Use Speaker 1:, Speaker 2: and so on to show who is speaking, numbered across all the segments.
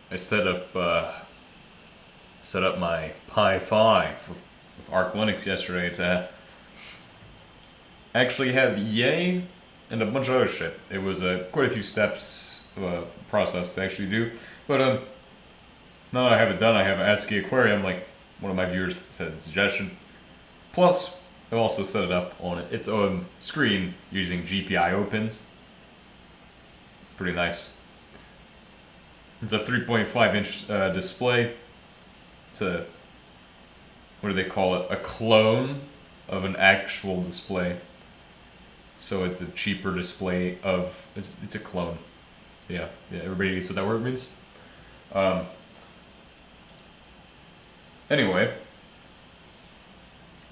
Speaker 1: I set up my Pi 5 with Arch Linux yesterday to actually have Yay and a bunch of other shit. It was quite a few steps of a process to actually do, but now that I have it done, I have an ASCII aquarium like one of my viewers said suggestion. Plus, I've also set it up on its own screen using GPI opens. Pretty nice. It's a 3.5-inch display. It's a, what do they call it? A clone of an actual display. So it's a cheaper display of, it's a clone. Yeah, everybody gets what that word means. Anyway,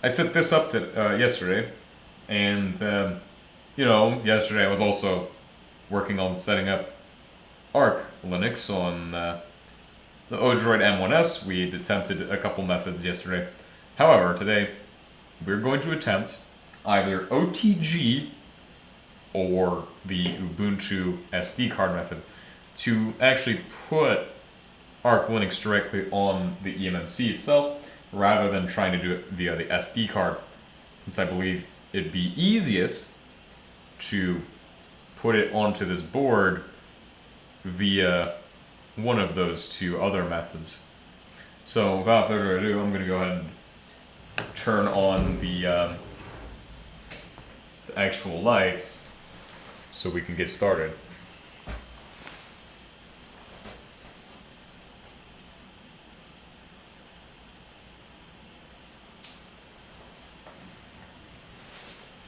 Speaker 1: I set this up yesterday, and yesterday I was also working on setting up Arch Linux on the odroid m1s. We attempted a couple methods yesterday. However, today we're going to attempt either OTG or the Ubuntu SD card method to actually put Arch Linux directly on the eMMC itself, rather than trying to do it via the SD card, since I believe it'd be easiest to put it onto this board via one of those two other methods. So without further ado, I'm going to go ahead and turn on the actual lights so we can get started.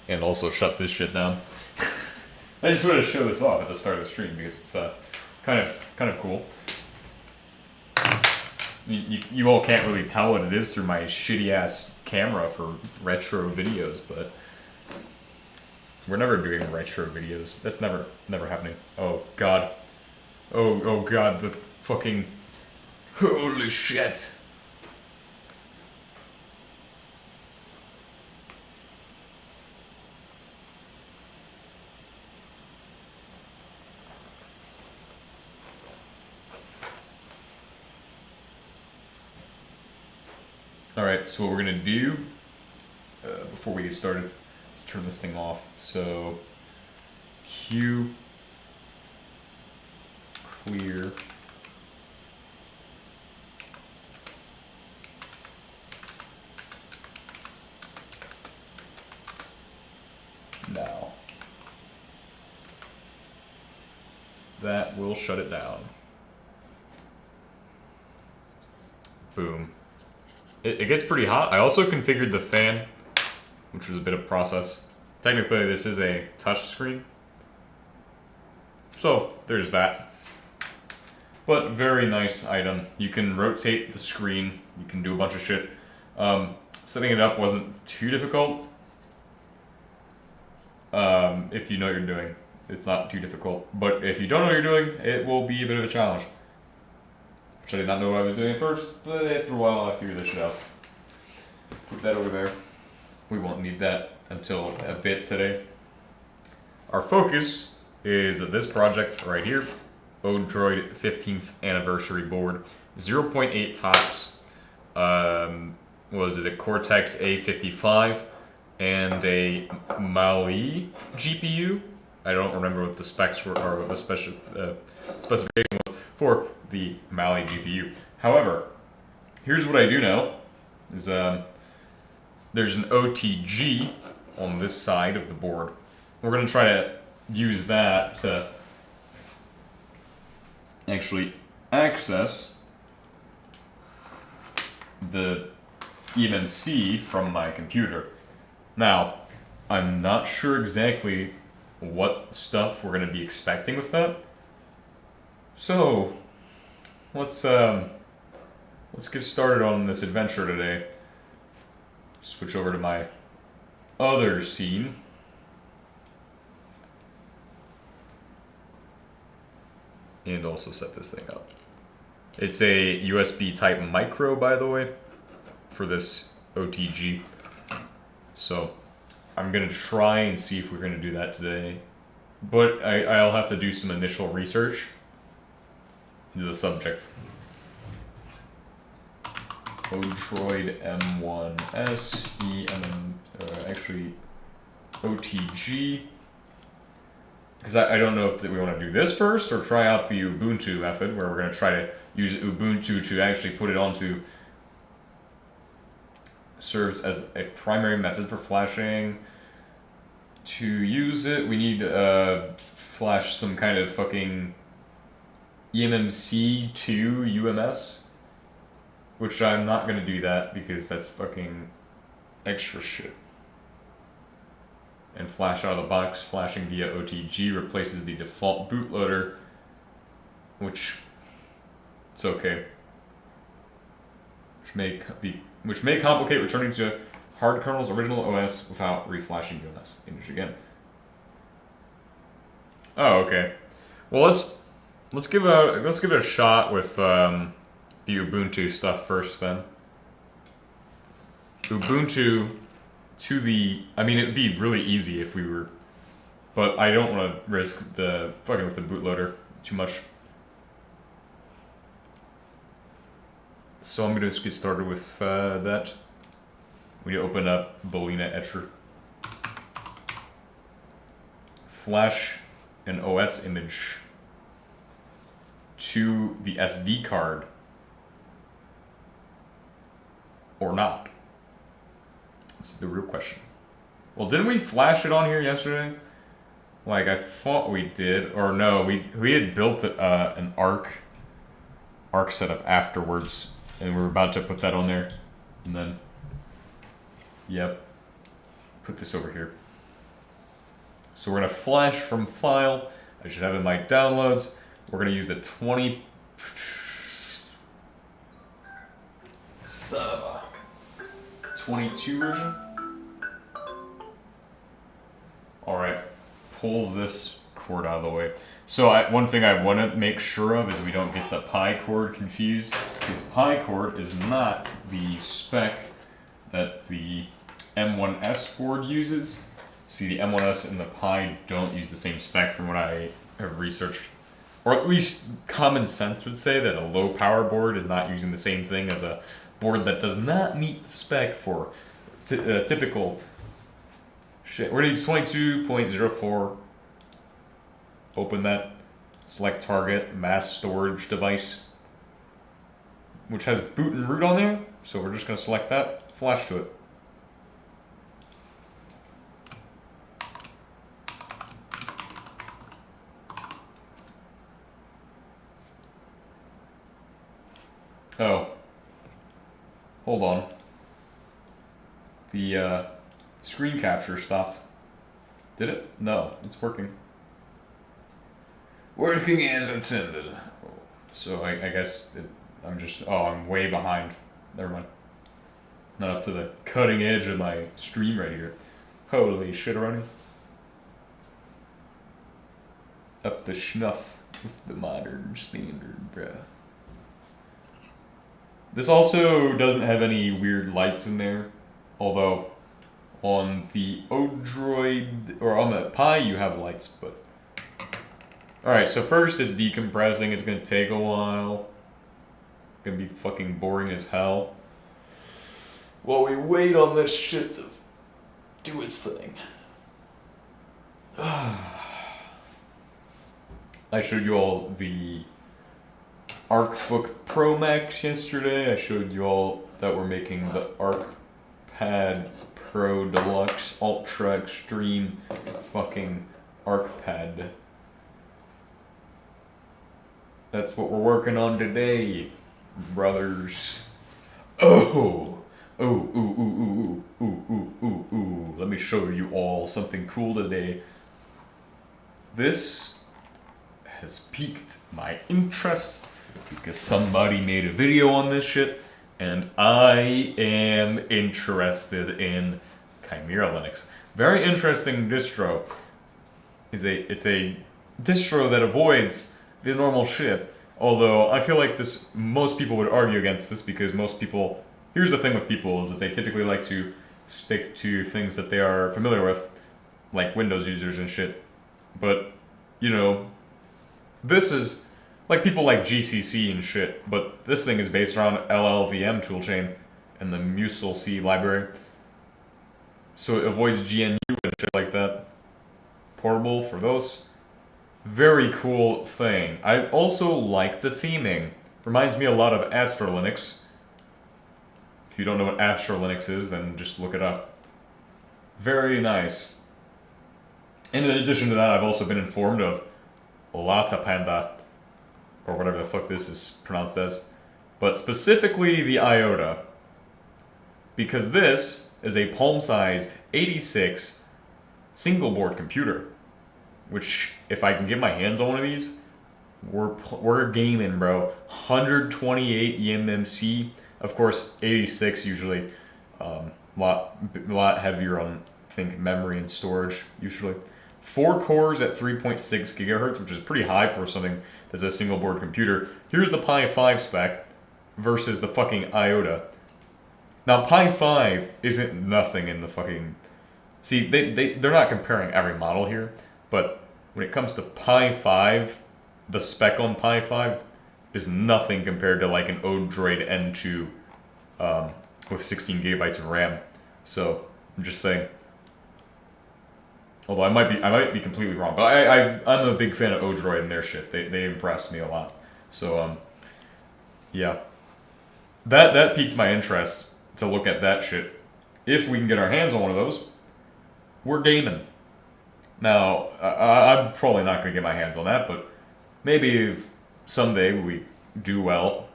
Speaker 1: And also shut this shit down. I just wanted to show this off at the start of the stream because it's kind of cool. You all can't really tell what it is through my shitty ass camera for retro videos, but we're never doing retro videos. That's never happening. Oh god. Oh god, the fucking holy shit. Alright, so what we're going to do, before we get started, let's turn this thing off. So, Q, clear, now. That will shut it down. Boom. It gets pretty hot. I also configured the fan, which was a bit of process. Technically, this is a touch screen, so there's that. But very nice item. You can rotate the screen. You can do a bunch of shit. Setting it up wasn't too difficult. If you know what you're doing, it's not too difficult. But if you don't know what you're doing, it will be a bit of a challenge. Which I did not know what I was doing at first, but after a while I figured this shit out. Put that over there. We won't need that until a bit today. Our focus is this project right here, Odroid 15th anniversary board, 0.8 tops. Was it a Cortex A55 and a Mali GPU? I don't remember what the specs were, or what the specification was for the Mali GPU. However, here's what I do know, is there's an OTG on this side of the board. We're going to try to use that to actually access the eMMC from my computer. Now, I'm not sure exactly what stuff we're going to be expecting with that. So, let's get started on this adventure today. Switch over to my other scene. And also set this thing up. It's a USB type micro, by the way, for this OTG. So, I'm going to try and see if we're going to do that today. But I'll have to do some initial research the subject. Odroid m1s actually OTG. Because I don't know if we want to do this first or try out the Ubuntu method where we're going to try to use Ubuntu to actually put it onto, serves as a primary method for flashing. To use it, we need to flash some kind of fucking eMMC2 UMS, which I'm not going to do that because that's fucking extra shit. And flash out of the box, flashing via OTG replaces the default bootloader, which it's okay. Which may complicate returning to hard kernel's original OS without reflashing UMS image again. Oh, okay. Well, let's give it a shot with the Ubuntu stuff first then. Ubuntu to the, I mean, it'd be really easy if we were, but I don't want to risk the fucking with the bootloader too much. So I'm gonna just get started with that. We need to open up Bolina Etcher. Flash an OS image to the SD card or not? This is the real question. Well, didn't we flash it on here yesterday? Like, I thought we did, or no, we had built an arc setup afterwards, and we were about to put that on there, and then, yep, put this over here. So we're gonna flash from file. I should have it in my downloads. We're gonna use the 22 version. All right, pull this cord out of the way. So one thing I want to make sure of is we don't get the Pi cord confused, because the Pi cord is not the spec that the m1s board uses. See, the m1s and the Pi don't use the same spec from what I have researched. Or at least common sense would say that a low power board is not using the same thing as a board that does not meet the spec for typical shit. We're gonna use 22.04. Open that. Select target, mass storage device, which has boot and root on there. So we're just gonna select that, flash to it. Oh. Hold on. The screen capture stopped. Did it? No, it's working. Working as intended. So I guess I'm way behind. Never mind. Not up to the cutting edge of my stream right here. Holy shit-a-runny. Up the schnuff with the modern standard, bruh. This also doesn't have any weird lights in there, although on the odroid, or on the Pi you have lights, but... Alright, so first it's decompressing, it's gonna take a while. It's gonna be fucking boring as hell. While we wait on this shit to do its thing. I showed you all the archbook promax yesterday. I showed you all that we're making the archpade Pro Deluxe Ultra Extreme fucking archpade. That's what we're working on today, brothers. Oh, ooh. Let me show you all something cool today. This has piqued my interest because somebody made a video on this shit, and I am interested in Chimera Linux. Very interesting distro. It's a distro that avoids the normal shit. Although I feel like most people would argue against this because most people, here's the thing with people is that they typically like to stick to things that they are familiar with, like Windows users and shit. But, you know, this is Like people like GCC and shit, but this thing is based around LLVM toolchain and the Musil-C library. So it avoids GNU and shit like that. Portable for those. Very cool thing. I also like the theming. Reminds me a lot of Astra Linux. If you don't know what Astra Linux is, then just look it up. Very nice. And in addition to that, I've also been informed of Lata Panda, or whatever the fuck this is pronounced as, but specifically the IOTA, because this is a palm-sized 86 single-board computer, which, if I can get my hands on one of these, we're gaming, bro. 128 eMMC, of course, 86 usually, lot heavier on, I think, memory and storage, usually. 4 cores at 3.6 gigahertz, which is pretty high for something that's a single board computer. Here's the Pi 5 spec versus the fucking IOTA. Now, Pi 5 isn't nothing in the fucking... See, they're not comparing every model here, but when it comes to Pi 5, the spec on Pi 5 is nothing compared to like an odroid N2 with 16 gigabytes of RAM. So, I'm just saying. Although I might be completely wrong, but I'm a big fan of Odroid and their shit. They impress me a lot. So yeah, that piqued my interest to look at that shit. If we can get our hands on one of those, we're gaming. Now I'm probably not gonna get my hands on that, but maybe if someday we do well,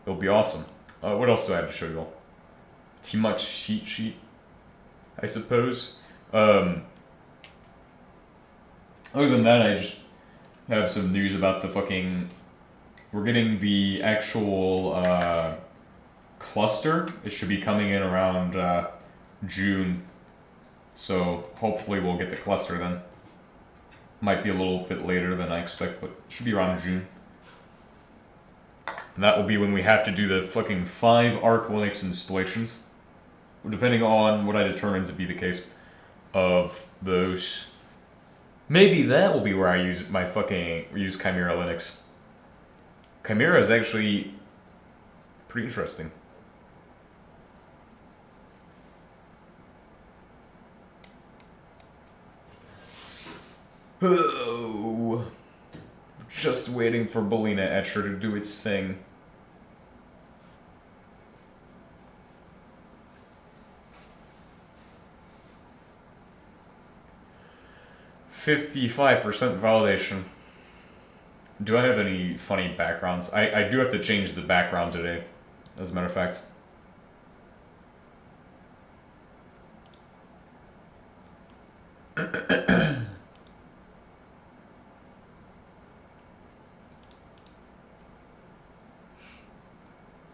Speaker 1: it'll be awesome. What else do I have to show you all? Too much cheat sheet, I suppose. Other than that, I just have some news about the fucking... We're getting the actual cluster. It should be coming in around June. So hopefully we'll get the cluster then. Might be a little bit later than I expect, but it should be around June. And that will be when we have to do the fucking 5 Arch Linux installations. Depending on what I determine to be the case of those. Maybe that will be where I use my use Chimera Linux. Chimera is actually pretty interesting. Oh, just waiting for Belina Etcher to do its thing. $55% validation. Do I have any funny backgrounds? I do have to change the background today, as a matter of fact.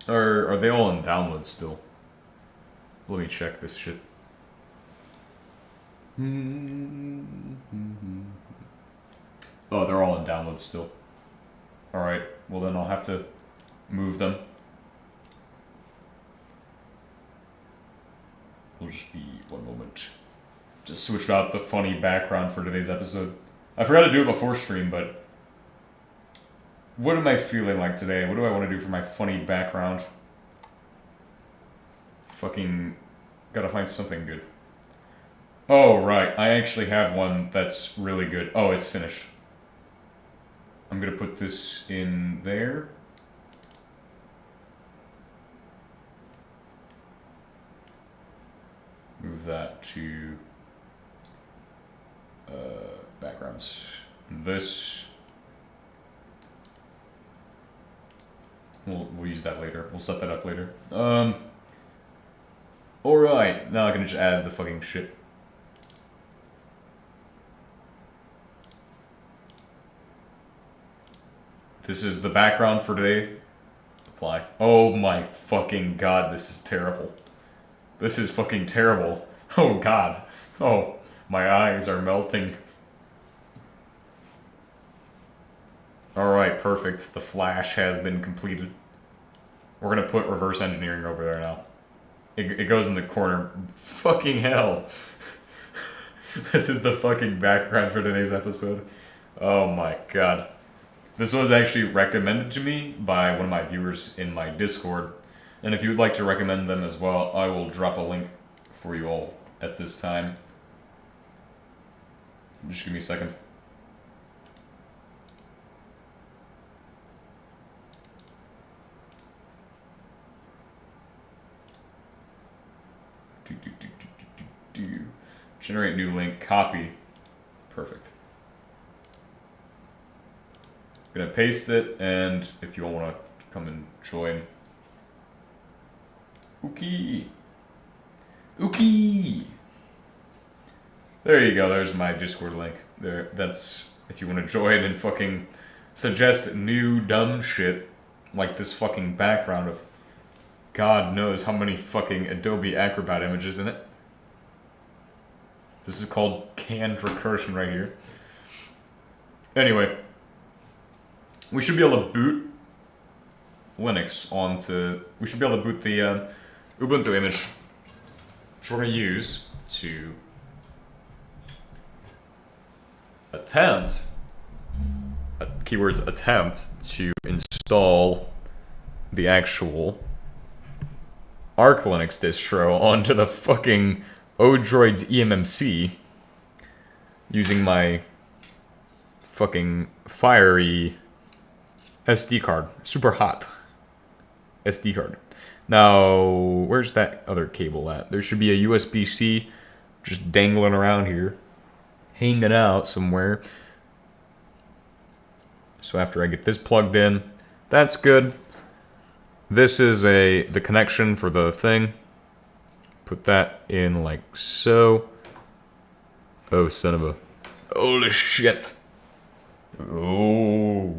Speaker 1: Are they all in download still? Let me check this shit. Oh, they're all in download still. Alright, well then I'll have to move them. It'll just be one moment. Just switch out the funny background for today's episode. I forgot to do it before stream, but... What am I feeling like today? What do I want to do for my funny background? Fucking... Gotta find something good. Oh, right. I actually have one that's really good. Oh, it's finished. I'm gonna put this in there. Move that to backgrounds. This. We'll use that later. We'll set that up later. Alright. Now I can just add the fucking shit. This is the background for today. Apply. Oh my fucking god, this is terrible. This is fucking terrible. Oh god. Oh, my eyes are melting. Alright, perfect. The flash has been completed. We're gonna put reverse engineering over there now. It goes in the corner. Fucking hell. This is the fucking background for today's episode. Oh my god. This was actually recommended to me by one of my viewers in my Discord. And if you would like to recommend them as well, I will drop a link for you all at this time. Just give me a second. Generate new link, copy. Perfect. I'm gonna paste it, and if you all wanna come and join. Okay. Okay. There you go, there's my Discord link. There, that's if you wanna join and fucking suggest new dumb shit, like this fucking background of God knows how many fucking Adobe Acrobat images in it. This is called canned recursion right here. Anyway, we should be able to boot Linux onto... We should be able to boot the Ubuntu image, which we're going to use to attempt, keywords attempt, to install the actual Arch Linux distro onto the fucking Odroid's eMMC using my fucking fiery SD card. Super hot SD card. Now, where's that other cable at? There should be a USB-C just dangling around here, hanging out somewhere. So after I get this plugged in, that's good. This is the connection for the thing. Put that in like so. Oh, son of a... Holy shit. Oh.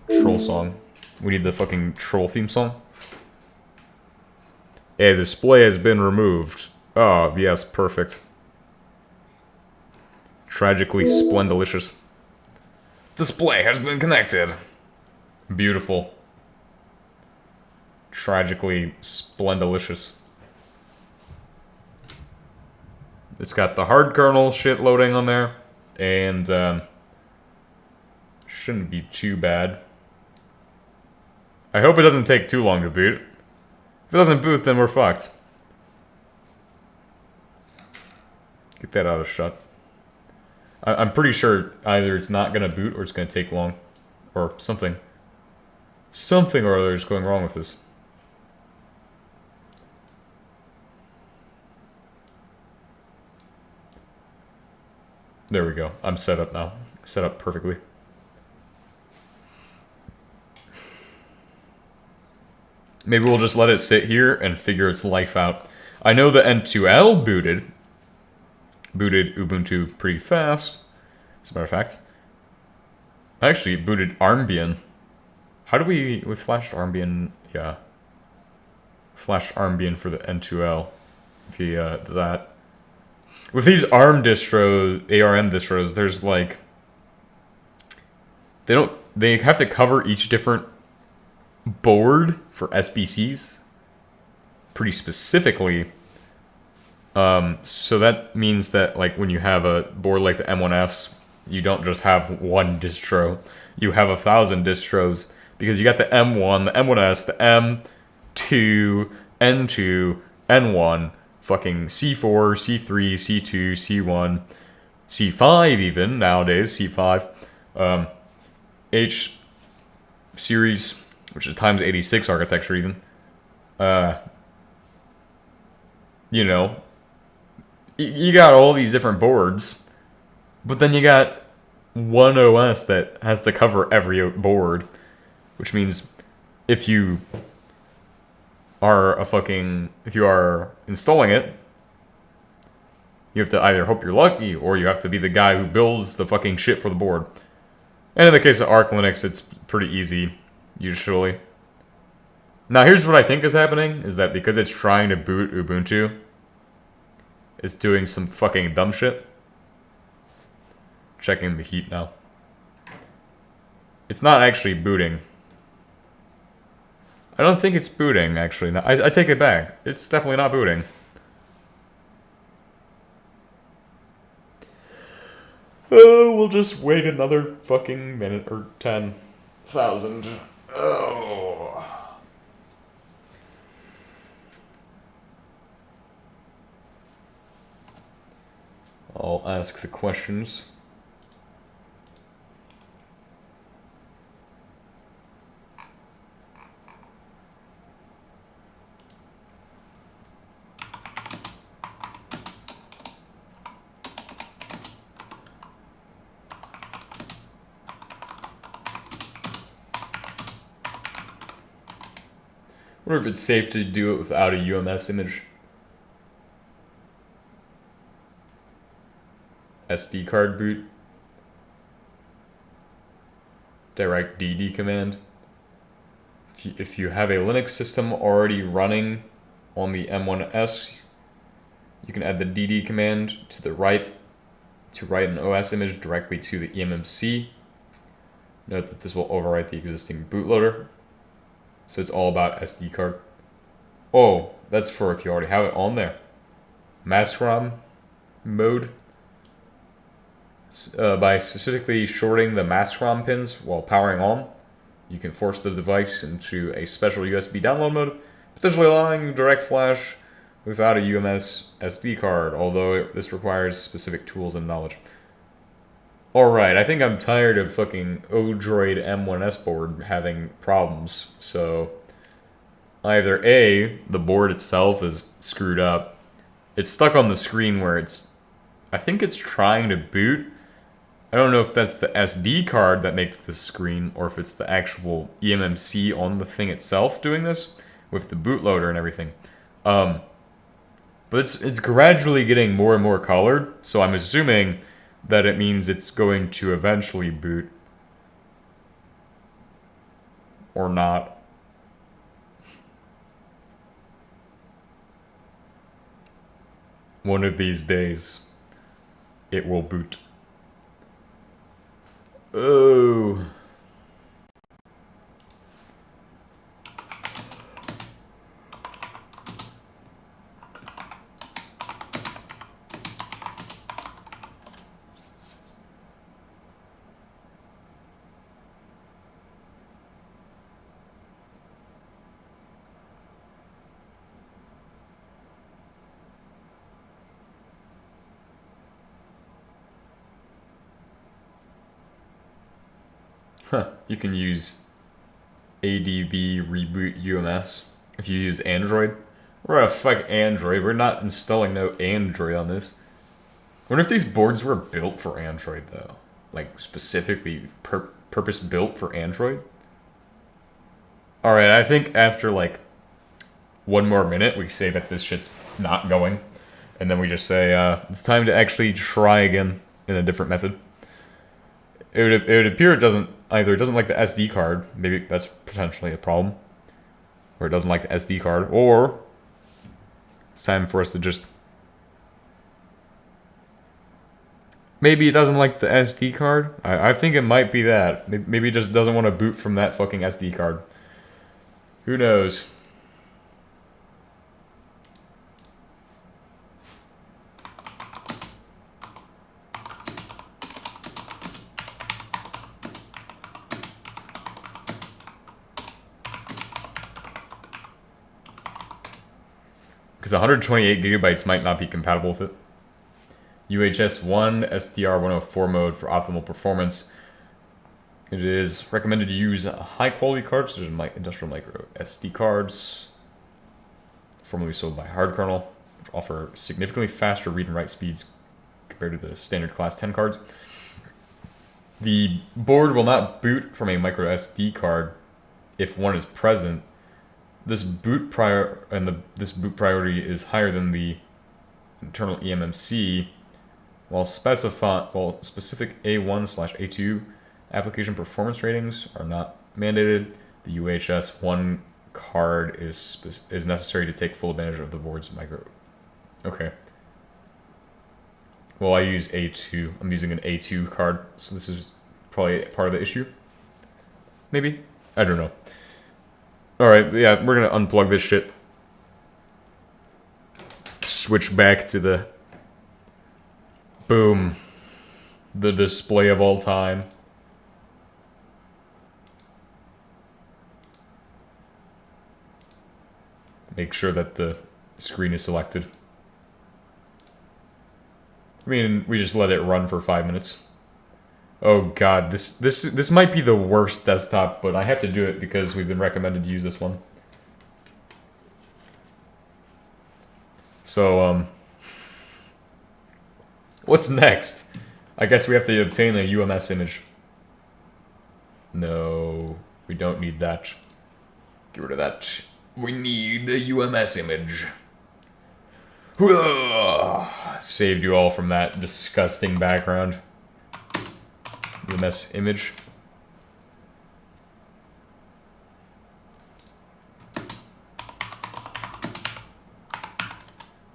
Speaker 1: Troll song. We need the fucking troll theme song. A display has been removed. Oh, yes, perfect. Tragically splendalicious. Display has been connected. Beautiful. Tragically splendalicious. It's got the hard kernel shit loading on there, and shouldn't be too bad. I hope it doesn't take too long to boot. If it doesn't boot, then we're fucked. Get that out of shot. I'm pretty sure either it's not gonna boot or it's gonna take long. Or something. Something or other is going wrong with this. There we go. I'm set up now. Set up perfectly. Maybe we'll just let it sit here and figure its life out. I know the N2L booted Ubuntu pretty fast, as a matter of fact. Actually, it booted Armbian. How do we flashed Armbian? Yeah. Flashed Armbian for the N2L via that. With these ARM distros, ARM distros, there's like... They have to cover each different board for SBCs pretty specifically. So that means that like when you have a board like the m1s, you don't just have one distro, you have 1,000 distros, because you got the M1, the m1s, the M2, N2, N1, fucking C4, C3, C2, C1, C5 even nowadays, C5, H series, which is times 86 architecture even. You know, you got all these different boards, but then you got one OS that has to cover every board, which means if you are installing it, you have to either hope you're lucky or you have to be the guy who builds the fucking shit for the board. And in the case of Arch Linux, it's pretty easy, usually. Now here's what I think is happening, is that because it's trying to boot Ubuntu, it's doing some fucking dumb shit. Checking the heat now. It's not actually booting. I don't think it's booting, actually. No, I take it back. It's definitely not booting. Oh, we'll just wait another fucking minute or 10,000. Oh. I'll ask the questions. I wonder if it's safe to do it without a UMS image. SD card boot. Direct DD command. If you have a Linux system already running on the m1s, you can add the DD command to the right to write an OS image directly to the eMMC. Note that this will overwrite the existing bootloader. So it's all about SD card. Oh, that's for if you already have it on there. Mask ROM mode. By specifically shorting the mask ROM pins while powering on, you can force the device into a special USB download mode, potentially allowing direct flash without a UMS SD card, although this requires specific tools and knowledge. Alright, I think I'm tired of fucking odroid m1s board having problems, so either A, the board itself is screwed up, it's stuck on the screen where I think it's trying to boot. I don't know if that's the SD card that makes this screen, or if it's the actual eMMC on the thing itself doing this, with the bootloader and everything. But it's gradually getting more and more colored, so I'm assuming that it means it's going to eventually boot. Or not. One of these days, it will boot. Oh. Huh, you can use ADB reboot UMS if you use Android. We're a fuck Android. We're not installing no Android on this. I wonder if these boards were built for Android though. Like specifically purpose built for Android. Alright, I think after like one more minute we say that this shit's not going. And then we just say, it's time to actually try again in a different method. It would appear it doesn't like the SD card, maybe that's potentially a problem, or it doesn't like the SD card, or it's time for us to just, maybe it doesn't like the SD card. I think it might be that. Maybe it just doesn't want to boot from that fucking SD card. Who knows? Because 128 gigabytes might not be compatible with it. UHS 1 SDR 104 mode for optimal performance. It is recommended to use high quality cards such as industrial micro SD cards, formerly sold by Hard Kernel, which offer significantly faster read and write speeds compared to the standard class 10 cards. The board will not boot from a micro SD card if one is present. This boot priority is higher than the internal eMMC, while specific A1/A2 application performance ratings are not mandated. The UHS 1 card is necessary to take full advantage of the board's micro. Okay. Well, I use A2. I'm using an A2 card, so this is probably part of the issue. Maybe? I don't know. Alright, yeah, we're gonna unplug this shit. Switch back to the... Boom. The display of all time. Make sure that the screen is selected. I mean, we just let it run for 5 minutes. Oh god, this might be the worst desktop, but I have to do it because we've been recommended to use this one. So, what's next? I guess we have to obtain a UMS image. No, we don't need that. Get rid of that. We need the UMS image. Saved you all from that disgusting background. UMS image.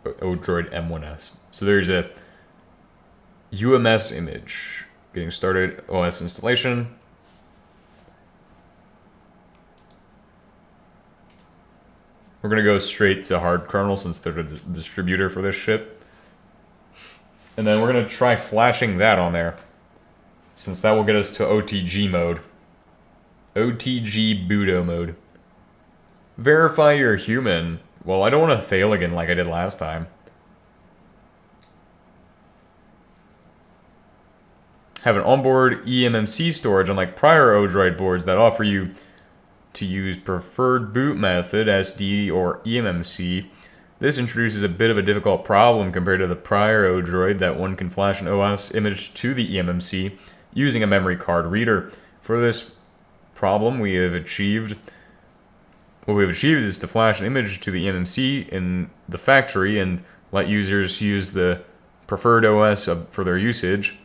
Speaker 1: Odroid m1s. So there's a UMS image. Getting started. OS installation. We're gonna go straight to hard kernel since they're the distributor for this shit. And then we're gonna try flashing that on there, since that will get us to OTG mode. OTG Budo mode. Verify you're human. Well, I don't want to fail again like I did last time. Have an onboard eMMC storage unlike prior Odroid boards that offer you to use preferred boot method, SD or eMMC. This introduces a bit of a difficult problem compared to the prior Odroid that one can flash an OS image to the eMMC using a memory card reader. For this problem, what we have achieved is to flash an image to the eMMC in the factory and let users use the preferred OS for their usage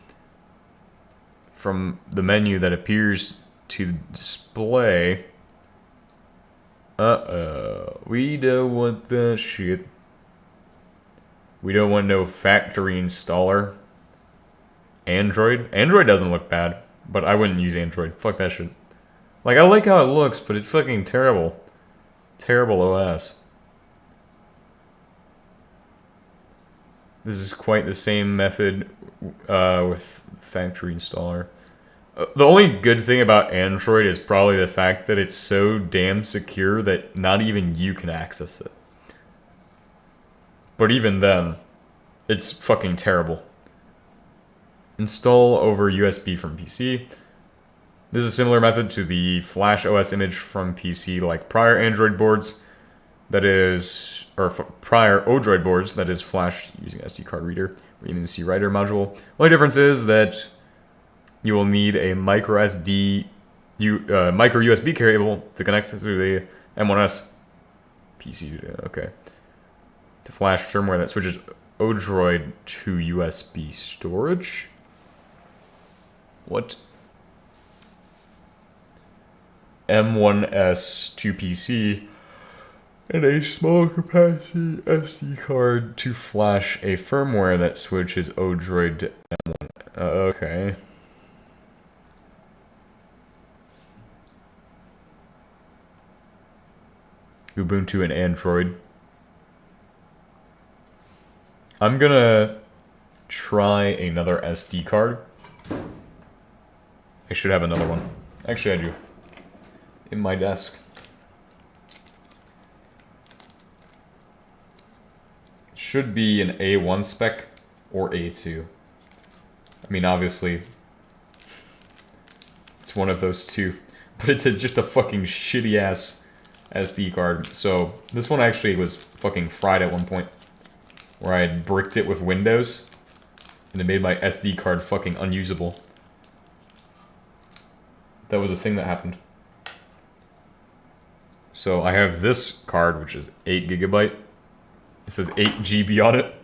Speaker 1: from the menu that appears to display. We don't want that shit. We don't want no factory installer. Android? Android doesn't look bad, but I wouldn't use Android. Fuck that shit. Like, I like how it looks, but it's fucking terrible. Terrible OS. This is quite the same method with factory installer. The only good thing about Android is probably the fact that it's so damn secure that not even you can access it. But even then, it's fucking terrible. Install over USB from PC. This is a similar method to the Flash OS image from PC like prior Android boards, that is, or prior Odroid boards, that is flashed using SD card reader or eMMC writer module. Only difference is that you will need a micro USB cable to connect to the m1s PC. Okay. To flash firmware that switches Odroid to USB storage. What? M1s to PC and a small capacity SD card to flash a firmware that switches Odroid to M1. Okay. Ubuntu and Android. I'm gonna try another SD card. I should have another one. Actually, I do. In my desk. Should be an A1 spec or A2. I mean, obviously, it's one of those two. But it's just a fucking shitty ass SD card. So this one actually was fucking fried at one point, where I had bricked it with Windows, and it made my SD card fucking unusable. That was a thing that happened. So I have this card, which is 8 GB. It says 8 GB on it.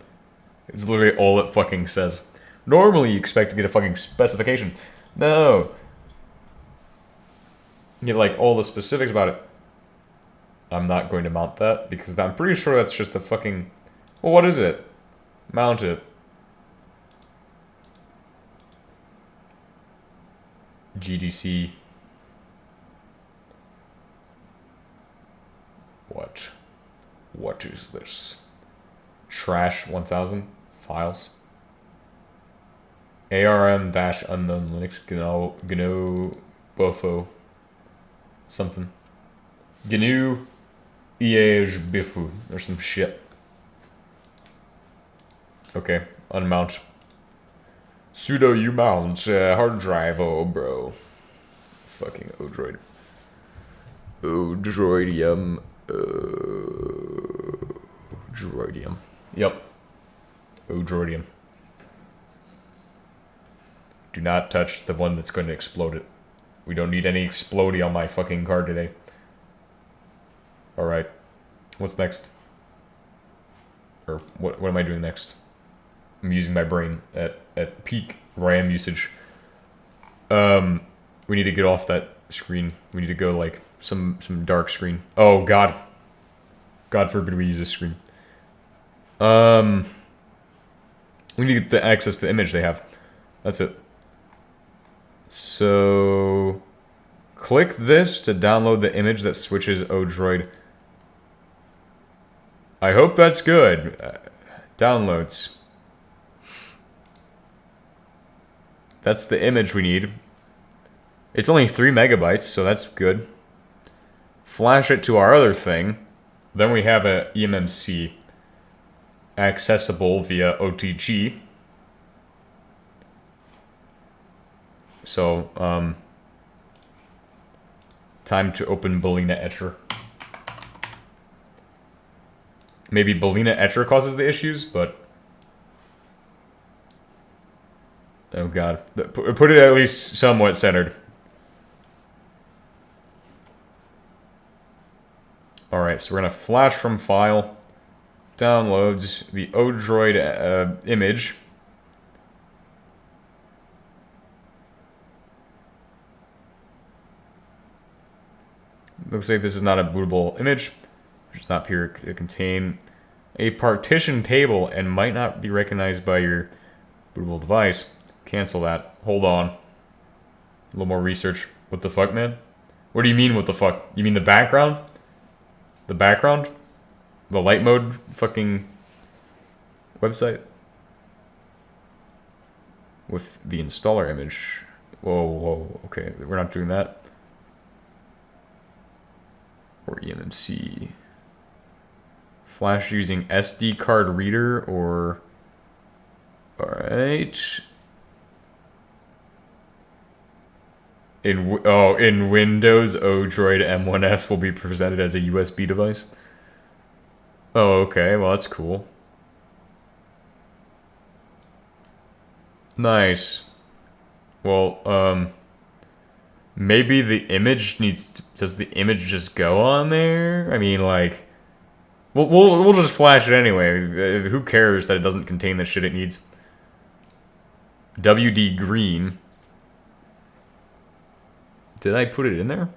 Speaker 1: It's literally all it fucking says. Normally you expect to get a fucking specification. No. You get like all the specifics about it. I'm not going to mount that because I'm pretty sure that's just a fucking... Well, what is it? Mount it. GDC. What is this? Trash 1000 files. ARM-unknown Linux GNU Bofo something. GNU EAJ Bifu or some shit. Okay, unmount. Sudo umount hard drive, oh bro. Fucking odroid. Odroidium. Odroidium. Yep. Odroidium. Do not touch the one that's going to explode it. We don't need any explodey on my fucking card today. Alright. What's next? Or what am I doing next? I'm using my brain at peak RAM usage. We need to get off that screen. We need to go like some dark screen. Oh god. God forbid we use this screen. We need to get the access to the image they have. That's it. So click this to download the image that switches Odroid. I hope that's good. Downloads. That's the image we need. It's only 3 megabytes, so that's good. Flash it to our other thing. Then we have a eMMC accessible via OTG. So, time to open Balena Etcher. Maybe Balena Etcher causes the issues, but... Oh god. Put it at least somewhat centered. Alright, so we're gonna flash from file. Downloads the Odroid image. Looks like this is not a bootable image, which is not pure to contain a partition table and might not be recognized by your bootable device. Cancel that. Hold on. A little more research. What the fuck, man? What do you mean, what the fuck? You mean the background? The background? The light mode fucking website? With the installer image. Whoa, okay, we're not doing that. Or eMMC. Flash using SD card reader or... Alright. In Windows, Odroid m1s will be presented as a USB device. Oh, okay, well that's cool. Nice. Well, maybe the image needs to, does the image just go on there? I mean, like, we'll just flash it anyway. Who cares that it doesn't contain the shit it needs? WD green. Did I put it in there?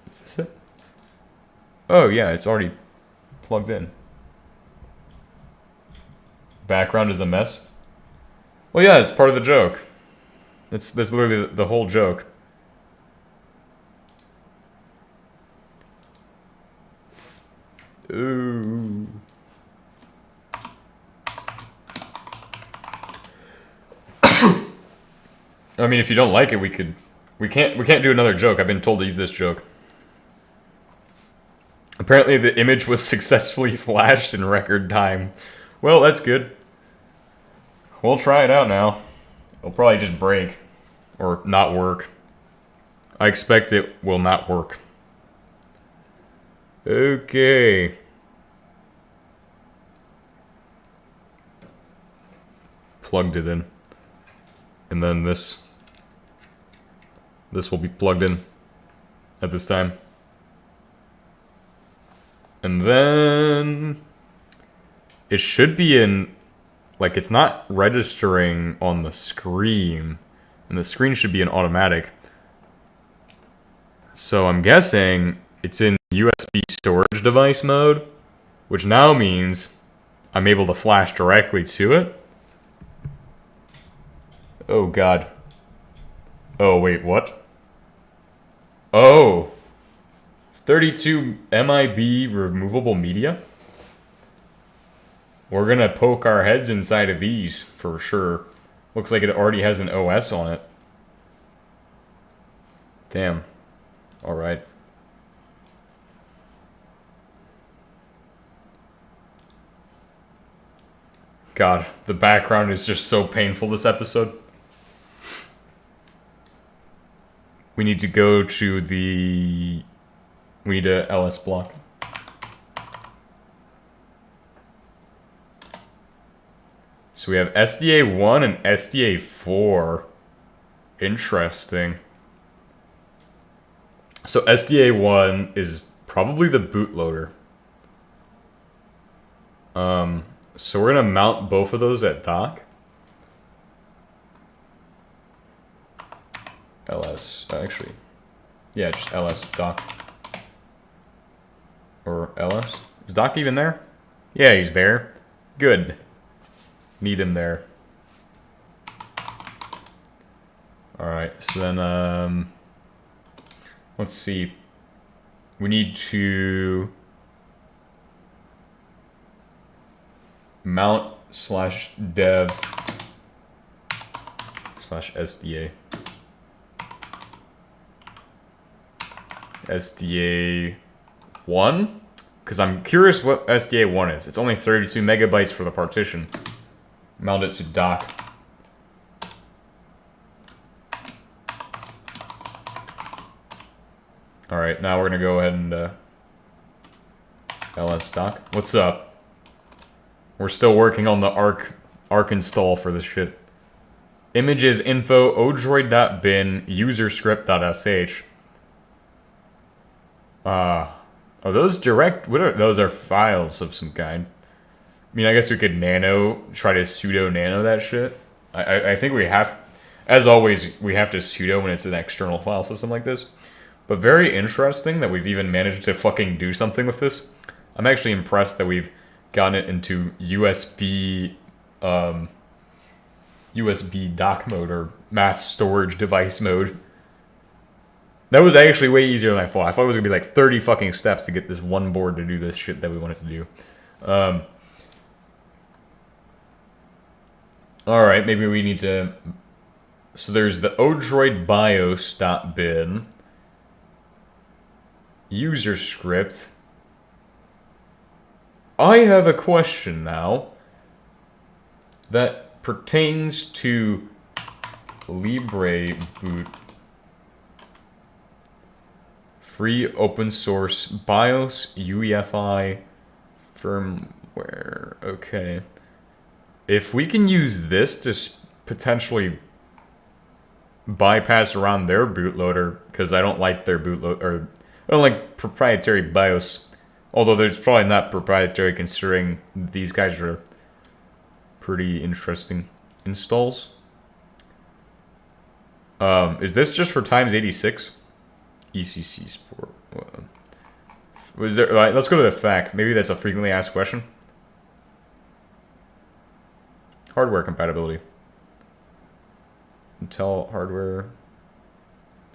Speaker 1: Is this it? Oh yeah, it's already plugged in. Background is a mess. Well, yeah, it's part of the joke. That's literally the whole joke. Ooh. I mean, if you don't like it, we can't do another joke. I've been told to use this joke. Apparently, the image was successfully flashed in record time. Well, that's good. We'll try it out now. It'll probably just break. Or not work. I expect it will not work. Okay. Plugged it in. And then this will be plugged in at this time. And then it should be in, like, it's not registering on the screen, and the screen should be in automatic. So I'm guessing it's in USB storage device mode, which now means I'm able to flash directly to it. Oh god. Oh wait, what? Oh. 32 MIB removable media. We're gonna poke our heads inside of these for sure. Looks like it already has an OS on it. Damn. Alright. God, the background is just so painful this episode. We need to go to the... We need a LS block. So we have SDA 1 and SDA 4. Interesting. So SDA 1 is probably the bootloader. So we're going to mount both of those at dock. LS, actually. Yeah, just LS dock. Or LS. Is dock even there? Yeah, he's there. Good. Need him there. Alright, so then, let's see. We need to mount /dev /SDA. SDA 1? Because I'm curious what SDA 1 is. It's only 32 megabytes for the partition. Mount it to dock. Alright, now we're going to go ahead and LS dock. What's up? We're still working on the arc install for this shit. Images info odroid.bin userscript.sh. Are those direct? What are those? Are files of some kind? I mean, I guess we could try to sudo nano that shit. I think we have, as always, we have to sudo when it's an external file system like this. But very interesting that we've even managed to fucking do something with this. I'm actually impressed that we've gotten it into USB dock mode or mass storage device mode. That was actually way easier than I thought. I thought it was gonna be like 30 fucking steps to get this one board to do this shit that we wanted to do. Alright, maybe we need to... So there's the odroid bios.bin. User script. I have a question now that pertains to Libre boot. Free open source BIOS UEFI firmware. Okay. If we can use this to potentially bypass around their bootloader, because I don't like their bootloader, or I don't like proprietary BIOS. Although there's probably not proprietary considering these guys are pretty interesting installs. Is this just for x86? ECC Sport. Was there? Right, let's go to the FAQ. Maybe that's a frequently asked question. Hardware compatibility. Intel hardware.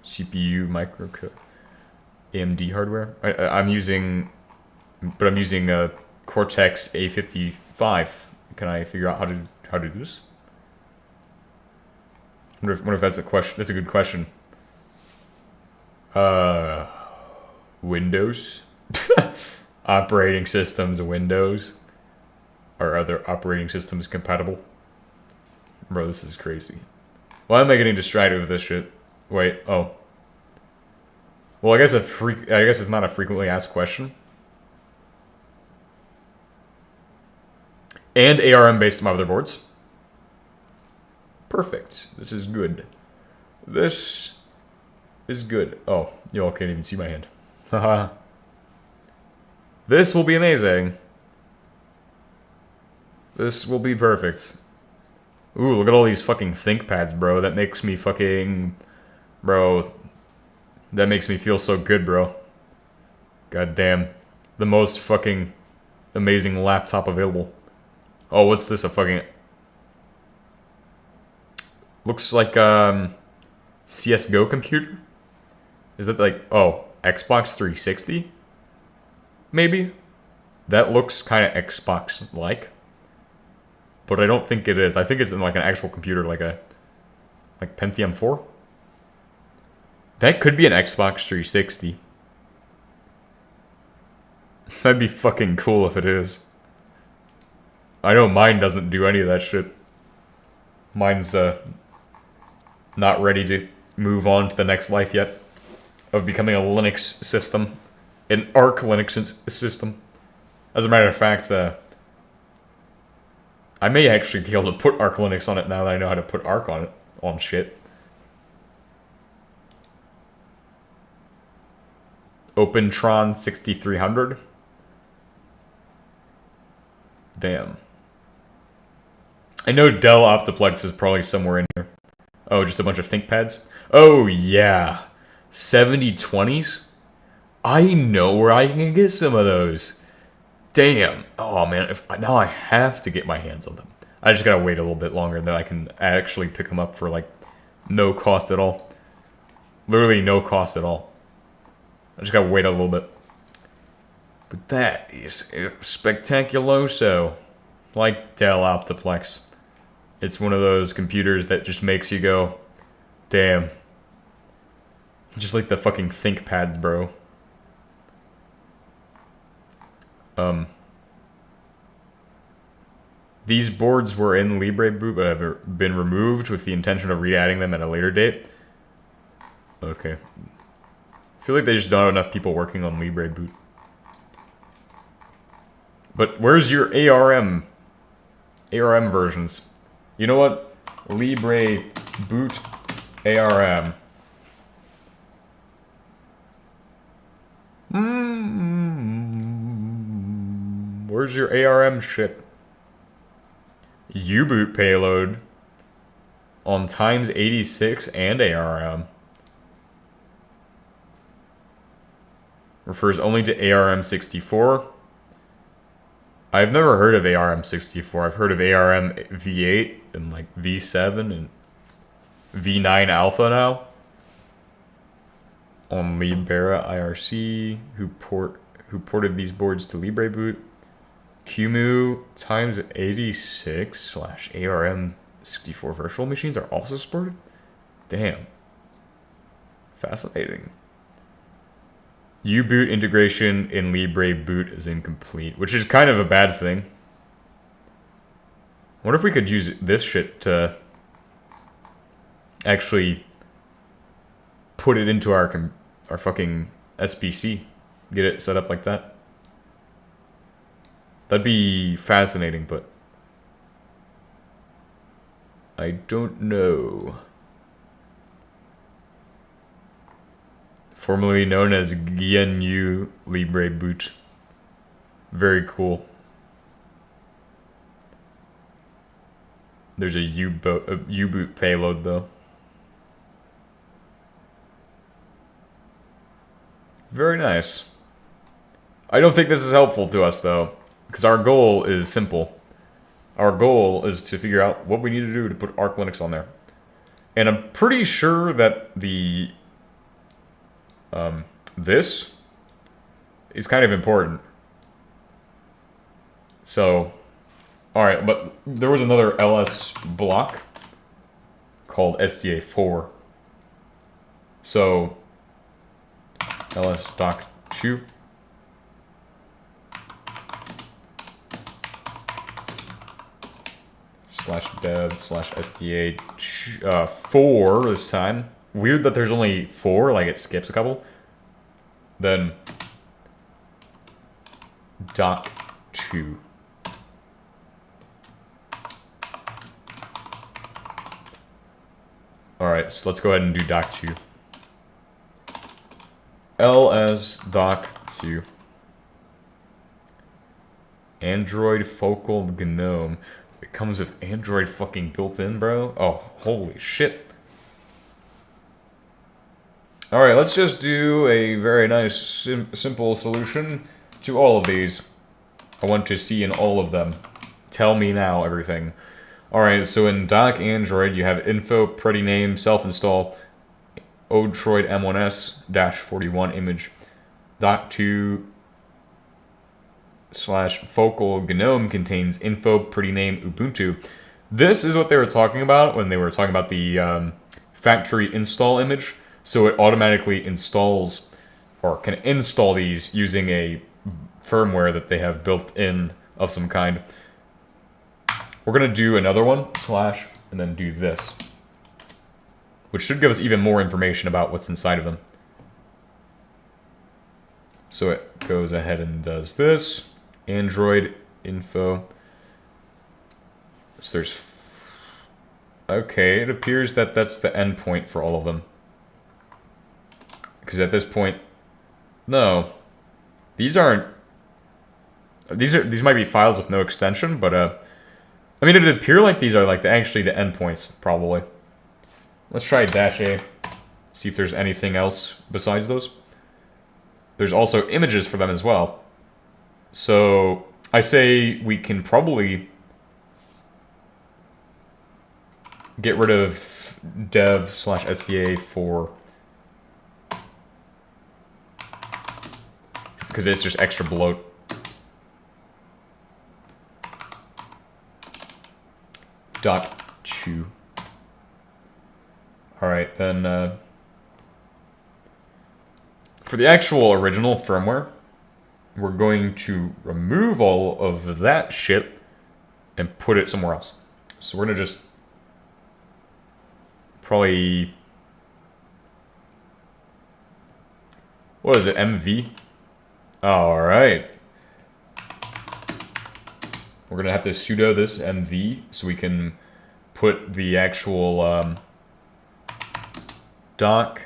Speaker 1: CPU microcode. AMD hardware. I'm using a Cortex A55. Can I figure out how to do this? Wonder if that's a question. That's a good question. Windows. Operating systems Windows. Are other operating systems compatible? Bro, this is crazy. Why am I getting distracted with this shit? Wait, oh. Well, I guess it's not a frequently asked question. And ARM-based motherboards. Perfect. This is good. This is good. Oh, y'all can't even see my hand. Haha. This will be amazing. This will be perfect. Ooh, look at all these fucking ThinkPads, bro. That makes me fucking... Bro. That makes me feel so good, bro. God damn. The most fucking amazing laptop available. Oh, what's this? A fucking... Looks like, CSGO computer? Is that like... Oh. Xbox 360? Maybe? That looks kind of Xbox-like. But I don't think it is. I think it's in like an actual computer, like Pentium 4. That could be an Xbox 360. That'd be fucking cool if it is. I know mine doesn't do any of that shit. Mine's not ready to move on to the next life yet of becoming a Linux system, an Arch Linux system. As a matter of fact, I may actually be able to put Arch Linux on it now that I know how to put Arch on it, on shit. OpenTron 6300. Damn. I know Dell Optiplex is probably somewhere in here. Oh, just a bunch of ThinkPads? Oh, yeah. 7020s? I know where I can get some of those. Damn. Oh, man. Now I have to get my hands on them. I just gotta wait a little bit longer, then I can actually pick them up for, like, no cost at all. Literally no cost at all. I just gotta wait a little bit. But that is spectaculoso. Like Dell Optiplex. It's one of those computers that just makes you go, damn. Just like the fucking ThinkPads, bro. These boards were in Libre Boot, but have been removed with the intention of re-adding them at a later date. Okay. I feel like they just don't have enough people working on Libre Boot. But where's your ARM versions? You know what? Libre Boot ARM. Where's your ARM shit? U-boot payload on times 86 and ARM. Refers only to ARM 64. I've never heard of ARM 64. I've heard of ARM V8 and like V7 and V9 Alpha now. On Libera IRC, who ported these boards to Libre Boot. QEMU times 86 / ARM 64 virtual machines are also supported? Damn. Fascinating. U-boot integration in Libre Boot is incomplete, which is kind of a bad thing. I wonder if we could use this shit to actually put it into our fucking SPC. Get it set up like that. That'd be fascinating, but I don't know. Formerly known as GNU Libre Boot. Very cool. There's a U-boot payload though. Very nice. I don't think this is helpful to us though, because our goal is simple. Our goal is to figure out what we need to do to put Arch Linux on there. And I'm pretty sure that the this is kind of important. So, alright, but there was another LS block called SDA4. So, ls doc 2. /dev/SDA 4 this time. Weird that there's only 4, like it skips a couple. Then doc 2. Alright, so let's go ahead and do doc 2. ls doc 2. Android Focal GNOME. It comes with Android fucking built in, bro. Oh, holy shit. Alright, let's just do a very nice, simple solution to all of these. I want to see in all of them. Tell me now everything. Alright, so in doc Android, you have info, pretty name, self-install, odroid m1s-41 image .2 / focal gnome contains info pretty name Ubuntu. This is what they were talking about when they were talking about the factory install image. So it automatically installs or can install these using a firmware that they have built in of some kind. We're going to do another one / and then do this, which should give us even more information about what's inside of them. So it goes ahead and does this. Android info. So there's... Okay, it appears that that's the endpoint for all of them. Because at this point... No. These aren't... These might be files with no extension, but... I mean, it'd appear like these are like actually the endpoints, probably. Let's try -A. See if there's anything else besides those. There's also images for them as well. So I say we can probably get rid of dev/sda for, because it's just extra bloat. .2. Alright, then for the actual original firmware, we're going to remove all of that shit and put it somewhere else. So we're going to just probably... What is it, MV? Alright. We're going to have to sudo this MV so we can put the actual doc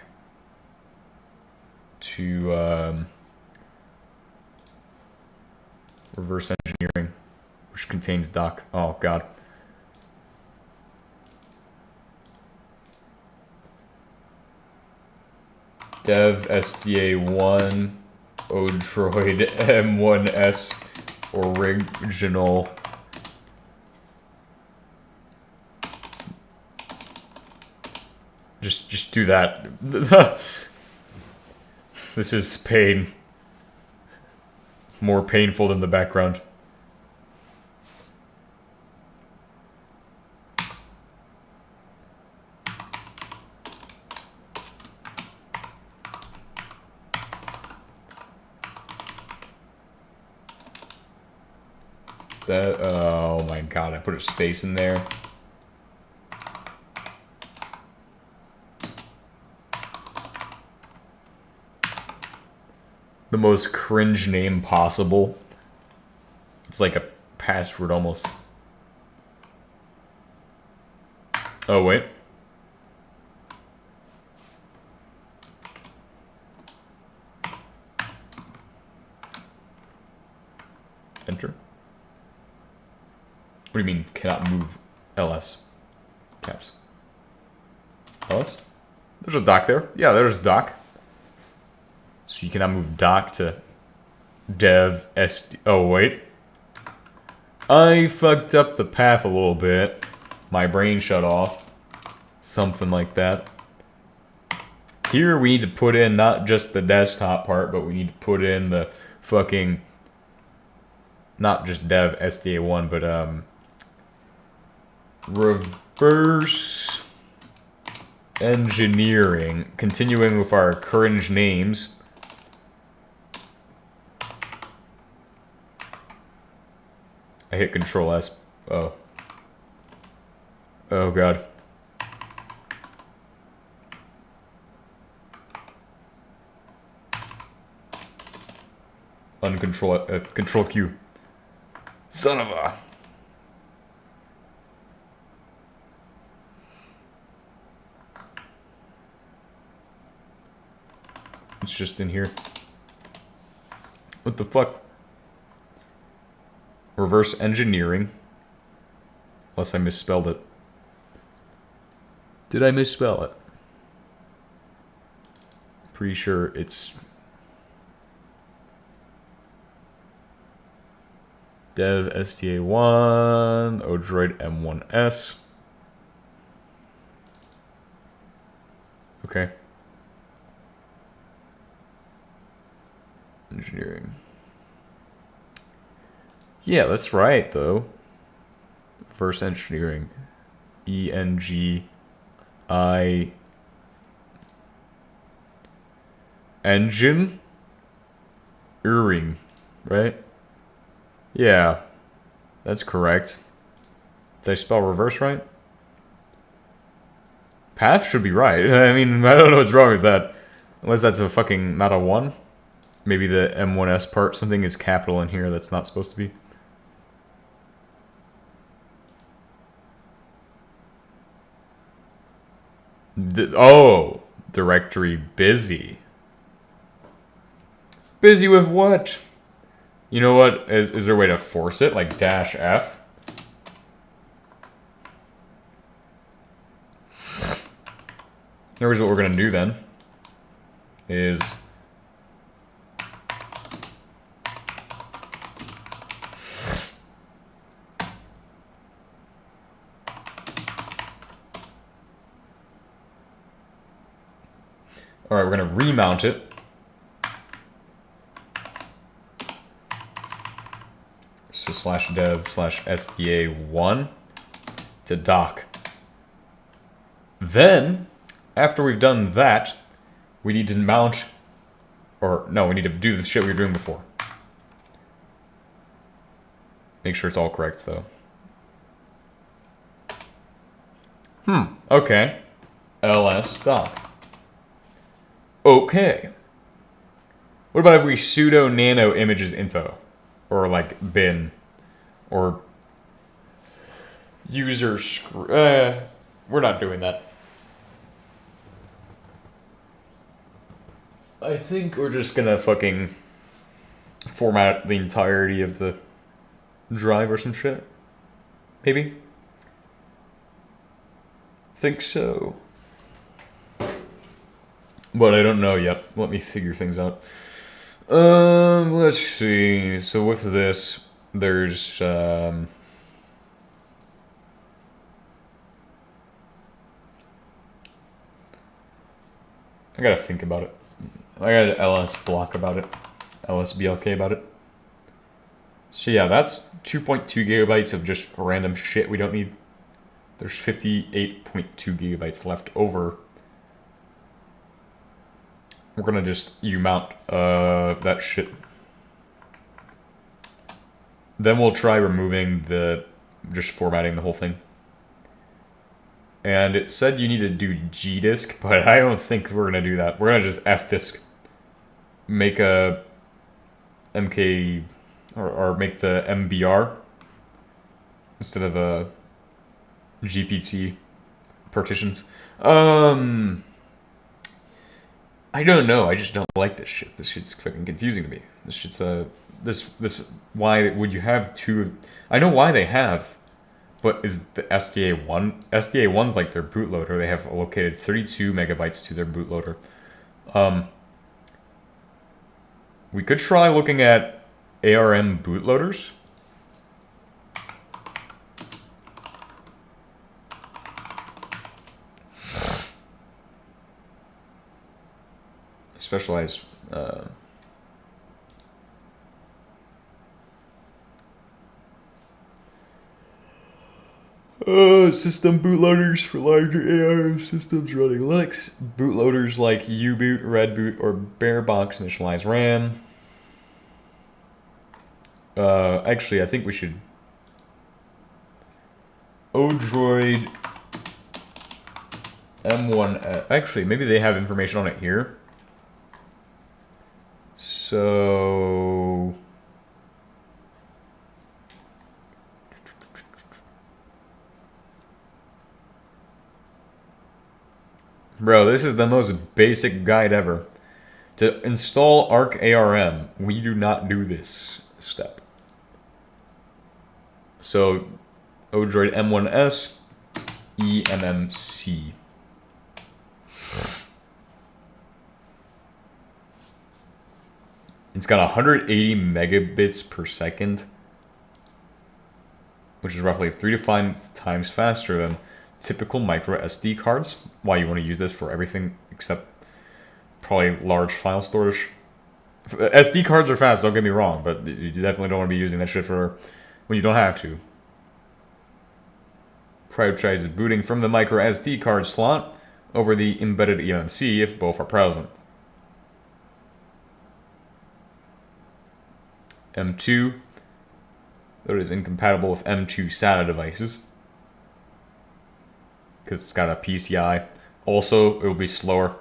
Speaker 1: to reverse engineering, which contains doc. Oh, God. Dev SDA1 odroid m1s original. Just do that. This is pain. More painful than the background. That, oh my God, I put a space in there. The most cringe name possible. It's like a password almost. Oh, wait. Enter. What do you mean cannot move ls? Caps. Ls? There's a doc there. Yeah, there's a doc. So you cannot move doc to dev sd. Oh, wait. I fucked up the path a little bit. My brain shut off. Something like that. Here we need to put in not just the desktop part, but we need to put in the fucking... Not just dev SDA1, but reverse engineering. Continuing with our cringe names. I hit Control S. Oh. Oh, God. Uncontrol, Control Q. Son of a... It's just in here. What the fuck? Reverse engineering. Unless I misspelled it. Did I misspell it? Pretty sure it's... Dev SDA1, odroid m1s. Okay. engineering. Yeah, that's right, though. Reverse engineering. E-N-G-I... Engine? Earring, right? Yeah, that's correct. Did I spell reverse right? Path should be right. I mean, I don't know what's wrong with that. Unless that's a fucking, not a 1. Maybe the m1s part, something is capital in here that's not supposed to be. Oh, directory busy. Busy with what? You know what? Is there a way to force it? Like dash F? Here's what we're going to do then. Is... Alright, we're going to remount it. So /dev/sda1 to dock. Then, after we've done that, we need to mount, or no, we need to do the shit we were doing before. Make sure it's all correct, though. Okay. ls dock. Okay. What about if we sudo nano images info? Or like bin? Or user we're not doing that. I think we're just gonna fucking format the entirety of the drive or some shit. Maybe? Think so. But I don't know yet. Let me figure things out. Let's see. So with this, there's I gotta think about it. I got an ls block about it. LSBLK about it. So yeah, that's 2.2 gigabytes of just random shit we don't need. There's 58.2 gigabytes left over. We're gonna just mount that shit. Then we'll try removing just formatting the whole thing. And it said you need to do gdisk, but I don't think we're gonna do that. We're gonna just fdisk. Make a MK, or make the MBR instead of a GPT partitions. I don't know. I just don't like this shit. This shit's fucking confusing to me. This shit's this. Why would you have two? I know why they have, but is the SDA1? SDA1's like their bootloader. They have allocated 32 megabytes to their bootloader. We could try looking at ARM bootloaders. Specialized system bootloaders for larger ARM systems running Linux. Bootloaders like U-boot, Redboot, or Barebox initialize RAM. Actually, I think we should odroid m1s. Actually, maybe they have information on it here. So bro, this is the most basic guide ever. To install Arch ARM, we do not do this step. So odroid m1s emmc. It's got 180 megabits per second, which is roughly 3 to 5 times faster than typical micro SD cards. Why you want to use this for everything except probably large file storage. SD cards are fast, don't get me wrong, but you definitely don't want to be using that shit for when you don't have to. Prioritizes booting from the micro SD card slot over the embedded eMMC if both are present. M2, that is incompatible with M2 SATA devices because it's got a PCI. Also, it will be slower.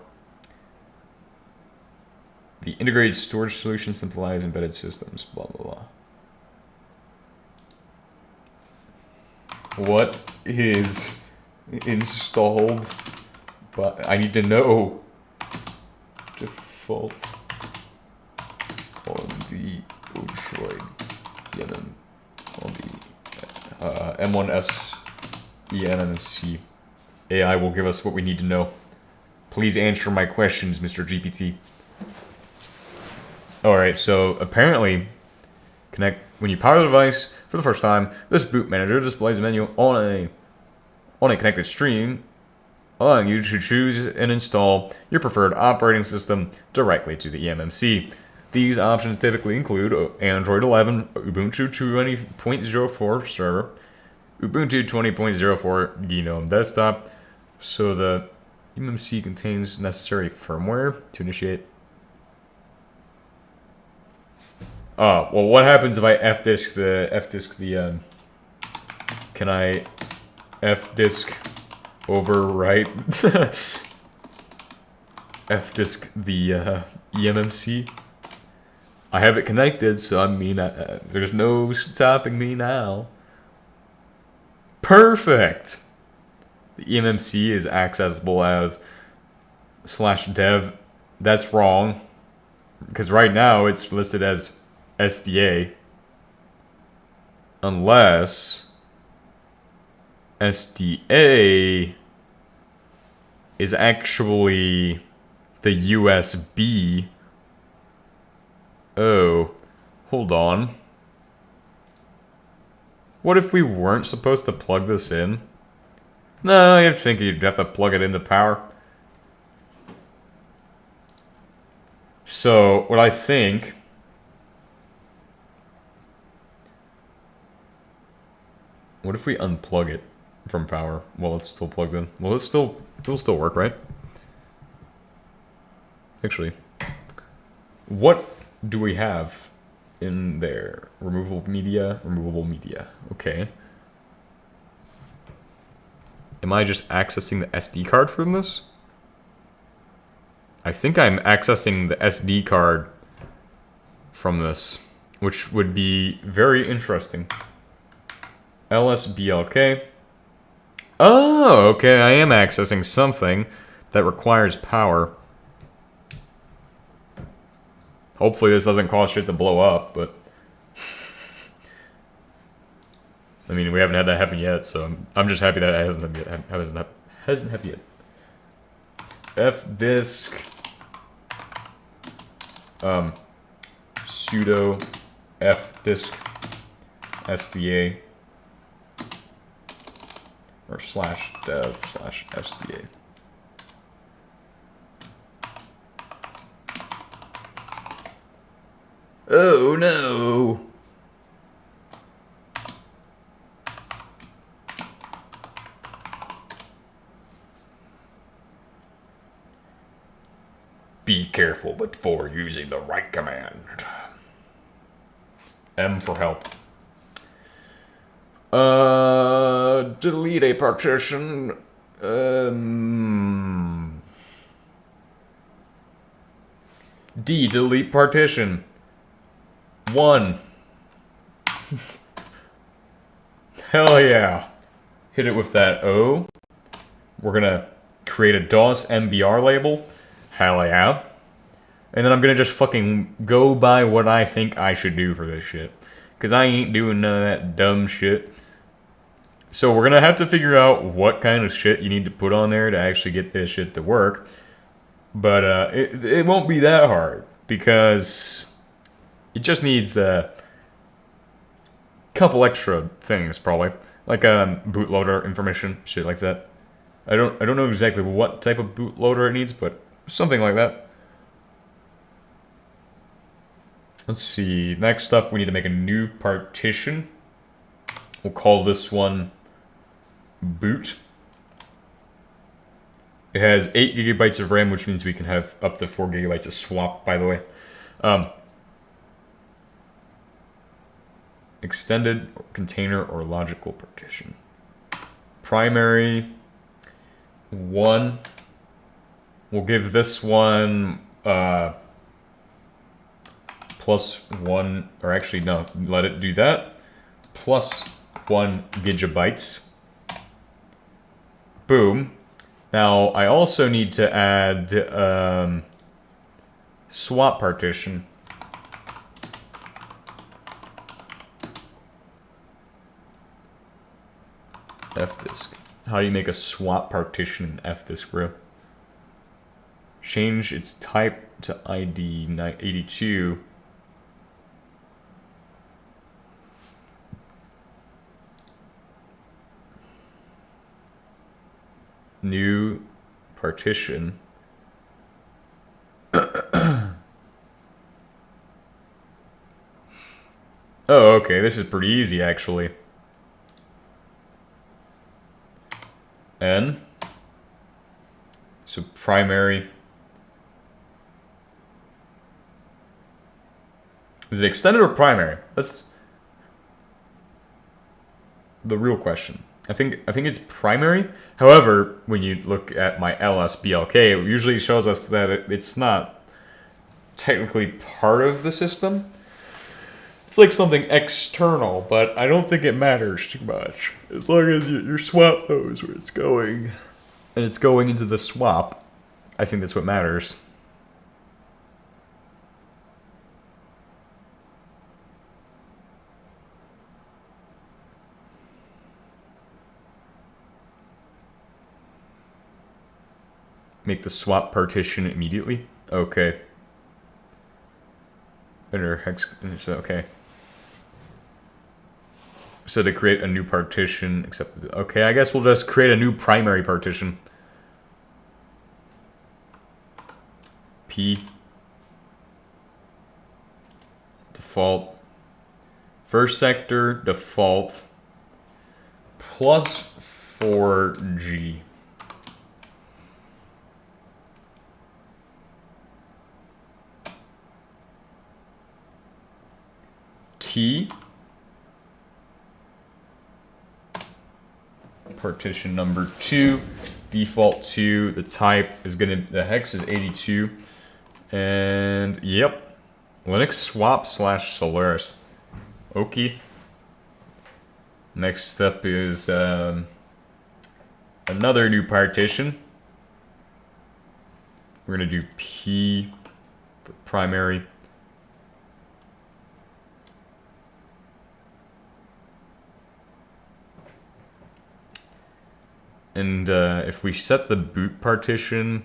Speaker 1: The integrated storage solution simplifies embedded systems, blah, blah, blah. What is installed? But I need to know. Default on the odroid on the m1s eMMC. AI will give us what we need to know. Please answer my questions, Mr. GPT. Alright, so apparently, when you power the device for the first time, this boot manager displays a menu on a connected stream, allowing you to choose and install your preferred operating system directly to the eMMC. These options typically include Android 11, Ubuntu 20.04 server, Ubuntu 20.04 GNOME desktop, so the eMMC contains necessary firmware to initiate. Well, what happens if I fdisk the can I fdisk overwrite fdisk the eMMC? I have it connected, so I mean, there's no stopping me now. Perfect! The eMMC is accessible as /dev. That's wrong, because right now it's listed as SDA, unless SDA is actually the USB. Oh, hold on. What if we weren't supposed to plug this in? No, you'd think you'd have to plug it into power. So, what I think... What if we unplug it from power while it's still plugged in? Well, it'll still work, right? Actually, what do we have in there? Removable media. Okay. Am I just accessing the SD card from this? I think I'm accessing the SD card from this, which would be very interesting. LSBLK. Oh, okay, I am accessing something that requires power. Hopefully this doesn't cause shit to blow up, but... I mean, we haven't had that happen yet, so I'm just happy that it hasn't happened yet. Fdisk... sudo fdisk SDA or /dev/SDA. Oh no! Be careful before using the right command. M for help. Delete a partition. D, delete partition. 1. Hell yeah. Hit it with that O. We're gonna create a DOS MBR label. Hell yeah. And then I'm gonna just fucking go by what I think I should do for this shit. Because I ain't doing none of that dumb shit. So we're gonna have to figure out what kind of shit you need to put on there to actually get this shit to work. But it won't be that hard. Because it just needs a couple extra things, probably. Like bootloader information, shit like that. I don't know exactly what type of bootloader it needs, but something like that. Let's see. Next up, we need to make a new partition. We'll call this one boot. It has 8 gigabytes of RAM, which means we can have up to 4 gigabytes of swap, by the way. Extended container or logical partition. Primary 1. We'll give this one plus 1, or actually no, let it do that. Plus 1 gigabytes. Boom. Now I also need to add swap partition. Fdisk. How do you make a swap partition in Fdisk, bro? Change its type to ID 82. New partition. Oh, okay, this is pretty easy actually. N. So primary. Is it extended or primary? That's the real question. I think it's primary. However, when you look at my LSBLK, it usually shows us that it's not technically part of the system. It's like something external, but I don't think it matters too much. As long as your swap knows where it's going. And it's going into the swap. I think that's what matters. Make the swap partition immediately? Okay. Enter hex, so okay. So to create a new partition, except, okay, I guess we'll just create a new primary partition. P. Default. First sector, default. Plus 4G. T. Partition number 2, default 2. The type is the hex is 82, and yep, Linux swap / Solaris. Okay. Next step is another new partition. We're gonna do P for primary. And if we set the boot partition,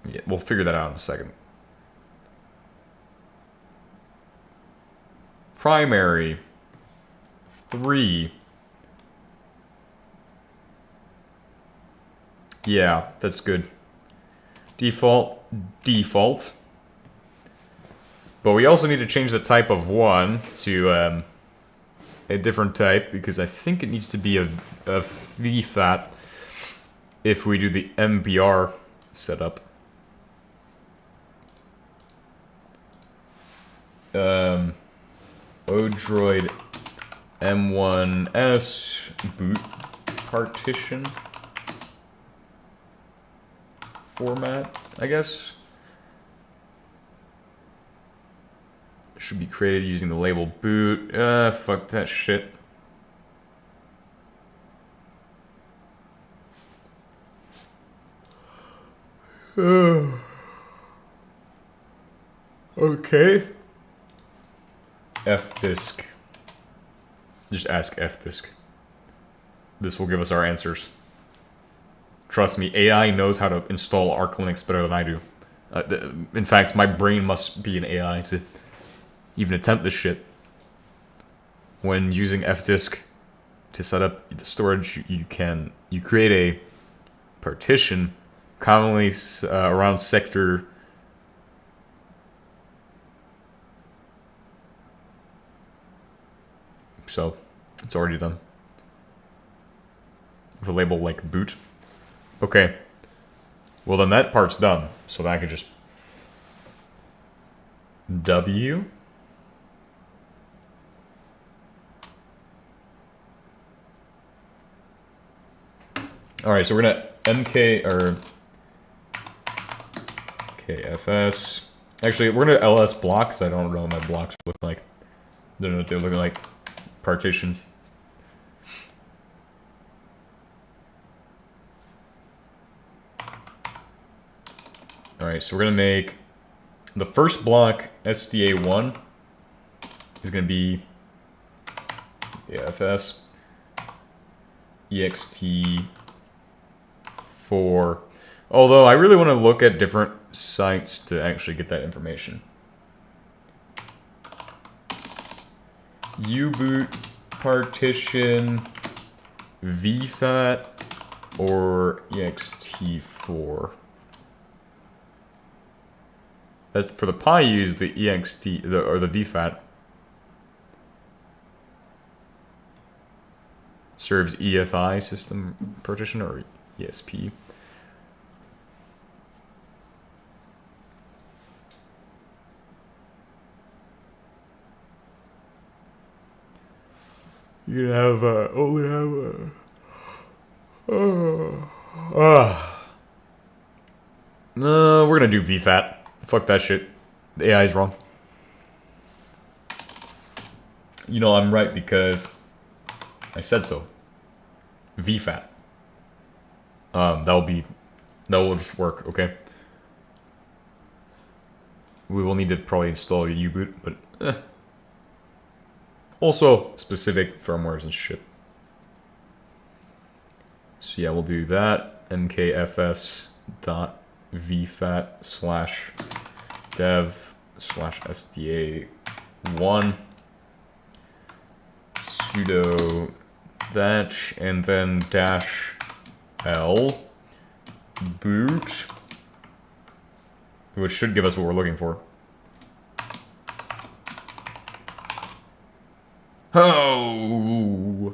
Speaker 1: yeah, we'll figure that out in a second. Primary 3. Yeah, that's good. Default. But we also need to change the type of 1 to a different type, because I think it needs to be a VFAT if we do the MBR setup. Odroid m1s boot partition format, I guess. Should be created using the label boot. Fuck that shit. Okay. Fdisk. Just ask Fdisk. This will give us our answers. Trust me, AI knows how to install Arch Linux better than I do. In fact, my brain must be an AI to even attempt this shit. When using Fdisk to set up the storage, you create a partition, commonly around sector so it's already done. With a label like boot. Okay. Well, then that part's done. So then I could just W. Alright, so we're gonna MK or KFS. Actually, we're gonna LS blocks. I don't know what my blocks look like. I don't know what they're looking like. Partitions. Alright, so we're gonna make the first block SDA1 is gonna be FS EXT4. Although I really want to look at different sites to actually get that information. U-boot partition VFAT or EXT4. That's for the Pi. Use the EXT or the VFAT. Serves EFI system partition or ESP. You have only have no, we're gonna do VFAT. Fuck that shit. The AI is wrong. You know I'm right because I said so. VFAT. That will just work. Okay. We will need to probably install a U-boot, but also specific firmwares and shit. So yeah, we'll do that. mkfs.vfat/dev/sda1 sudo that, and then -l boot, which should give us what we're looking for. Oh.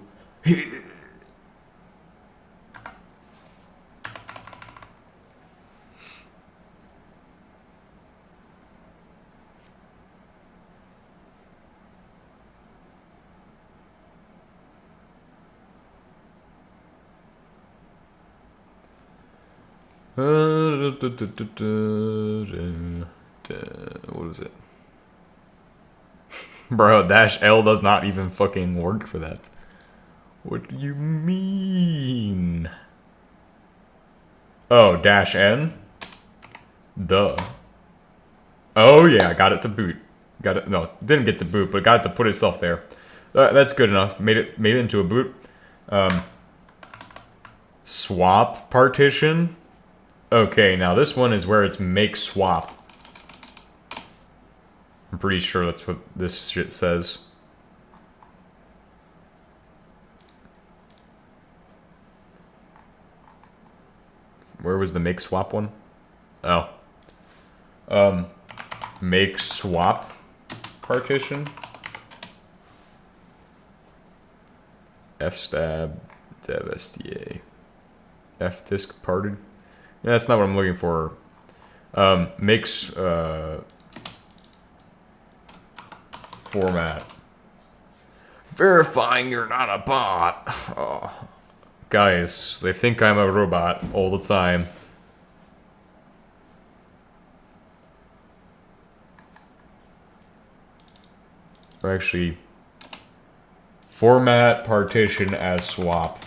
Speaker 1: What is it? Bro, -L does not even fucking work for that. What do you mean? Oh, -N? Duh. Oh yeah, got it to boot. Got it. No, didn't get to boot, but got it to put itself there. That's good enough. Made it into a boot. Swap partition. Okay, now this one is where it's make swap. I'm pretty sure that's what this shit says. Where was the make swap one? Oh. Make swap partition. fstab dev sda. fdisk parted. Yeah, that's not what I'm looking for. Makes format. Verifying you're not a bot. Oh. Guys, they think I'm a robot all the time. Or actually, format partition as swap.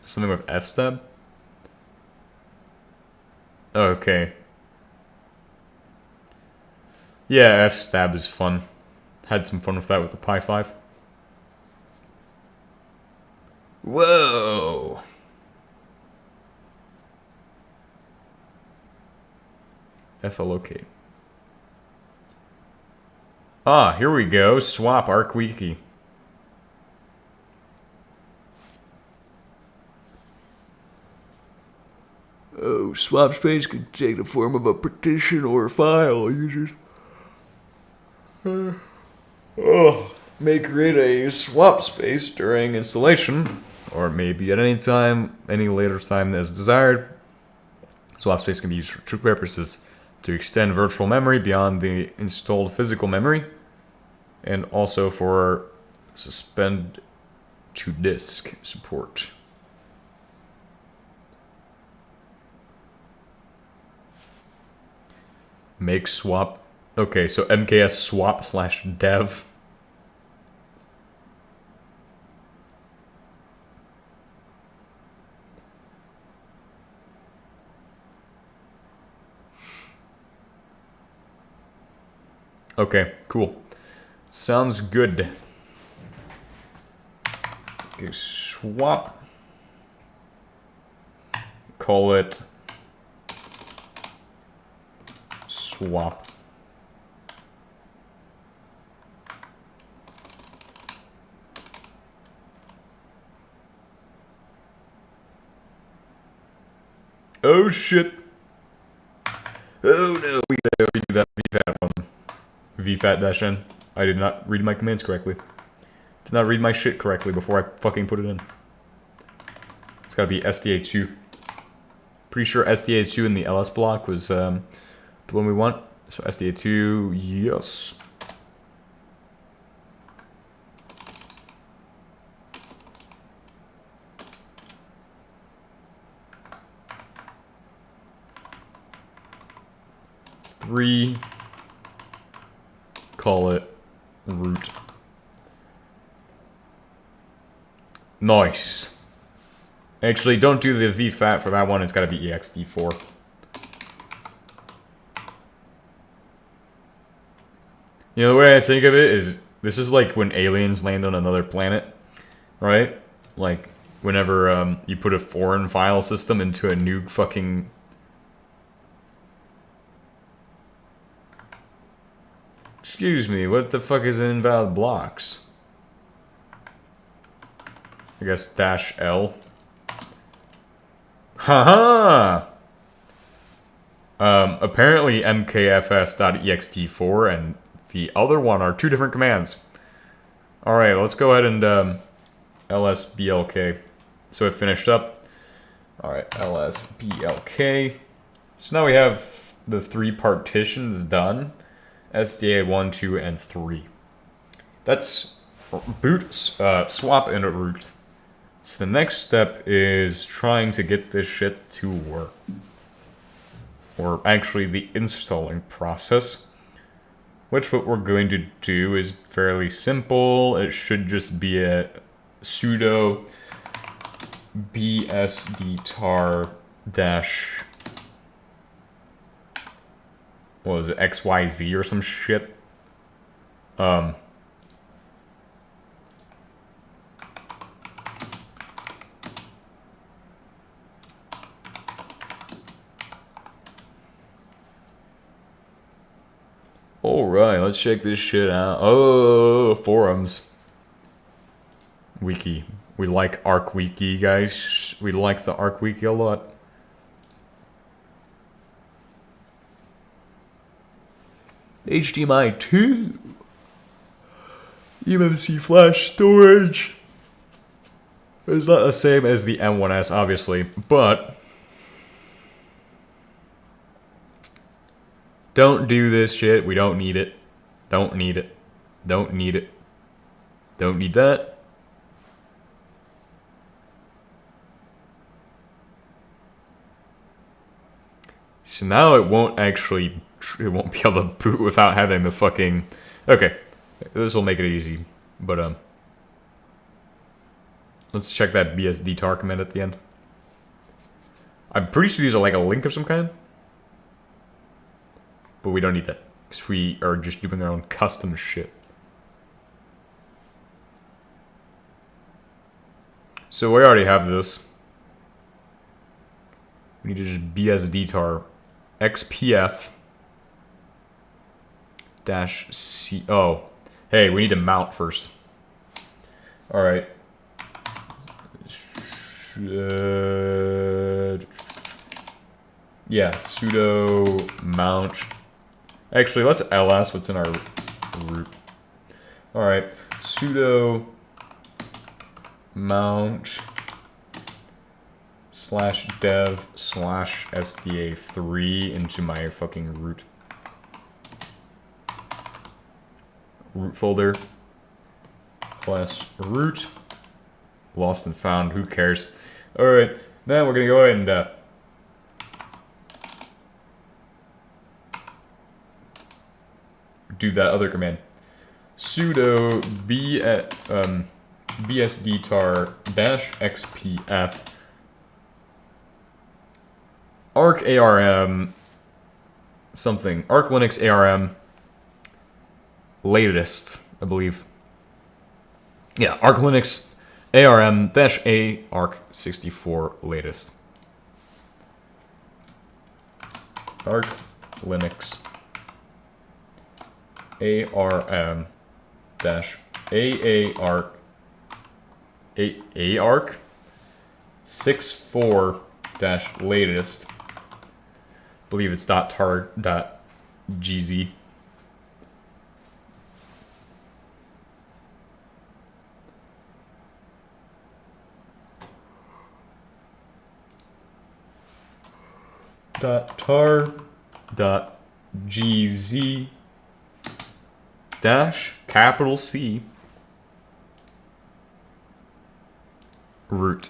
Speaker 1: Something with fstab? Okay. Yeah, fstab is fun. Had some fun with that with the Pi 5. Whoa! flok. Ah, here we go. Swap archwiki.
Speaker 2: Oh, swap space can take the form of a partition or a file. You just
Speaker 1: May create a swap space during installation, or maybe at any time, any later time as desired. Swap space can be used for two purposes: to extend virtual memory beyond the installed physical memory, and also for suspend to disk support. Make swap. Okay, so MKS swap / dev. Okay, cool. Sounds good. Okay, swap. Call it swap. Oh shit. Oh no, we gotta redo that VFAT one. VFAT-N. I did not read my commands correctly. Did not read my shit correctly before I fucking put it in. It's gotta be SDA2. Pretty sure SDA2 in the LS block was the one we want. So SDA2, yes. Three. Call it root. Nice. Actually, don't do the VFAT for that one. It's got to be EXD4. You know, the way I think of it is, this is like when aliens land on another planet, right? Like, whenever you put a foreign file system into a new fucking... Excuse me, what the fuck is invalid blocks? I guess -L. Haha! Apparently mkfs.ext4 and the other one are two different commands. Alright, let's go ahead and lsblk. So it finished up. Alright, lsblk. So now we have the three partitions done. SDA 1, 2, and 3. That's boot, swap, and root. So the next step is trying to get this shit to work. Or actually the installing process. Which what we're going to do is fairly simple. It should just be a sudo bsdtar dash... What was it, XYZ or some shit? Alright, let's check this shit out. Oh, forums. Wiki. We like archwiki, guys. We like the archwiki a lot.
Speaker 2: HDMI 2. eMMC flash storage.
Speaker 1: It's not the same as the m1s, obviously, but don't do this shit. We don't need it. Don't need it. Don't need it. Don't need that. So now it won't actually... It won't be able to boot without having the fucking... Okay. This will make it easy. But, let's check that bsdtar command at the end. I'm pretty sure these are like a link of some kind. But we don't need that. Because we are just doing our own custom shit. So we already have this. We need to just bsdtar xpf dash C. Oh, hey, we need to mount first. All right. Yeah, sudo mount. Actually, let's ls what's in our root. All right, sudo mount /dev/sda3 into my fucking root folder. Plus root. Lost and found. Who cares? All right, then we're gonna go ahead and do that other command. Sudo bsdtar-xpf arc arm something arc linux arm latest, I believe. Yeah, arc linux arm-a arc 64 latest. Arc linux arm dash a arc 64 dash latest. Believe it's .tar.gz. .tar.gz dash capital C root.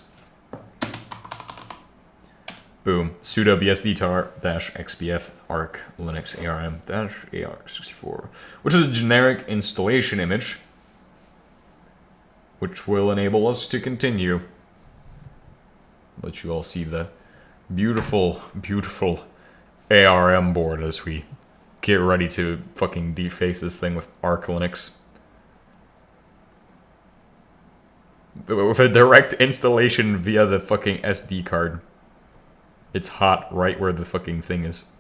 Speaker 1: Boom. Sudo bsdtar-xpf arc linux arm-ar64, which is a generic installation image, which will enable us to continue. Let you all see the beautiful, beautiful ARM board as we get ready to fucking deface this thing with Arch Linux. With a direct installation via the fucking SD card. It's hot right where the fucking thing is.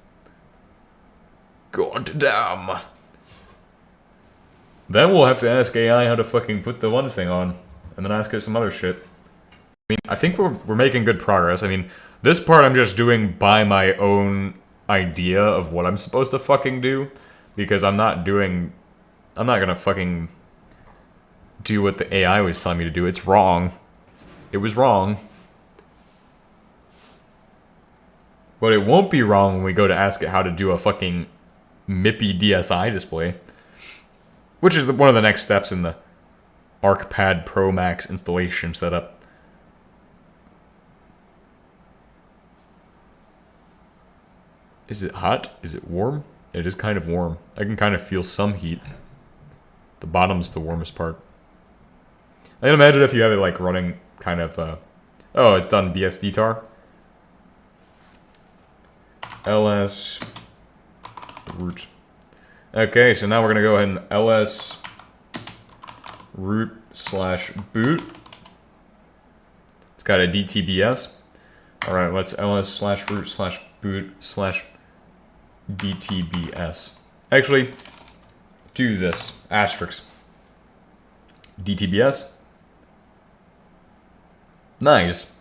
Speaker 1: God damn. Then we'll have to ask AI how to fucking put the one thing on, and then ask it some other shit. I mean, I think we're making good progress. I mean, this part I'm just doing by my own idea of what I'm supposed to fucking do, because I'm not gonna fucking do what the AI was telling me to do. It's wrong. It was wrong. But it won't be wrong when we go to ask it how to do a fucking MIPI DSI display, which is one of the next steps in the archpade promax installation setup. Is it hot? Is it warm? It is kind of warm. I can kind of feel some heat. The bottom's the warmest part. I can imagine if you have it like running kind of, oh, it's done bsdtar. ls root. Okay, so now we're gonna go ahead and ls root / boot. It's got a dtbs. All right, let's ls / root / boot / dtbs. Actually, do this asterisk. dtbs. Nice.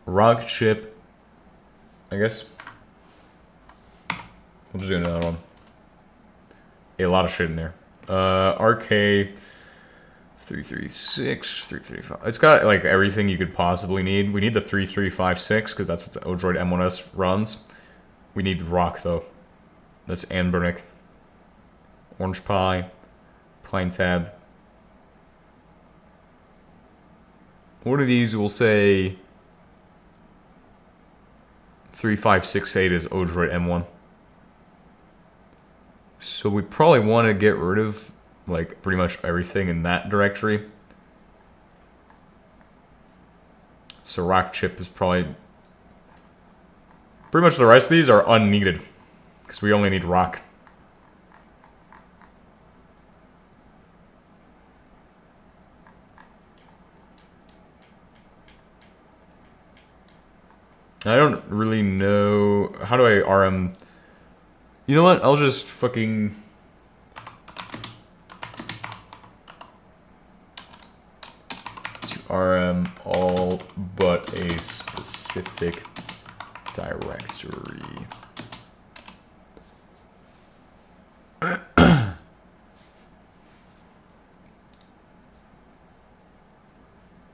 Speaker 1: Rock chip. I guess. We'll just do another one. A lot of shit in there. RK 336, 335. It's got like everything you could possibly need. We need the 3356 because that's what the odroid m1s runs. We need rock though. That's Anbernic. Orange Pie. Pine Tab. One of these will say 3568 is odroid m1. So we probably want to get rid of like pretty much everything in that directory. So rock chip is probably pretty much the rest of these are unneeded because we only need rock. I don't really know how do I RM You know what? I'll just fucking... to RM all but a specific directory.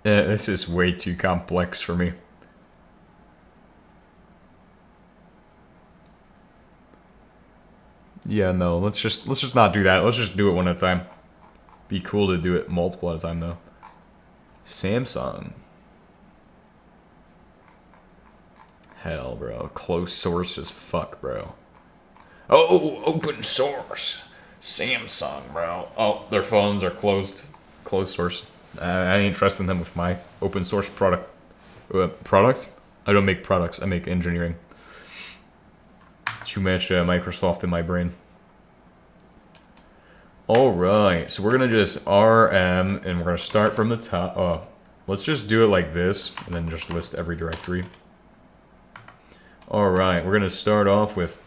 Speaker 1: This is way too complex for me. Yeah, no, let's just not do that. Let's just do it one at a time. Be cool to do it multiple at a time though. Samsung. Hell, bro. Closed source as fuck, bro. Oh, open source. Samsung, bro. Oh, their phones are closed source. I ain't trusting them with my open source products. I don't make products. I make engineering. Too much Microsoft in my brain. Alright, so we're going to just RM, and we're going to start from the top. Oh, let's just do it like this, and then just list every directory. Alright, we're going to start off with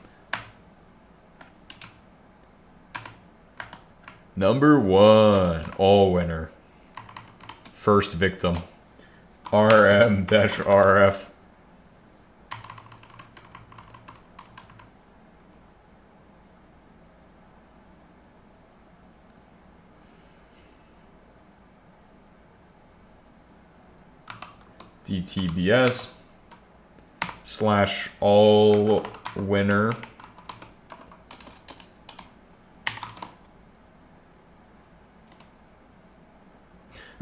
Speaker 1: number 1, all winner. First victim. RM-RF. DTBS / all winner.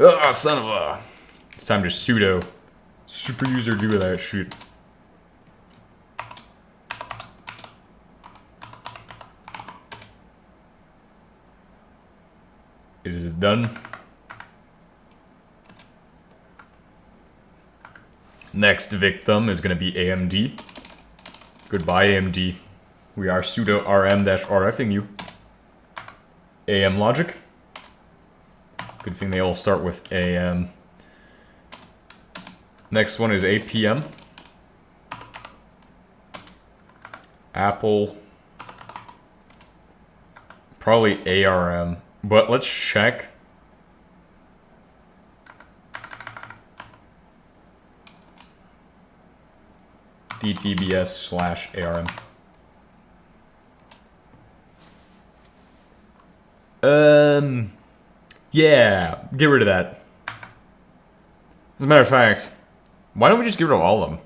Speaker 1: Ah, son of a... It's time to sudo super user do that shit. Is it done? Next victim is going to be AMD. Goodbye, AMD. We are sudo rm-rfing you. AM logic. Good thing they all start with AM. Next one is APM. Apple. Probably ARM. But let's check. DTBS / ARM. Yeah, get rid of that. As a matter of fact, why don't we just get rid of all of them?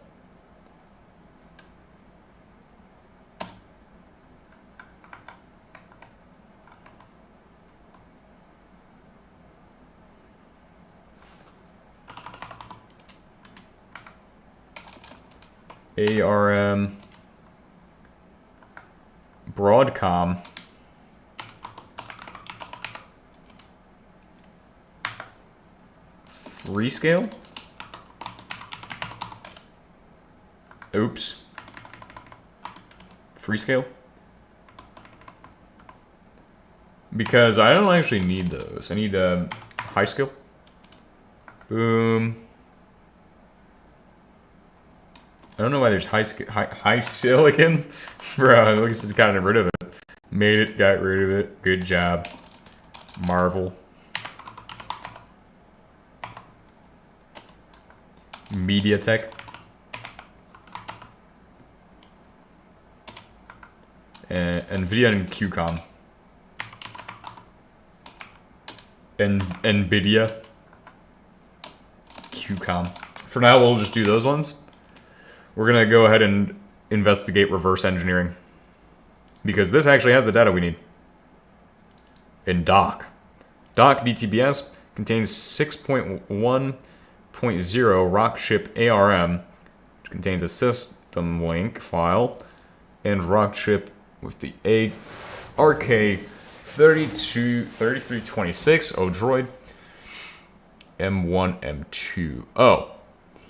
Speaker 1: ARM, Broadcom, Freescale? Oops. Freescale? Because I don't actually need those. I need high skill. Boom. I don't know why there's high silicon. Bro, at least it's gotten rid of it. Made it, got rid of it. Good job. Marvel. MediaTek. NVIDIA and QCOM. NVIDIA. QCOM. For now, we'll just do those ones. We're going to go ahead and investigate reverse engineering. Because this actually has the data we need. In doc. Doc DTBS contains 6.1.0 Rockchip ARM, which contains a system link file, and Rockchip with the RK3326 odroid M1 M2. Oh,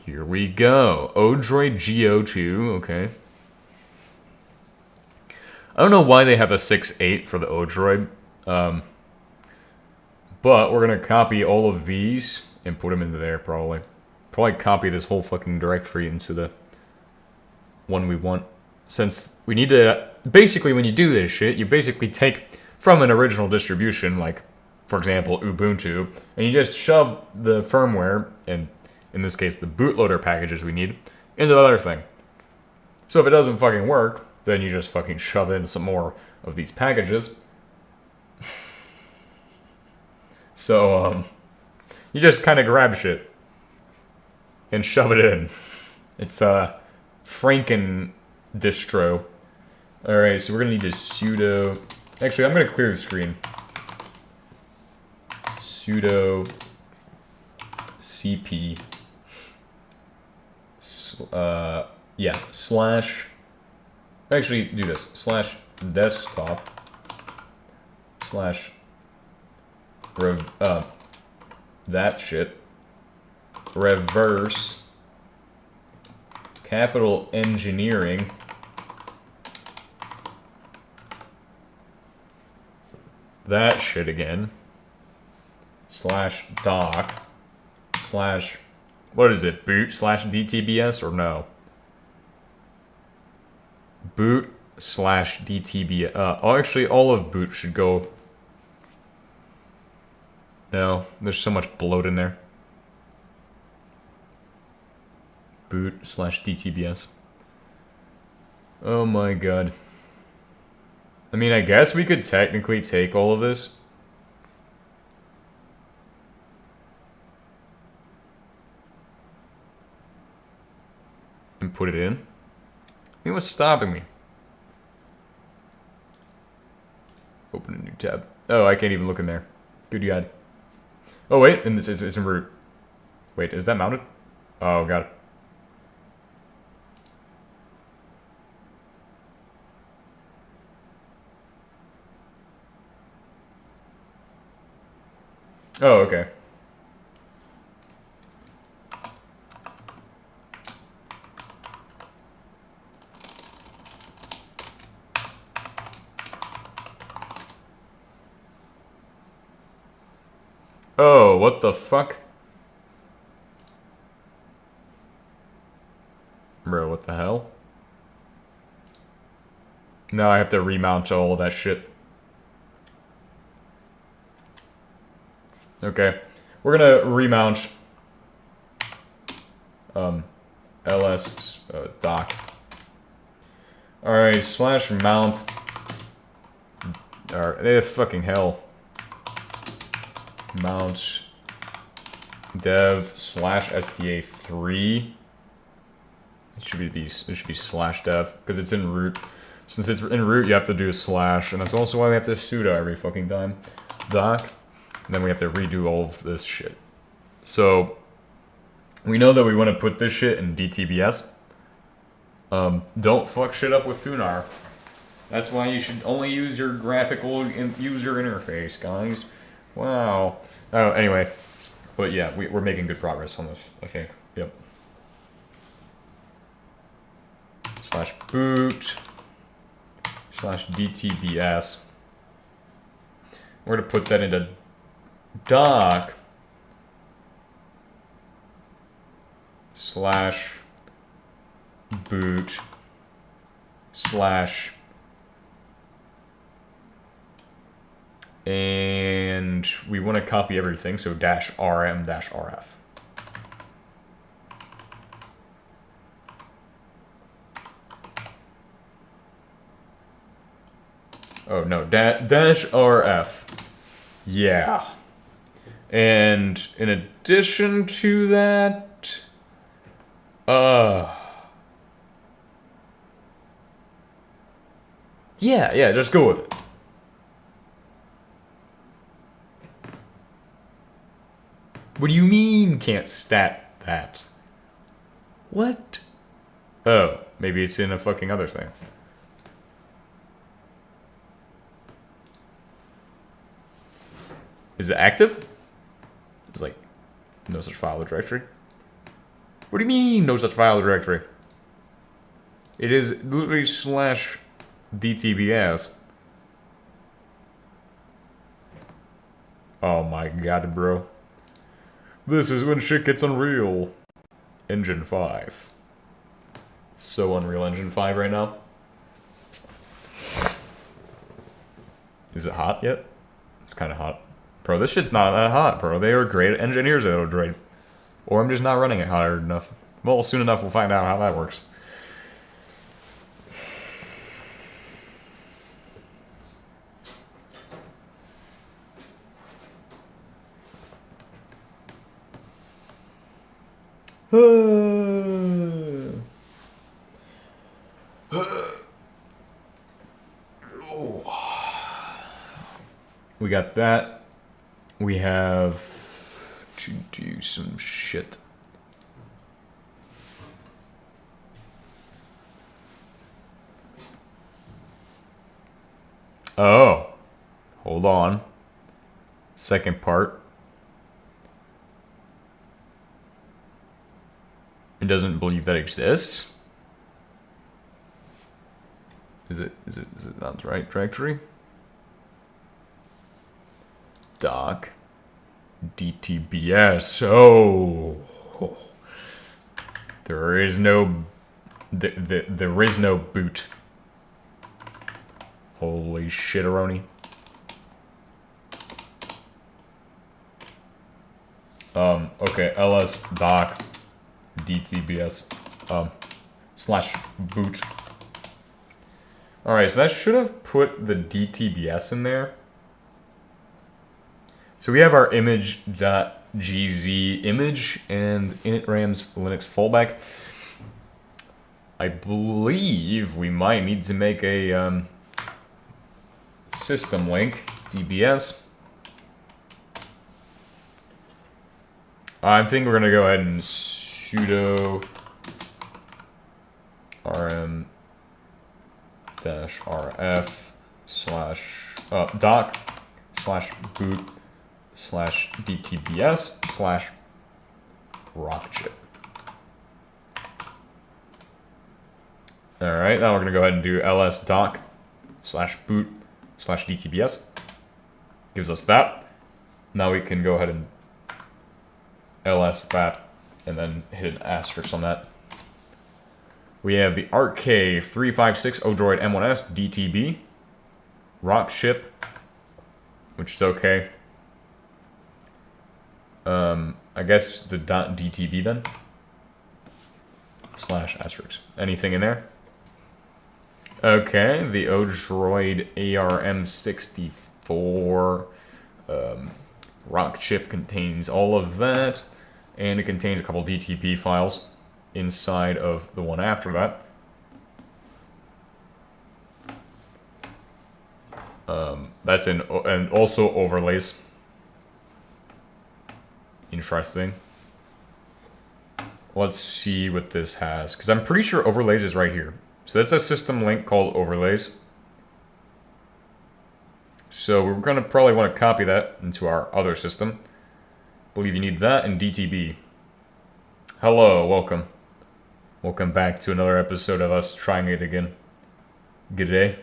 Speaker 1: here we go. Odroid G02, okay. I don't know why they have a 6.8 for the odroid. But we're going to copy all of these and put them into there, probably. Probably copy this whole fucking directory into the one we want. since we need to, basically when you do this shit, you basically take from an original distribution, like, for example, Ubuntu, and you just shove the firmware, and in this case, the bootloader packages we need, into the other thing. So if it doesn't fucking work, then you just fucking shove in some more of these packages. So, you just kind of grab shit and shove it in. It's a Franken distro. Alright, so we're gonna need a sudo. Actually, I'm gonna clear the screen. Sudo cp yeah, slash, actually do this, slash desktop slash that shit reverse capital engineering that shit again slash doc slash, what is it, boot slash DTBS or no? Boot slash DTBS. Oh, actually, all of boot should go. No, there's so much bloat in there. Boot slash DTBS. Oh my god. I mean, I guess we could technically take all of this. And put it in. I mean, what's stopping me? Open a new tab. Oh, I can't even look in there. Good god. Oh wait, and this is it's in root. Wait, is that mounted? Oh god. Oh, okay. Oh, what the fuck? Bro, what the hell? Now I have to remount all that shit. Okay. We're gonna remount ls doc. Alright, slash mount. Alright, fucking hell. Mount dev slash SDA3. It should be slash dev because it's in root. Since it's in root, you have to do a slash, and that's also why we have to sudo every fucking time. Doc, and then we have to redo all of this shit. So we know that we want to put this shit in DTBS. Don't fuck shit up with Funar. That's why you should only use your graphical user interface, guys. Wow. Oh, anyway. But yeah, we're making good progress on this, I think. Yep. Slash boot. Slash DTBS. We're going to put that into doc. Slash boot. Slash. And we want to copy everything, so dash rm dash rf. Oh no, dash rf. Yeah. And in addition to that, yeah, just go with it. What do you mean can't stat that? What? Oh, maybe it's in a fucking other thing. Is it active? It's like, no such file or directory. What do you mean, no such file or directory? It is literally slash DTBS. Oh my god, bro. This is when shit gets unreal. Engine 5. So Unreal Engine 5 right now. Is it hot yet? It's kind of hot. Bro, this shit's not that hot, bro. They are great engineers at Odroid. Or I'm just not running it hard enough. Well, soon enough we'll find out how that works. We got that. We have to do some shit. Oh, hold on. Second part. It doesn't believe that exists. Is it on the right directory? Doc. DTBS. Oh. There is no boot. Holy shit-a-roni. Okay, ls doc DTBS / boot. Alright, so that should have put the DTBS in there. So we have our image.gz image and initrams Linux fallback. I believe we might need to make a system link dbs. I think we're gonna go ahead and sudo rm -rf / doc / boot / dtbs / rockchip. Alright, now we're gonna go ahead and do ls doc / boot / dtbs. Gives us that. Now we can go ahead and ls that and then hit an asterisk on that. We have the RK356 odroid m1s DTB rockchip, which is okay. I guess the .dtb then / asterisk. Anything in there? Okay, the odroid ARM64 rockchip contains all of that, and it contains a couple DTP files inside of the one after that. That's in, and also overlays. Interesting. Let's see what this has, because I'm pretty sure overlays is right here. So that's a system link called overlays. So we're going to probably want to copy that into our other system. Believe you need that and DTB. Hello, welcome. Welcome back to another episode of us trying it again. Good day.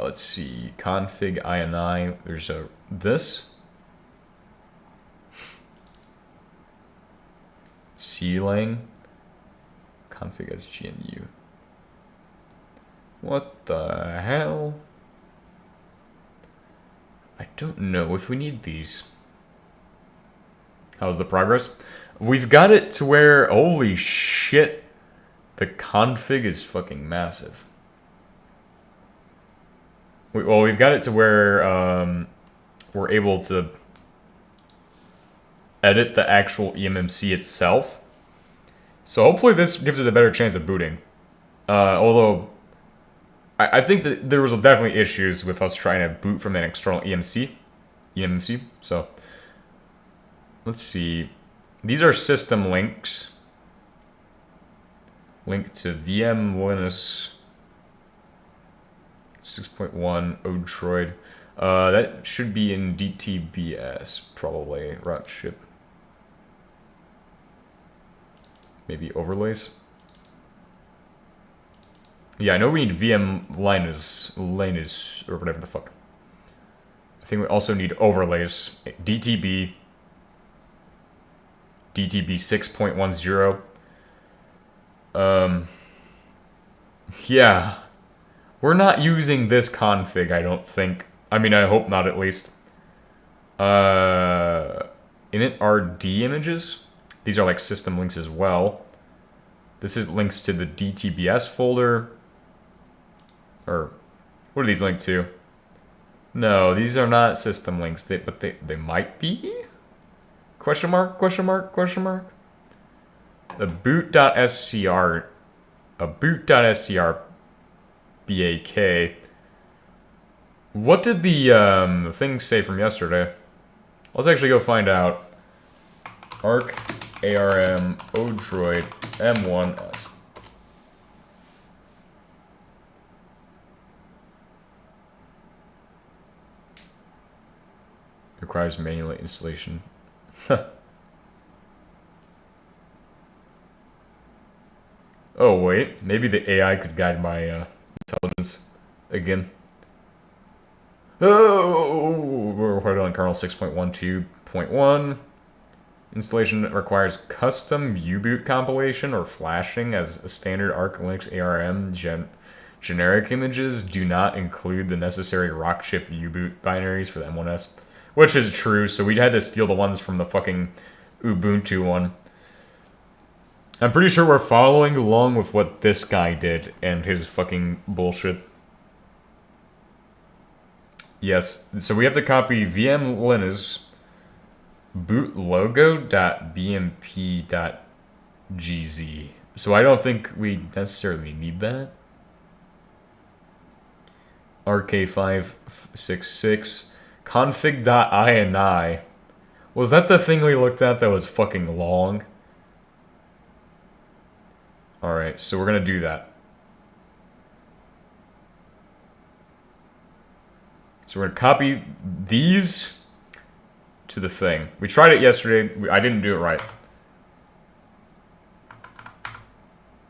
Speaker 1: Let's see, config ini. There's this. Clang. Config as GNU. What the hell? I don't know if we need these. How's the progress? We've got it to where, holy shit, the config is fucking massive. Well, we've got it to where we're able to edit the actual eMMC itself. So hopefully this gives it a better chance of booting. Although, I think that there was definitely issues with us trying to boot from an external eMMC. So, let's see. These are system links. Link to m1s 6.1 odroid. That should be in DTBS, probably. Rockchip. Maybe overlays. Yeah, I know we need VM Linus, or whatever the fuck. I think we also need overlays. DTB 6.10. Yeah. We're not using this config, I don't think. I mean, I hope not, at least. Init RD images. These are like system links as well. This is links to the DTBS folder. Or, what are these linked to? No, these are not system links, but they might be? Question mark, question mark, question mark? The boot.scr, a boot.scr BAK. What did the thing say from yesterday? Let's actually go find out. Arc ARM odroid m1s. Requires manual installation. Oh wait, maybe the AI could guide my intelligence again. Oh, we're on kernel 6.12.1. Installation requires custom U-boot compilation or flashing, as a standard Arch Linux ARM generic images do not include the necessary Rockchip U-boot binaries for the m1s. Which is true, so we had to steal the ones from the fucking Ubuntu one. I'm pretty sure we're following along with what this guy did and his fucking bullshit. Yes, so we have to copy vmlinux bootlogo.bmp.gz. So I don't think we necessarily need that. RK566 config.ini. Was that the thing we looked at that was fucking long? Alright, so we're gonna do that. So we're gonna copy these to the thing. We tried it yesterday. I didn't do it right.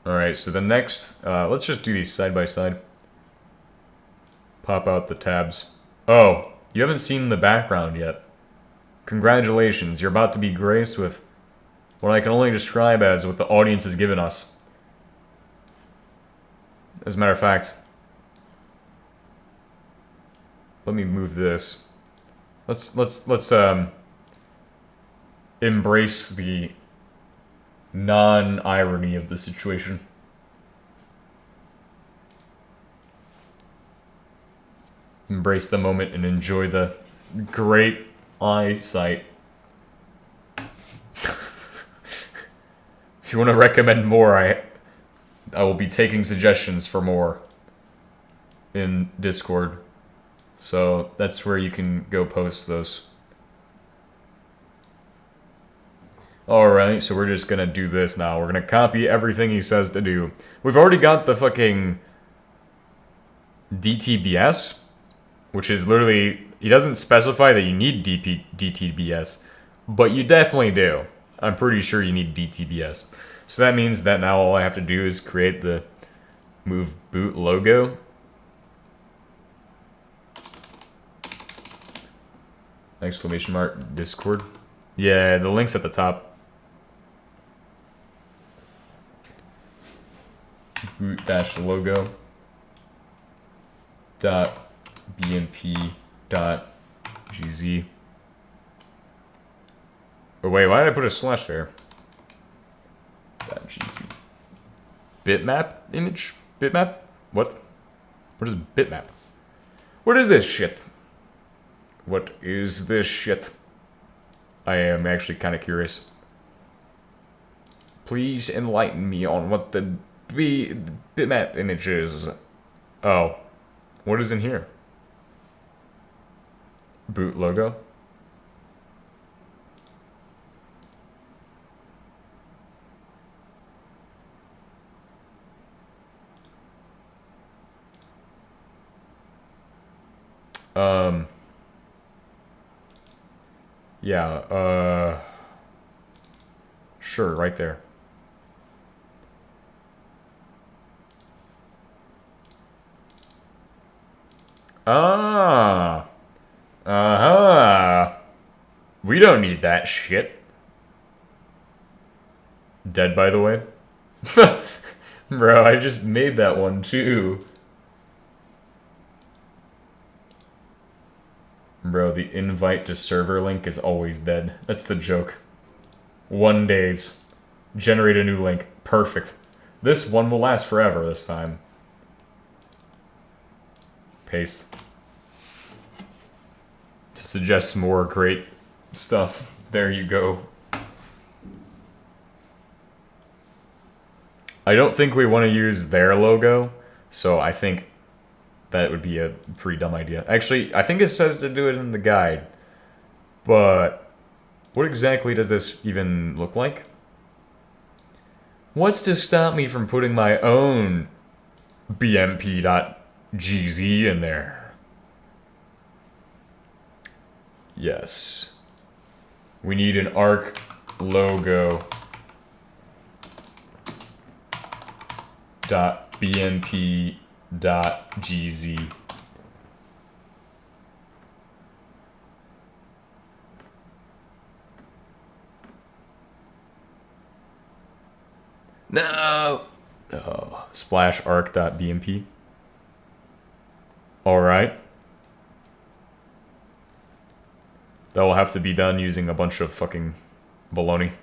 Speaker 1: Alright, so the next... let's just do these side by side. Pop out the tabs. Oh, you haven't seen the background yet. Congratulations, you're about to be graced with what I can only describe as what the audience has given us. As a matter of fact, let me move this. Let's embrace the non-irony of the situation. Embrace the moment and enjoy the great eyesight. If you want to recommend more, I will be taking suggestions for more in Discord. So that's where you can go post those. Alright, so we're just gonna do this now. We're gonna copy everything he says to do. We've already got the fucking DTBS, which is literally... He doesn't specify that you need DTBS, but you definitely do. I'm pretty sure you need DTBS. So that means that now all I have to do is create the move boot logo. Exclamation mark Discord. Yeah, the link's at the top. Boot-logo .bmp.gz. Oh wait, why did I put a slash there? .gz. Bitmap image? Bitmap? What? What is bitmap? What is this shit? What is this shit? I am actually kind of curious. Please enlighten me on what the bitmap image is. Oh. What is in here? Boot logo? Yeah, sure, right there. Ah. Uh-huh. We don't need that shit. Dead, by the way. Bro, I just made that one too. Bro, the invite to server link is always dead. That's the joke. 1 days. Generate a new link. Perfect. This one will last forever this time. Paste. To suggest more great stuff. There you go. I don't think we want to use their logo, so I think that would be a pretty dumb idea. Actually, I think it says to do it in the guide, but what exactly does this even look like? What's to stop me from putting my own bmp.gz in there? Yes. We need an arc logo .bmp.gz. No! Oh, splash arc.bmp. Alright. That will have to be done using a bunch of fucking baloney.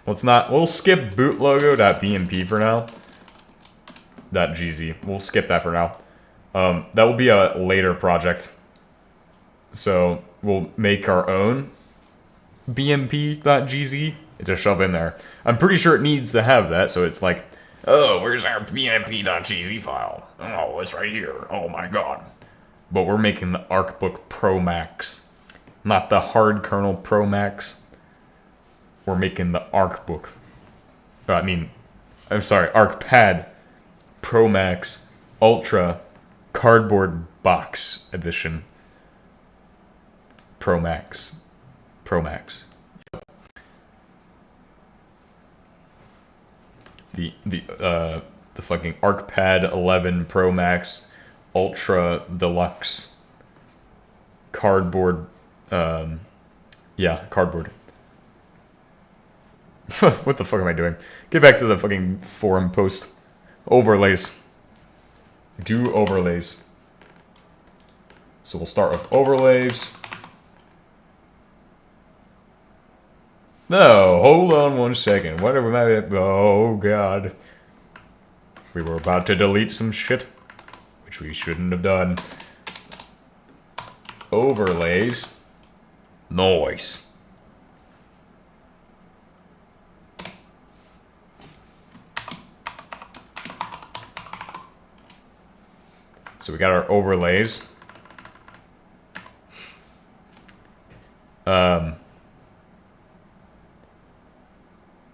Speaker 1: We'll skip bootlogo.bmp for now. .gz. We'll skip that for now. That will be a later project. So we'll make our own bmp.gz to shove in there. I'm pretty sure it needs to have that, so it's like, oh, where's our bmp.gz file? Oh, it's right here. Oh my god. But we're making the ArcBook Promax, not the hard kernel Promax. We're making the ArcBook. I'm sorry, ArchPad Promax Ultra Cardboard Box Edition. Promax. The fucking ArchPad 11 Pro Max Ultra Deluxe cardboard. Cardboard. What the fuck am I doing? Get back to the fucking forum post. Overlays. Do overlays. So we'll start with overlays. No, hold on 1 second. What are we? Oh god. We were about to delete some shit, which we shouldn't have done. Overlays. Noise. So we got our overlays.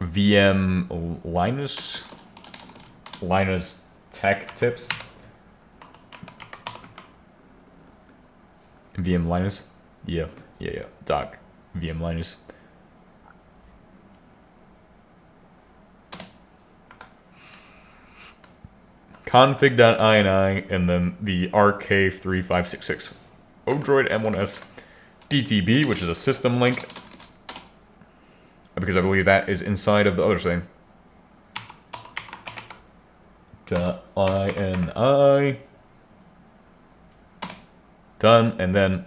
Speaker 1: VM Linus tech tips. VM Linus? Yeah. Doc. VM Linus. config.ini and then the RK3566. Odroid m1s DTB, which is a system link, because I believe that is inside of the other thing. .ini. Done, and then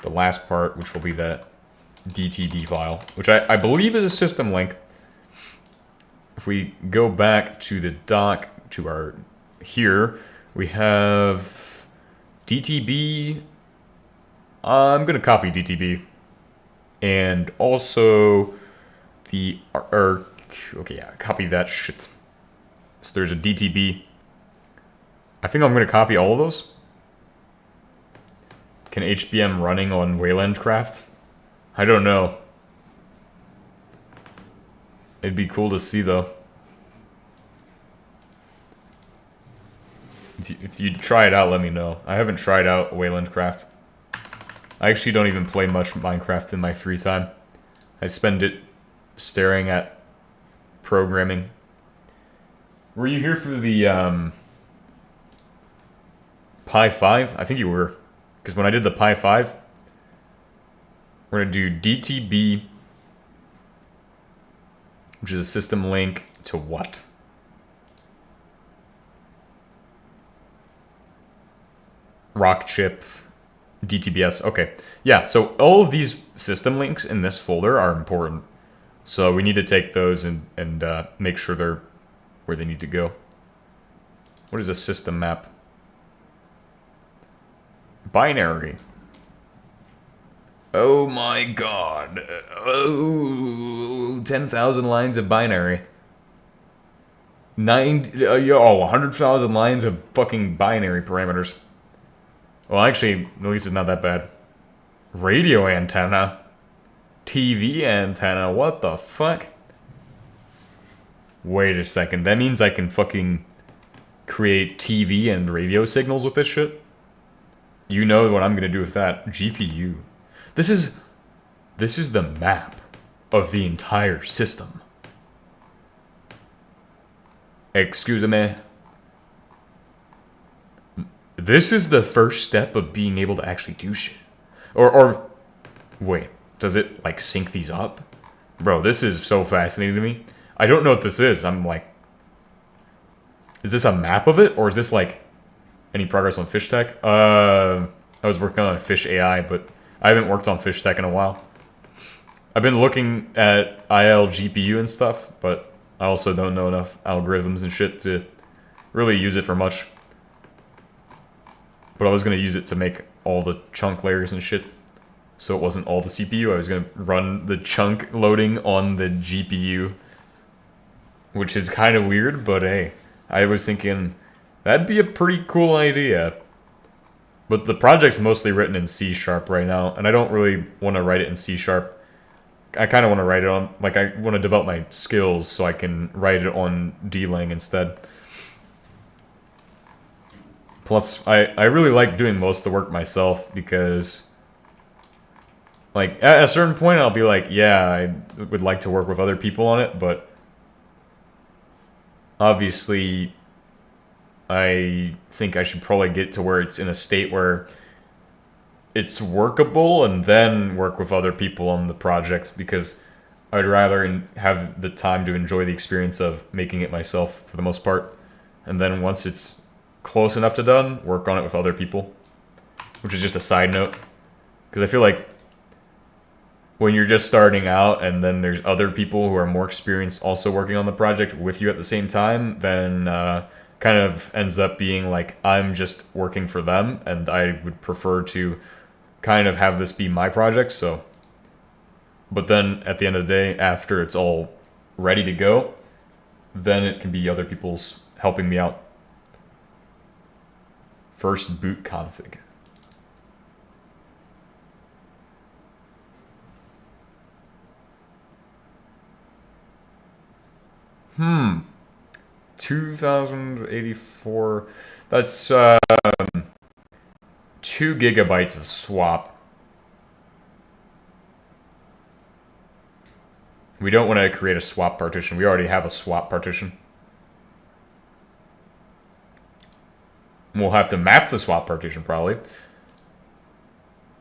Speaker 1: the last part, which will be the DTB file, which I believe is a system link. If we go back to the doc, to our here, we have DTB. I'm gonna copy DTB, and also the okay, yeah, copy that shit. So there's a DTB. I think I'm gonna copy all of those. Can HBM running on Waylandcraft? I don't know. It'd be cool to see though. If you try it out, let me know. I haven't tried out Waylandcraft. I actually don't even play much Minecraft in my free time. I spend it staring at programming. Were you here for the Pi 5? I think you were. Because when I did the Pi 5, we're going to do DTB which is a system link to what? Rock chip, DTBS. Okay. Yeah, so all of these system links in this folder are important. So we need to take those and make sure they're where they need to go. What is a system map? Binary. Oh my god. Oh, 10,000 lines of binary. 100,000 lines of fucking binary parameters. Well, actually, at least it's not that bad. Radio antenna. TV antenna. What the fuck? Wait a second. That means I can fucking create TV and radio signals with this shit? You know what I'm gonna do with that. GPU. This is the map of the entire system. Excuse me. This is the first step of being able to actually do shit. Or wait, does it like sync these up? Bro, this is so fascinating to me. I don't know what this is. I'm like, is this a map of it? Or is this like any progress on fish tech? I was working on a fish AI, but I haven't worked on fish tech in a while. I've been looking at IL GPU and stuff, but I also don't know enough algorithms and shit to really use it for much. But I was going to use it to make all the chunk layers and shit. So it wasn't all the CPU. I was going to run the chunk loading on the GPU. Which is kind of weird, but hey. I was thinking, that'd be a pretty cool idea. But the project's mostly written in C# right now. And I don't really want to write it in C#. I kind of want to write it on... Like, I want to develop my skills so I can write it on D-Lang instead. Plus, I really like doing most of the work myself because, like, at a certain point I'll be like, yeah, I would like to work with other people on it, but obviously I think I should probably get to where it's in a state where it's workable and then work with other people on the projects because I'd rather have the time to enjoy the experience of making it myself for the most part. And then once it's close enough to done, work on it with other people, which is just a side note because I feel like when you're just starting out and then there's other people who are more experienced also working on the project with you at the same time, then kind of ends up being like I'm just working for them and I would prefer to kind of have this be my project. So but then at the end of the day, after it's all ready to go, then it can be other people's helping me out. First boot config. 2084. That's 2 gigabytes of swap. We don't want to create a swap partition. We already have a swap partition. We'll have to map the swap partition probably.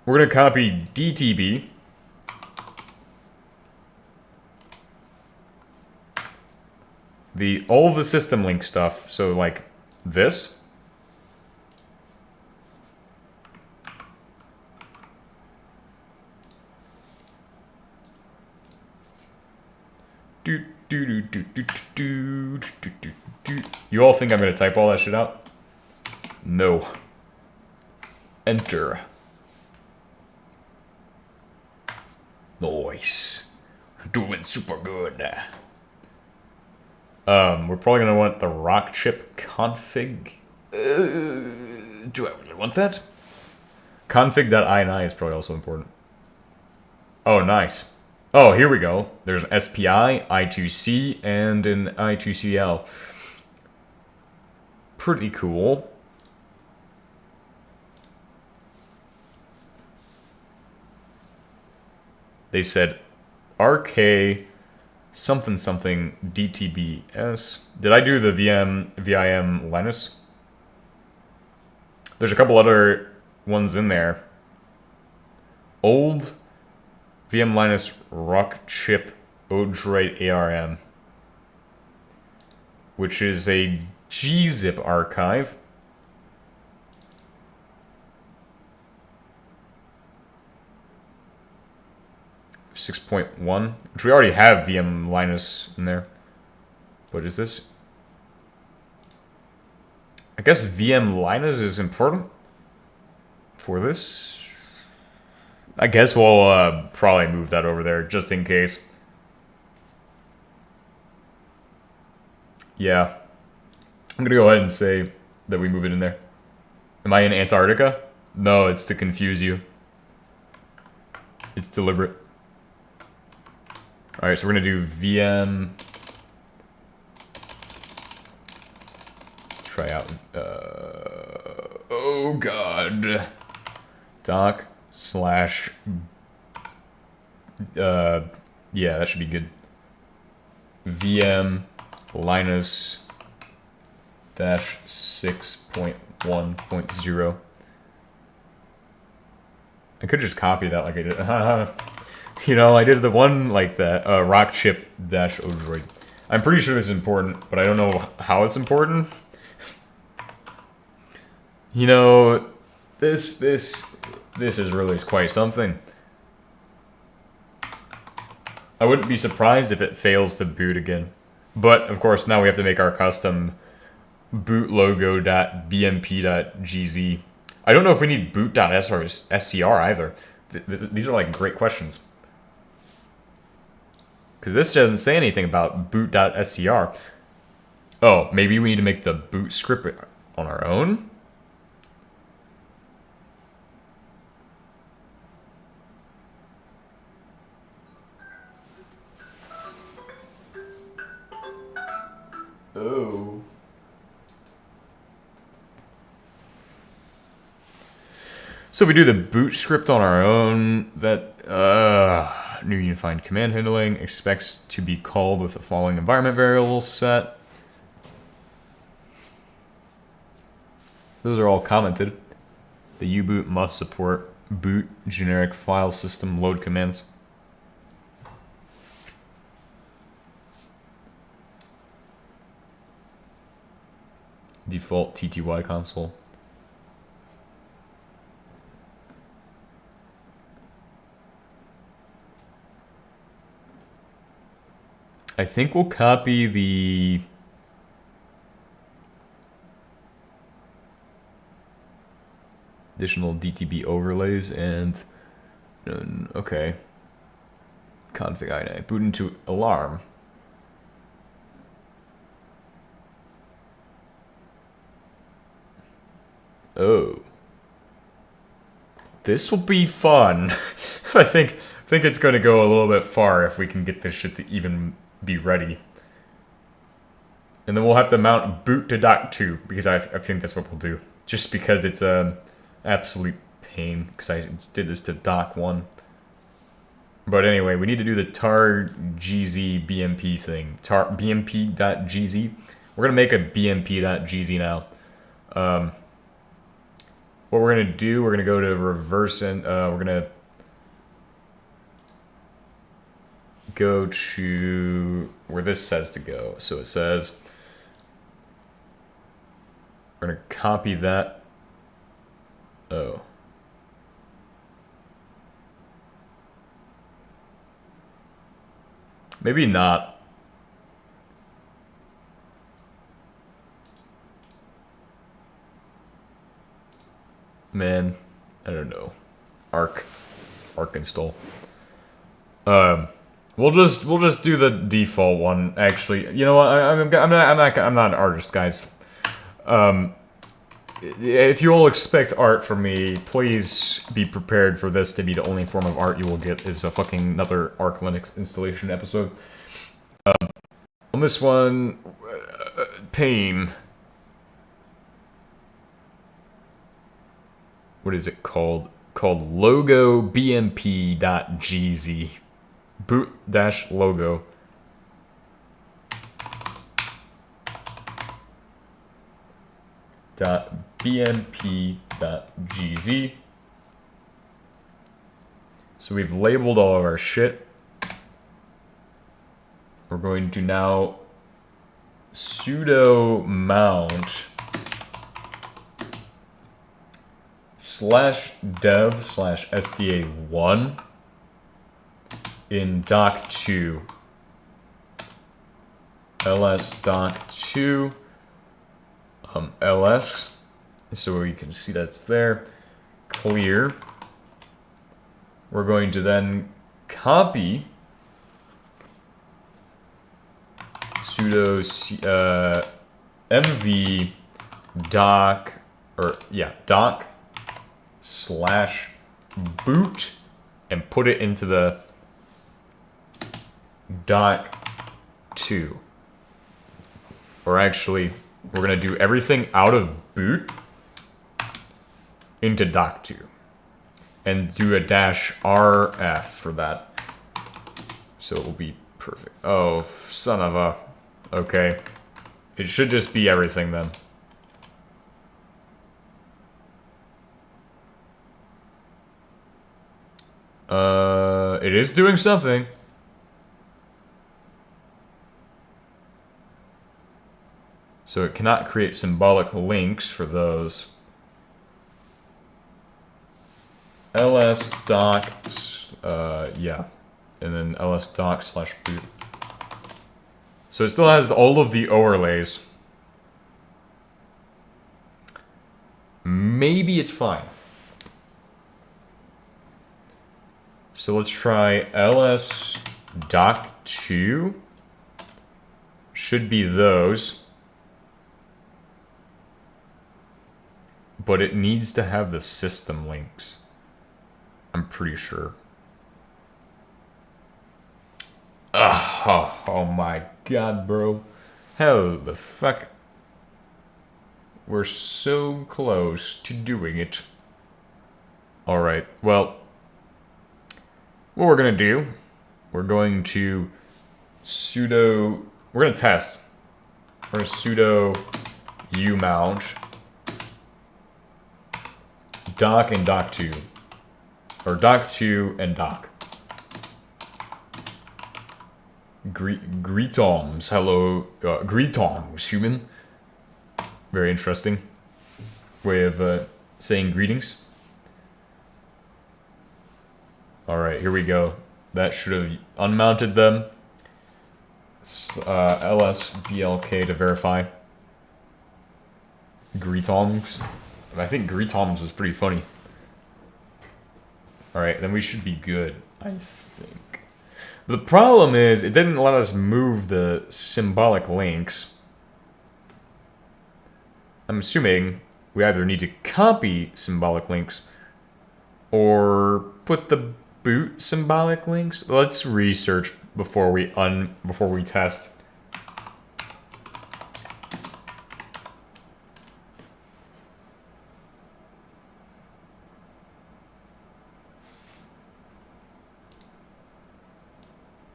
Speaker 1: We're going to copy DTB. All of the system link stuff, so like this. You all think I'm going to type all that shit out? No. Enter. Nice. Doing super good. We're probably going to want the rock chip config. Do I really want that? Config.ini is probably also important. Oh, nice. Oh, here we go. There's SPI, I2C, and an I2CL. Pretty cool. They said RK something something DTBS. Did I do the VIM Linus? There's a couple other ones in there. Old VM Linus Rock Chip Odroid ARM. which is a gzip archive. .1, which we already have VM Linus in there. What is this? I guess VM Linus is important for this. I guess we'll probably move that over there just in case. Yeah. I'm gonna go ahead and say that we move it in there. Am I in Antarctica? No, it's to confuse you. It's deliberate. Alright, so we're gonna do VM. Try out. Oh god. Doc slash. Yeah, that should be good. VM Linus dash 6.1.0. I could just copy that like I did. You know, I did the one like that. Rock chip dash odroid. I'm pretty sure it's important, but I don't know how it's important. You know, this is really quite something. I wouldn't be surprised if it fails to boot again. But, of course, now we have to make our custom bootlogo.bmp.gz. I don't know if we need boot.scr either. These are, like, great questions. Because this doesn't say anything about boot.scr. Oh, maybe we need to make the boot script on our own? Oh. So if we do the boot script on our own, that new unified command handling expects to be called with the following environment variables set. Those are all commented. The U-boot must support boot generic file system load commands. Default TTY console. I think we'll copy the additional DTB overlays and okay. Config INI. Boot into alarm. Oh. This will be fun. I think it's going to go a little bit far if we can get this shit to even be ready. And then we'll have to mount boot to doc 2 because I think that's what we'll do. Just because it's a absolute pain because I did this to doc 1. But anyway, we need to do the tar gz bmp thing. Tar bmp.gz. We're going to make a bmp.gz now. What we're going to do, we're going to go to reverse and we're going to go to where this says to go. So it says, we're going to copy that. Oh. Maybe not. Man, I don't know. Arc install. We'll just do the default one. Actually, you know what? I'm not an artist, guys. If you all expect art from me, please be prepared for this to be the only form of art you will get is a fucking another Arc Linux installation episode. On this one, pain. What is it called? Called logo bmp.gz. Boot-logo. .bmp.gz. So we've labeled all of our shit. We're going to now sudo mount /dev/sta1 in doc2 ls doc2 ls, so we can see that's there. Clear. We're going to then copy sudo mv doc doc/boot and put it into the doc2. Or actually, we're gonna do everything out of boot into doc2 and do a -rf for that. So it will be perfect. Oh, son of a... Okay. It should just be everything then. It is doing something. So it cannot create symbolic links for those. ls doc, yeah. And then ls doc/boot. So it still has all of the overlays. Maybe it's fine. So let's try ls doc2. Should be those. But it needs to have the system links. I'm pretty sure. Oh my god, bro. How the fuck? We're so close to doing it. Alright, well, what we're gonna do, we're going to sudo, we're gonna test. We're gonna sudo umount doc and doc2. Or doc2 and doc. Greetings, hello, greetings, human. Very interesting way of saying greetings. Alright, here we go. That should have unmounted them. ls blk to verify. Greetings. I think greetings was pretty funny. Alright, then we should be good, I think. The problem is, it didn't let us move the symbolic links. I'm assuming we either need to copy symbolic links or put the boot symbolic links. Let's research before we test.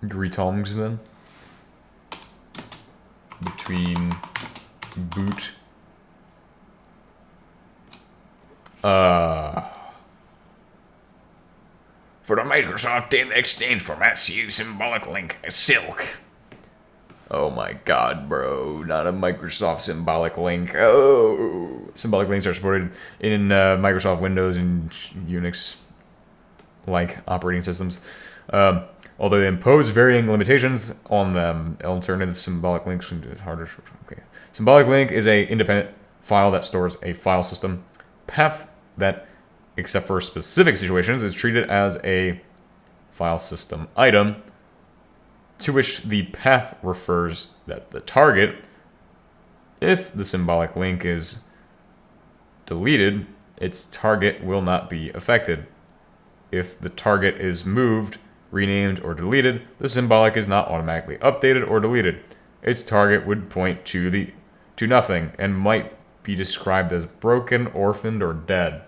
Speaker 1: Greetings then. Between boot. For the Microsoft Data Exchange formats, use symbolic link silk. Oh my god, bro. Not a Microsoft symbolic link. Oh. Symbolic links are supported in Microsoft Windows and Unix-like operating systems. Although they impose varying limitations on them, alternative symbolic links is harder. Okay. Symbolic link is an independent file that stores a file system path that, except for specific situations, is treated as a file system item to which the path refers that the target. If the symbolic link is deleted, its target will not be affected. If the target is moved, renamed, or deleted, the symbolic is not automatically updated or deleted. Its target would point to nothing and might be described as broken, orphaned, or dead.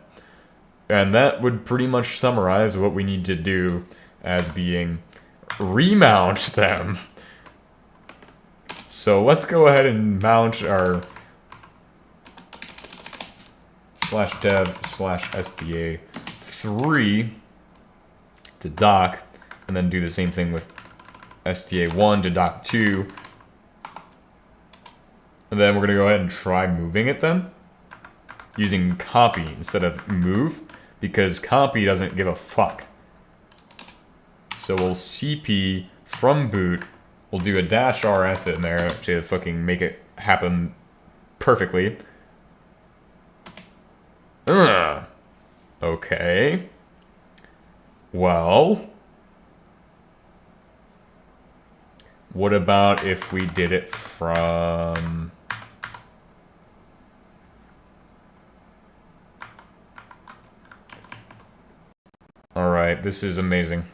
Speaker 1: And that would pretty much summarize what we need to do as being remount them. So let's go ahead and mount our /dev/sta3 to doc, and then do the same thing with sta1 to doc2. And then we're gonna go ahead and try moving it then. Using copy instead of move, because copy doesn't give a fuck. So we'll CP from boot, we'll do a -RF in there to fucking make it happen perfectly. Okay. Well, what about if we did it from... Alright, this is amazing.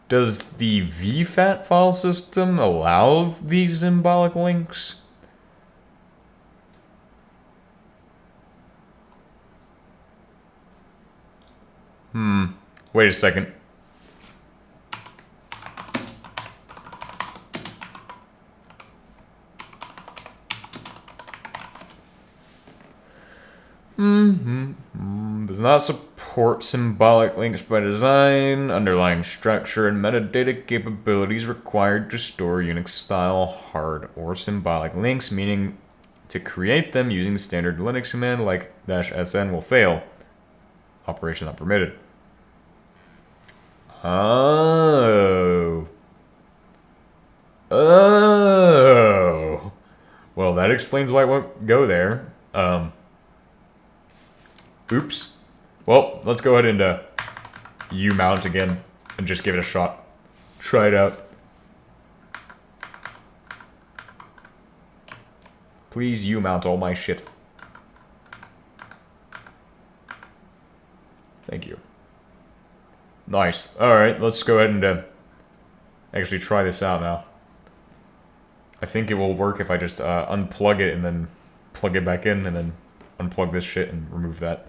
Speaker 1: Does the VFAT file system allow these symbolic links? Wait a second. Does not support symbolic links by design, underlying structure, and metadata capabilities required to store Unix-style hard or symbolic links, meaning to create them using standard Linux command like -sn will fail. Operation not permitted. Oh. Oh. Well, that explains why it won't go there. Oops. Well, let's go ahead and U-mount again and just give it a shot. Try it out. Please U-mount all my shit. Thank you. Nice. Alright, let's go ahead and actually try this out now. I think it will work if I just unplug it and then plug it back in and then unplug this shit and remove that.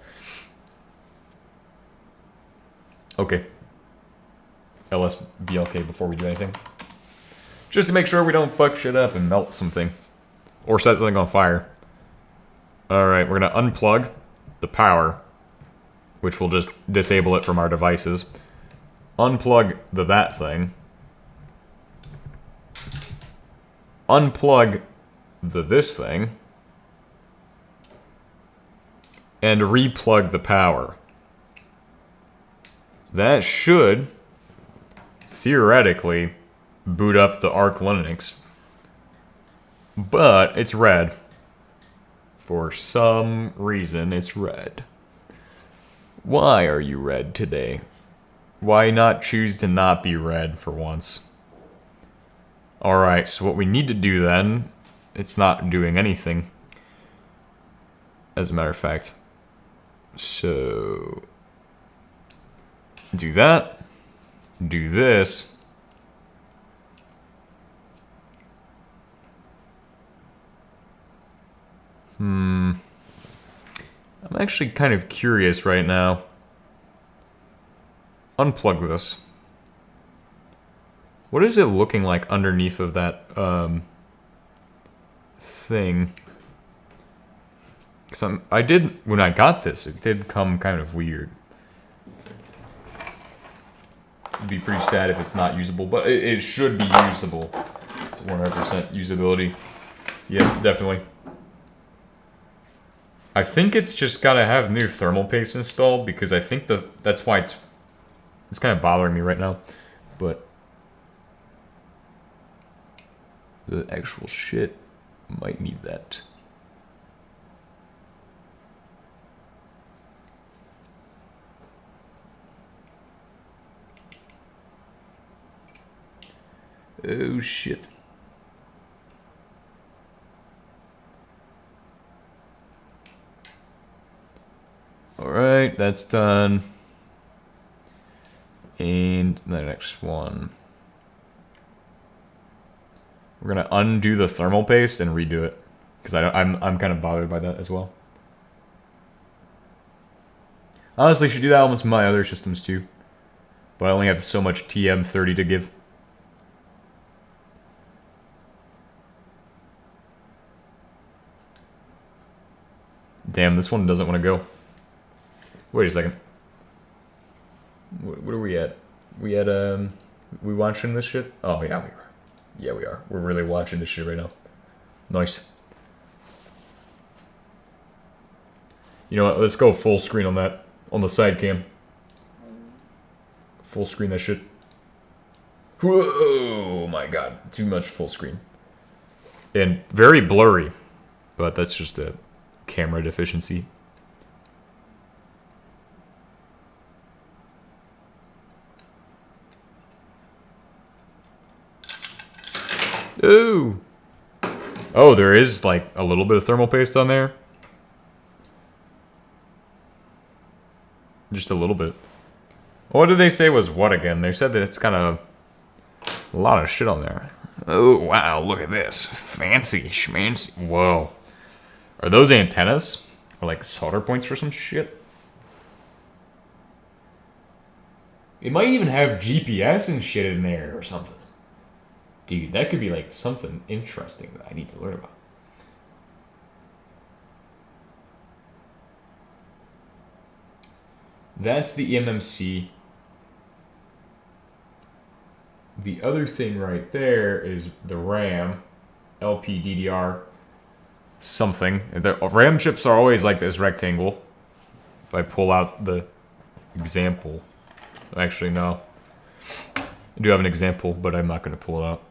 Speaker 1: Okay. LSBLK before we do anything. Just to make sure we don't fuck shit up and melt something. Or set something on fire. Alright, we're gonna unplug the power, which will just disable it from our devices. Unplug that thing. Unplug this thing. And replug the power. That should, theoretically, boot up the Arch Linux. But it's red. For some reason, it's red. Why are you red today? Why not choose to not be red for once? Alright, so what we need to do then, it's not doing anything. As a matter of fact. So, do that, do this. I'm actually kind of curious right now. Unplug this. What is it looking like underneath of that thing? Because when I got this, it did come kind of weird. It'd be pretty sad if it's not usable, but it should be usable. It's 100% usability. Yep, definitely. I think it's just gotta have new thermal paste installed, because I think that's why it's kind of bothering me right now. But the actual shit might need that. Oh shit. Alright, that's done. And the next one. We're gonna undo the thermal paste and redo it. Because I'm kind of bothered by that as well. Honestly, should do that almost my other systems too. But I only have so much TM30 to give. Damn, this one doesn't want to go. Wait a second. What are we at? We at, We watching this shit? Oh, yeah, we are. Yeah, we are. We're really watching this shit right now. Nice. You know what? Let's go full screen on that. On the side cam. Full screen that shit. Whoa, my god. Too much full screen. And very blurry. But that's just a camera deficiency. Ooh. Oh, there is like a little bit of thermal paste on there. Just a little bit. What did they say was what again? They said that it's kind of a lot of shit on there. Oh, wow, look at this. Fancy schmancy. Whoa. Are those antennas? Or like solder points for some shit? It might even have GPS and shit in there or something. Dude, that could be like something interesting that I need to learn about. That's the MMC. The other thing right there is the RAM, LPDDR, something. The RAM chips are always like this rectangle. If I pull out the example, actually no. I do have an example, but I'm not going to pull it out.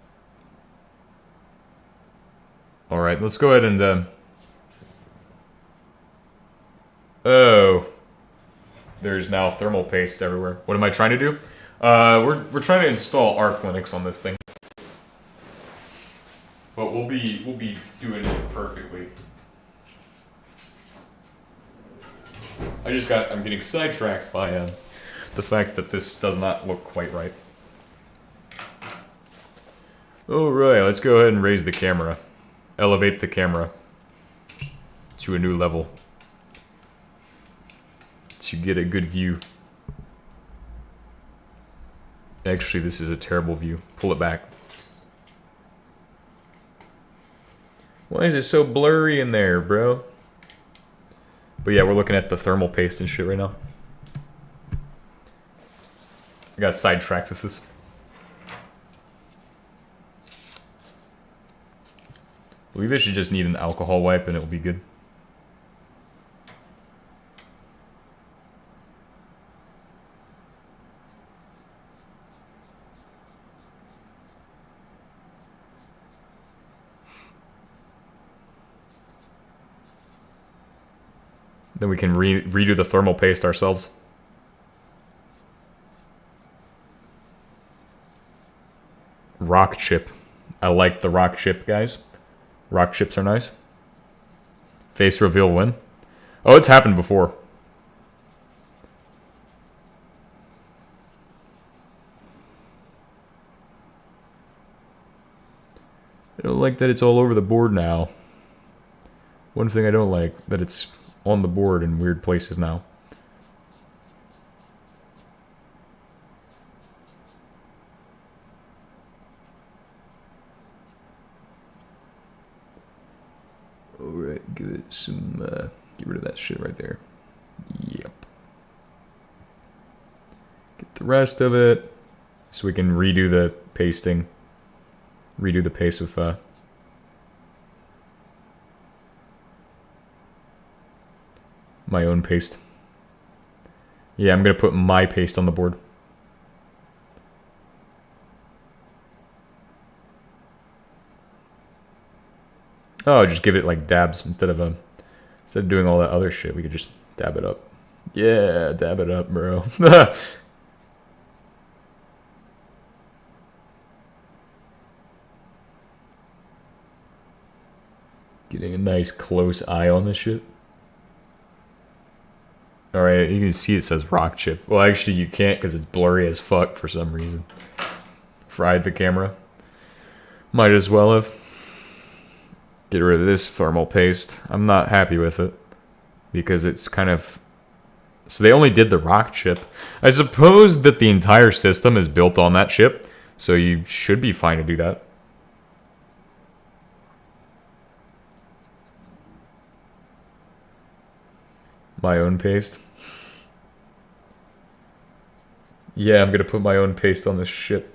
Speaker 1: All right, let's go ahead and. Oh, there's now thermal paste everywhere. What am I trying to do? We're trying to install Arch Linux on this thing, but we'll be doing it perfectly. I'm getting sidetracked by the fact that this does not look quite right. All right, let's go ahead and raise the camera. Elevate the camera to a new level to get a good view. Actually, this is a terrible view. Pull it back. Why is it so blurry in there, bro? But yeah, we're looking at the thermal paste and shit right now. I got sidetracked with this. I believe it should just need an alcohol wipe and it'll be good. Then we can redo the thermal paste ourselves. Rock chip. I like the rock chip, guys. Rock chips are nice. Face reveal when? Oh, it's happened before. I don't like that it's all over the board now. One thing I don't like, that it's on the board in weird places now. Alright, give it some, get rid of that shit right there. Yep. Get the rest of it, so we can redo the pasting. Redo the paste with, my own paste. Yeah, I'm gonna put my paste on the board. Oh, just give it like dabs instead of doing all that other shit. We could just dab it up. Yeah, dab it up, bro. Getting a nice close eye on this shit. Alright, you can see it says rock chip. Well, actually you can't because it's blurry as fuck for some reason. Fried the camera. Might as well have. Get rid of this thermal paste. I'm not happy with it. Because it's kind of... So they only did the rock chip. I suppose that the entire system is built on that chip. So you should be fine to do that. My own paste. Yeah, I'm gonna put my own paste on this shit.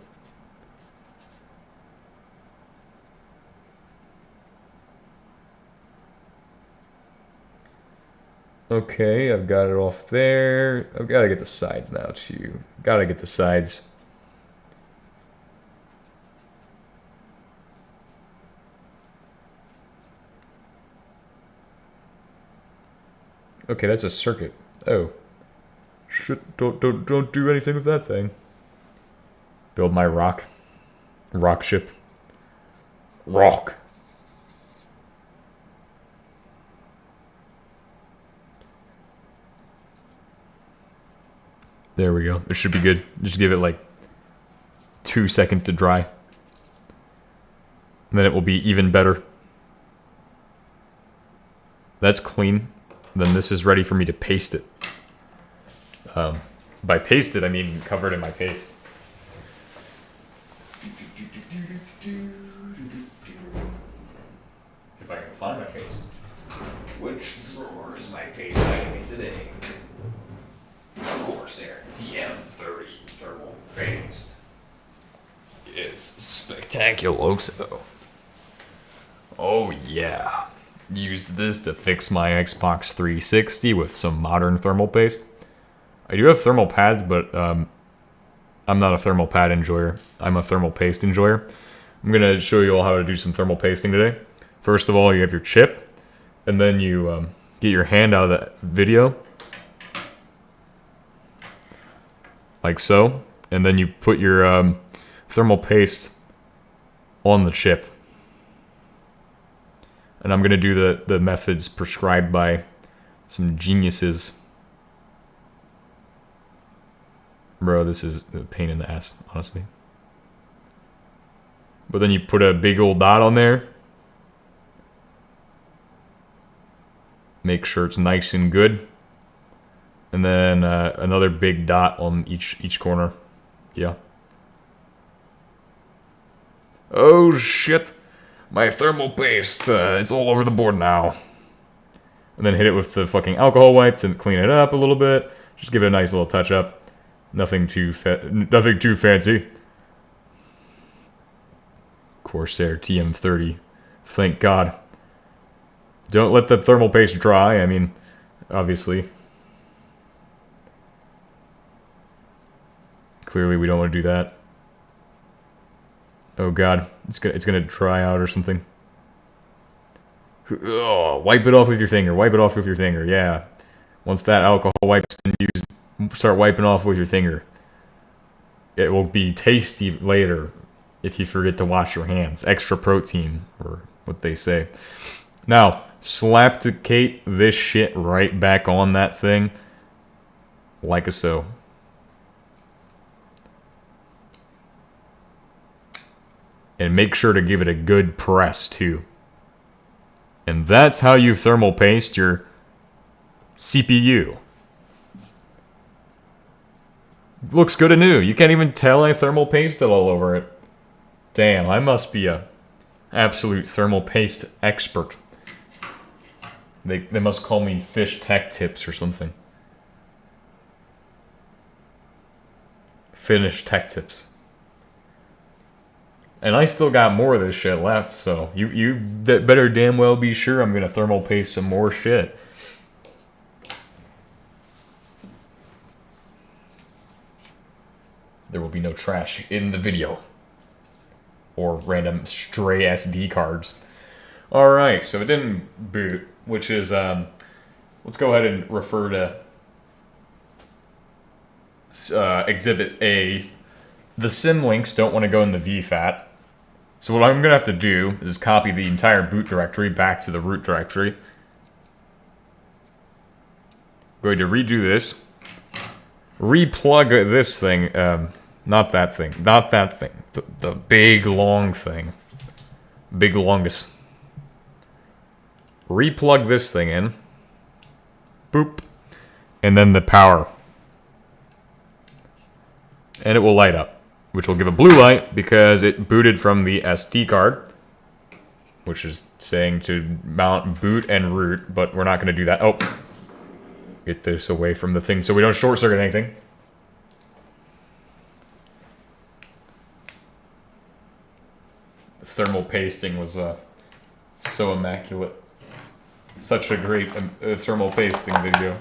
Speaker 1: Okay, I've got it off there. I've got to get the sides now too. Got to get the sides. Okay, that's a circuit. Oh. Shit, don't do anything with that thing. Build my rock ship. Rock. There we go. It should be good. Just give it like 2 seconds to dry. And then it will be even better. That's clean. Then this is ready for me to paste it. By paste it, I mean cover it in my paste. If I can find my paste. Which drawer is my paste item in today? Corsair TM30 thermal paste. It's spectacular, so. Oh yeah. Used this to fix my Xbox 360 with some modern thermal paste. I do have thermal pads, but I'm not a thermal pad enjoyer. I'm a thermal paste enjoyer. I'm going to show you all how to do some thermal pasting today. First of all, you have your chip, and then you get your hand out of that video, like so, and then you put your thermal paste on the chip. And I'm going to do the methods prescribed by some geniuses. Bro, this is a pain in the ass, honestly. But then you put a big old dot on there. Make sure it's nice and good. And then another big dot on each corner. Yeah. Oh shit. My thermal paste, it's all over the board now. And then hit it with the fucking alcohol wipes and clean it up a little bit. Just give it a nice little touch up. Nothing too fancy. Corsair TM30. Thank God. Don't let the thermal paste dry. I mean, obviously. Clearly we don't want to do that. Oh God, it's gonna dry out or something. Oh, wipe it off with your finger. Wipe it off with your finger. Yeah. Once that alcohol wipe's been used, start wiping off with your finger. It will be tasty later if you forget to wash your hands. Extra protein, or what they say. Now, slapticate this shit right back on that thing, like a so. And make sure to give it a good press too. And that's how you thermal paste your CPU. Looks good and new. You can't even tell I thermal pasted all over it. Damn, I must be a absolute thermal paste expert. They must call me Fish Tech Tips or something. Finish Tech Tips. And I still got more of this shit left, so you better damn well be sure I'm gonna thermal paste some more shit. There will be no trash in the video. Or random stray SD cards. Alright, so it didn't boot, which is, let's go ahead and refer to Exhibit A. The sim links don't want to go in the VFAT. So what I'm going to have to do is copy the entire boot directory back to the root directory. I'm going to redo this. Replug this thing. Not that thing. Not that thing. The big long thing. Big longest. Replug this thing in. Boop. And then the power. And it will light up, which will give a blue light because it booted from the SD card, which is saying to mount boot and root, but we're not going to do that. Oh, get this away from the thing so we don't short circuit anything. The thermal pasting was so immaculate. such a great thermal pasting video.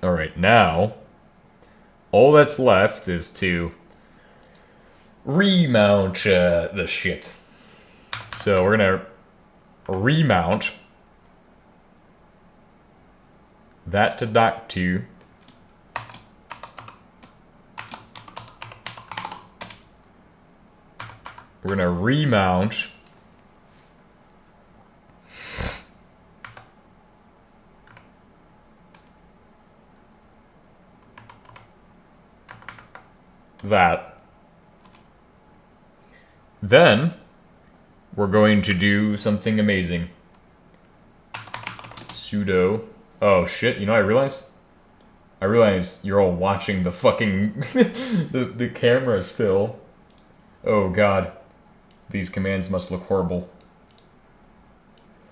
Speaker 1: Alright, now, all that's left is to remount the shit. So we're gonna remount that to dock 2. We're gonna remount that. Then we're going to do something amazing. Sudo. Oh shit, you know what I realized? I realized you're all watching the fucking the camera still. Oh god. These commands must look horrible.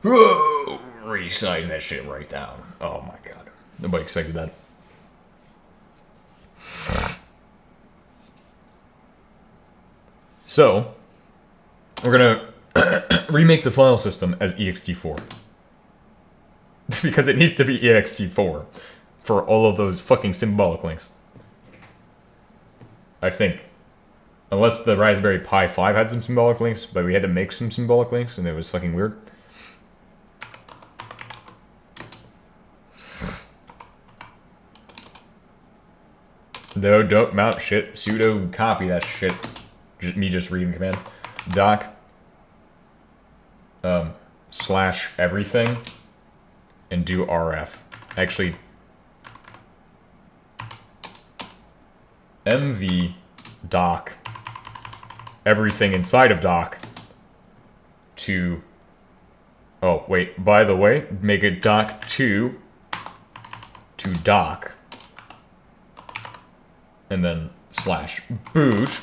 Speaker 1: Whoa! Resize that shit right down. Oh my god. Nobody expected that. So, we're gonna remake the file system as ext4. Because it needs to be ext4 for all of those fucking symbolic links. I think. Unless the Raspberry Pi 5 had some symbolic links, but we had to make some symbolic links, and it was fucking weird. No, don't mount shit. Sudo copy that shit. Me just reading the command. Doc. Slash everything. And do RF. Actually. MV doc. Everything inside of doc. To. Oh, wait. By the way, make it doc 2. To doc. And then slash boot.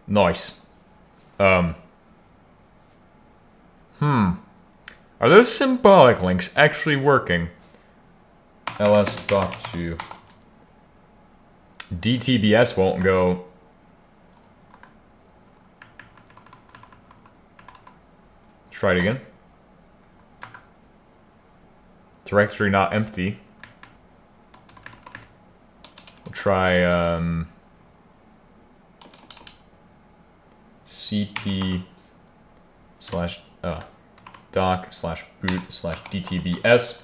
Speaker 1: Nice. Are those symbolic links actually working? ls doc 2. DTBS won't go. Try it again. Directory not empty. We'll try cp slash doc slash boot slash dtbs.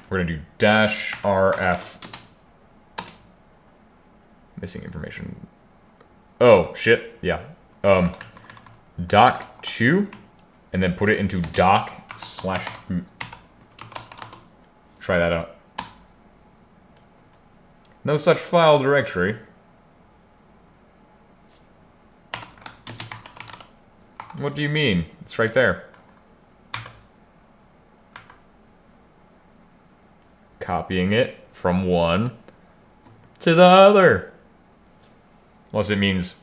Speaker 1: We're gonna do dash rf. Missing information. Oh shit, yeah. Doc 2 and then put it into doc slash boot. Try that out. No such file directory. What do you mean? It's right there. Copying it from one to the other. Unless it means...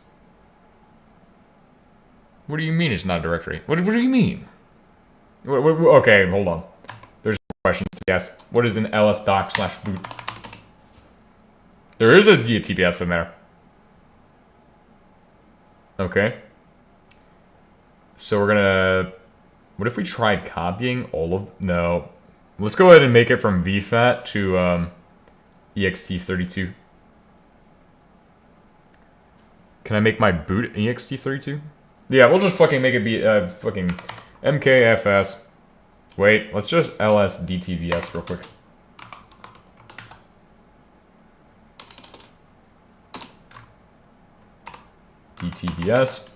Speaker 1: What do you mean it's not a directory? What do you mean? Okay, hold on. There's questions to be asked. What is an ls doc slash boot? There is a DTBS in there. Okay. So we're gonna... What if we tried copying all of... No. Let's go ahead and make it from vfat to ext32. Can I make my boot ext32? Yeah, we'll just fucking make it be fucking mkfs. Wait, let's just ls dtbs real quick. dtbs.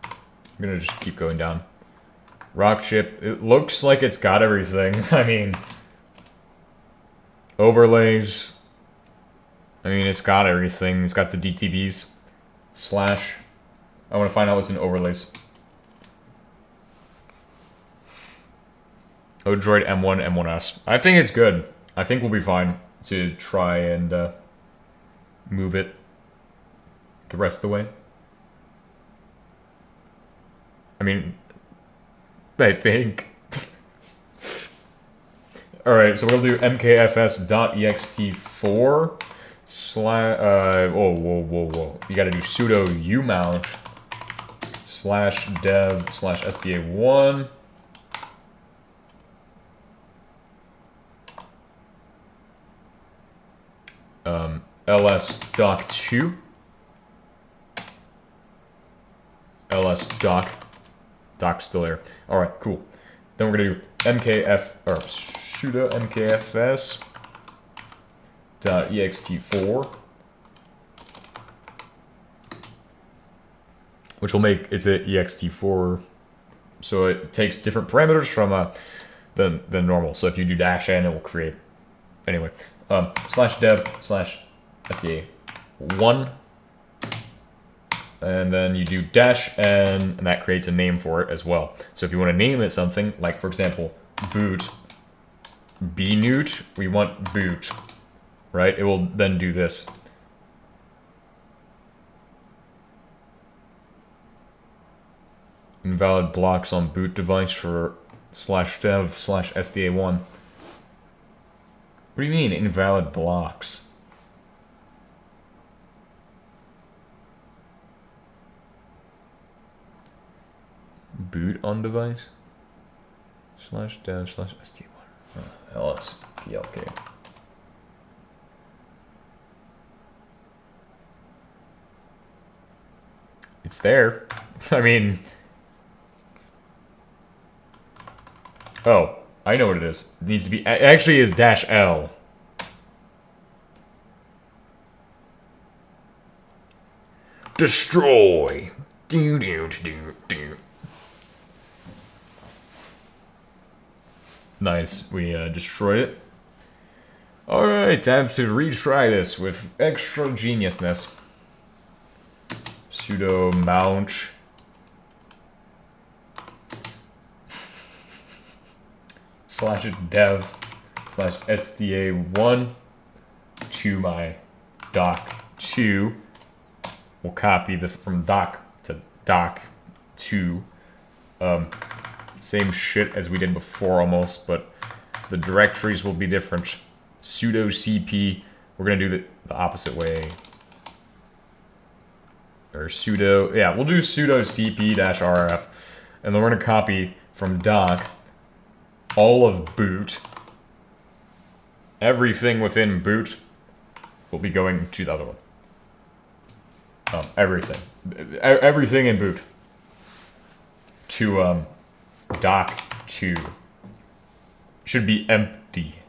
Speaker 1: I'm gonna just keep going down. Rock chip. It looks like it's got everything. I mean, overlays. I mean, it's got everything. It's got the DTBs. Slash. I want to find out what's in overlays. Odroid M1, m1s. I think it's good. I think we'll be fine to try and move it the rest of the way. I mean, I think. Alright, so we'll do mkfs.ext4 slash, whoa. You gotta do sudo umount /dev /sda1 ls doc2 doc's still there. Alright, cool. Then we're gonna do sudo mkfs.ext4, which will make it's a ext4, so it takes different parameters from than normal. So if you do -n, it will create anyway. /dev /sda1, and then you do -n, and that creates a name for it as well. So if you want to name it something, like for example, boot, bnewt, we want boot, right? It will then do this. Invalid blocks on boot device for /dev /sda1. What do you mean, invalid blocks? Boot on device /dev /sda1 ls plk. It's there. I mean, oh, I know what it is. It needs to be, it actually is -l. Destroy. Nice, we destroyed it. Alright, time to retry this with extra geniusness. Sudo mount /dev /sda1 to my doc2. We'll copy this from doc to doc2. Same shit as we did before almost, but the directories will be different. Sudo cp, we're gonna do the opposite way. Or sudo, yeah, we'll do sudo cp-rf, and then we're gonna copy from doc all of boot. Everything within boot will be going to the other one. Everything in boot to doc2 should be empty.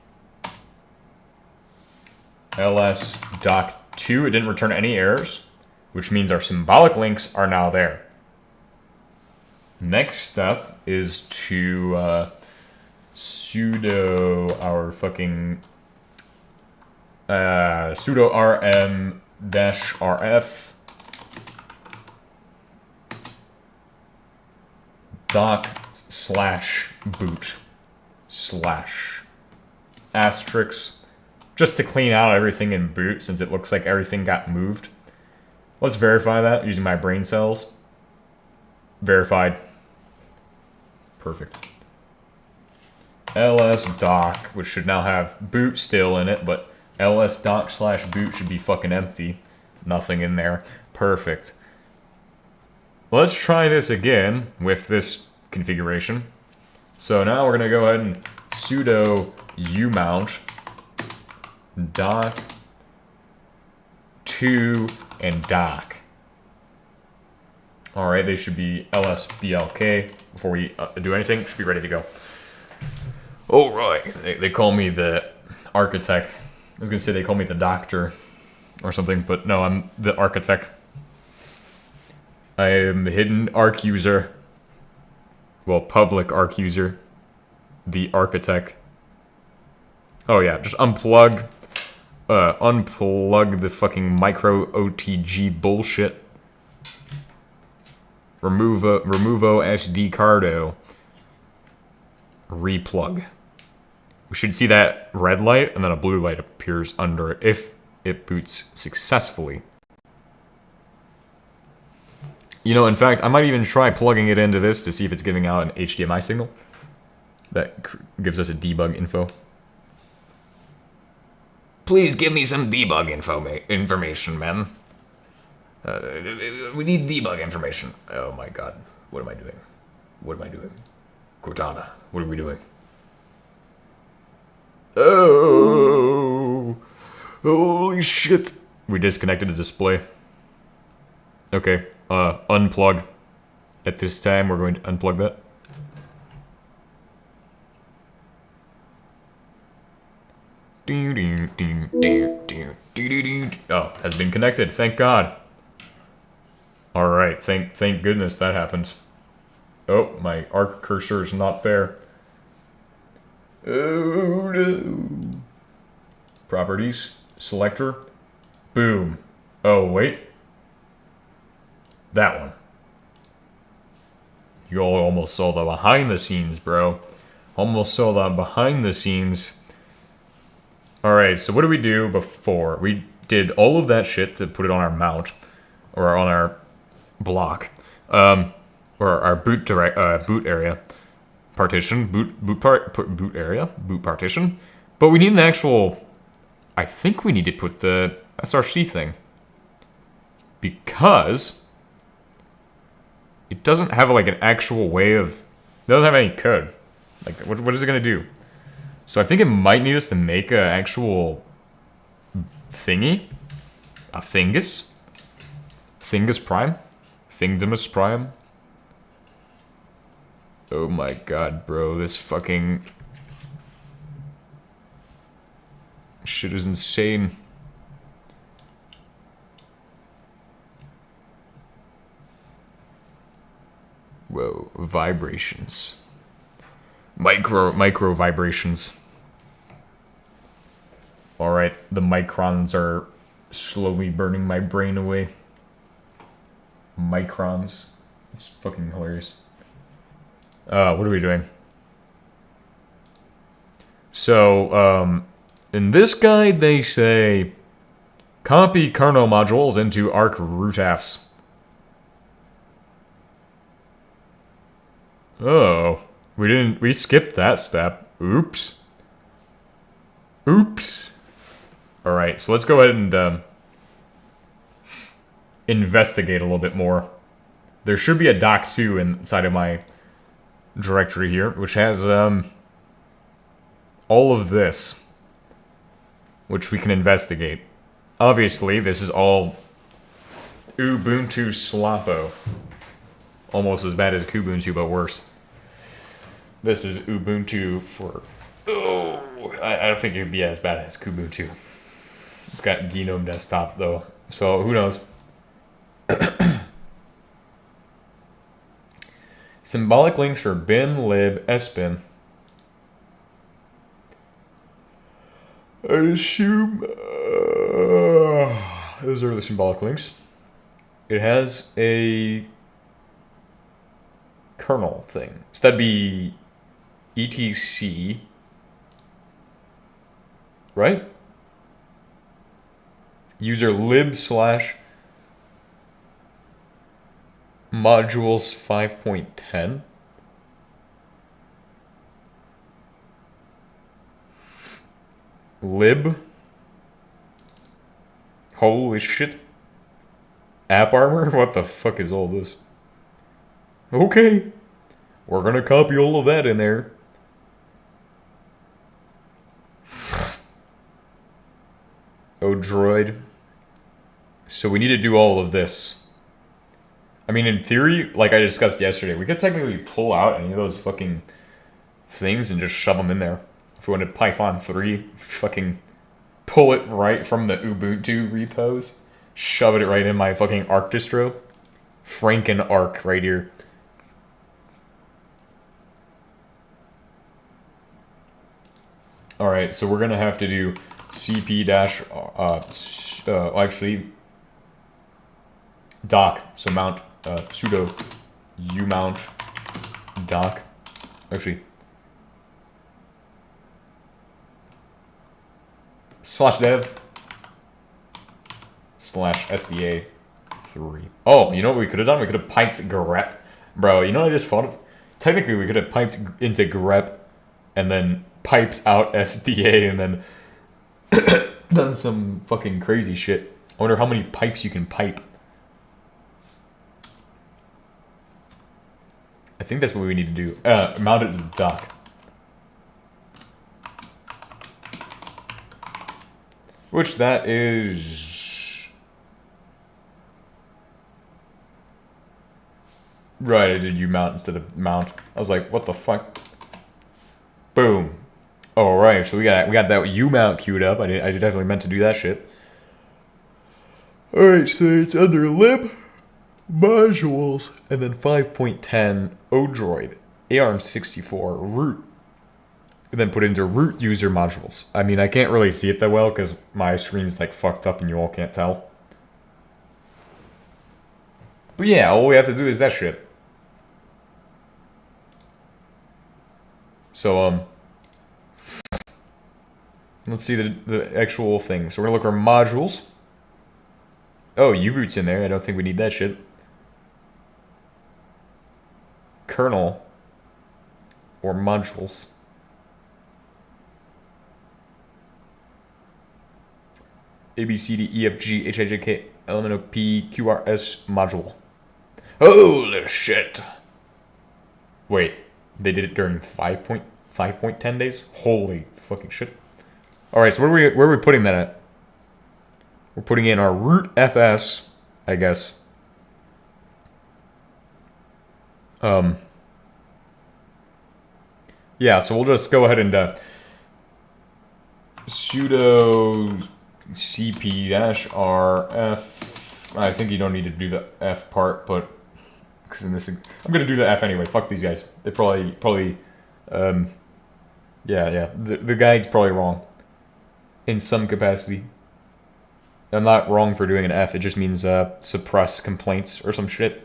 Speaker 1: ls doc2, it didn't return any errors, which means our symbolic links are now there. Next step is to sudo our fucking sudo rm-rf doc/boot/ asterisk, just to clean out everything in boot since it looks like everything got moved. Let's verify that using my brain cells. Verified. Perfect. ls doc, which should now have boot still in it, but ls doc/boot should be fucking empty. Nothing in there. Perfect. Let's try this again with this configuration. So now we're gonna go ahead and sudo umount doc2 and doc. Alright, they should be lsblk before we do anything. Should be ready to go. Alright, they call me the architect. I was gonna say they call me the doctor or something, but no, I'm the architect. I am the hidden arc user. Well, public arc user. The architect. Oh yeah, just unplug the fucking micro OTG bullshit. Removo SD cardo. Replug. We should see that red light, and then a blue light appears under it if it boots successfully. You know, in fact, I might even try plugging it into this to see if it's giving out an HDMI signal. That gives us a debug info. Please give me some debug information, man. We need debug information. Oh my god. What am I doing? What am I doing? Cortana, what are we doing? Oh! Holy shit! We disconnected the display. Okay, unplug. At this time, we're going to unplug that. Oh, has been connected, thank God. Alright, thank goodness that happened. Oh, my arc cursor is not there. Oh no. Properties, selector, boom. Oh, wait. That one. You all almost saw the behind the scenes, bro. Almost saw that behind the scenes. Alright, so what did we do before? We did all of that shit to put it on our mount. Or on our block. Or our boot area. Partition. Boot partition. But we need an actual... I think we need to put the SRC thing. Because... it doesn't have like an actual way of... it doesn't have any code. Like, what is it going to do? So I think it might need us to make an actual thingy. A thingus. Thingus Prime. Thingdamus Prime. Oh my god, bro. This fucking... shit is insane. Whoa, vibrations. Micro vibrations. Alright, the microns are slowly burning my brain away. Microns. It's fucking hilarious. What are we doing? So, in this guide they say, copy kernel modules into arc rootafs. Oh, we skipped that step. Oops. Oops. Alright, so let's go ahead and investigate a little bit more. There should be a doc2 inside of my directory here, which has all of this, which we can investigate. Obviously, this is all Ubuntu Sloppo. Almost as bad as Kubuntu, but worse. This is Ubuntu for... oh, I don't think it would be as bad as Kubuntu. It's got GNOME Desktop, though, so who knows. Symbolic links for bin, lib, sbin. I assume... those are the symbolic links. It has a... kernel thing. So that'd be etc, right? User lib / modules 5.10. Lib. Holy shit. App armor? What the fuck is all this? Okay. We're gonna copy all of that in there. Odroid. So we need to do all of this. I mean, in theory, like I discussed yesterday, we could technically pull out any of those fucking things and just shove them in there. If we wanted Python 3, fucking pull it right from the Ubuntu repos, shove it right in my fucking Arc distro. Franken Arc right here. Alright, so we're gonna have to do cp dash, actually, doc, so mount, sudo umount doc, actually, /dev /SDA 3. Oh, you know what we could have done? We could have piped grep. Bro, you know what I just thought of? Technically, we could have piped into grep and then piped out SDA and then done some fucking crazy shit. I wonder how many pipes you can pipe. I think that's what we need to do. Mount it to the dock. Which that is... Right, I did U-mount instead of mount. I was like, what the fuck? Boom. Alright, so we got that U-mount queued up. I definitely meant to do that shit. Alright, so it's under lib, modules, and then 5.10 odroid, ARM64 root. And then put into root user modules. I mean, I can't really see it that well because my screen's like fucked up and you all can't tell. But yeah, all we have to do is that shit. So, let's see the actual thing. So we're gonna look at our modules. Oh, U-boot's in there. I don't think we need that shit. Kernel or modules. A, B, C, D, E, F, G, H, I, J, K, L, M, N, O, P, Q, R, S module. Holy shit. Wait, they did it during 5.10 days? Holy fucking shit. Alright, so where are we putting that at? We're putting in our root FS, I guess. Yeah, so we'll just go ahead and sudo cp-rf. I think you don't need to do the F part, but because in this, I'm gonna do the F anyway. Fuck these guys. They probably, yeah. The guide's probably wrong in some capacity. I'm not wrong for doing an F. It just means suppress complaints or some shit.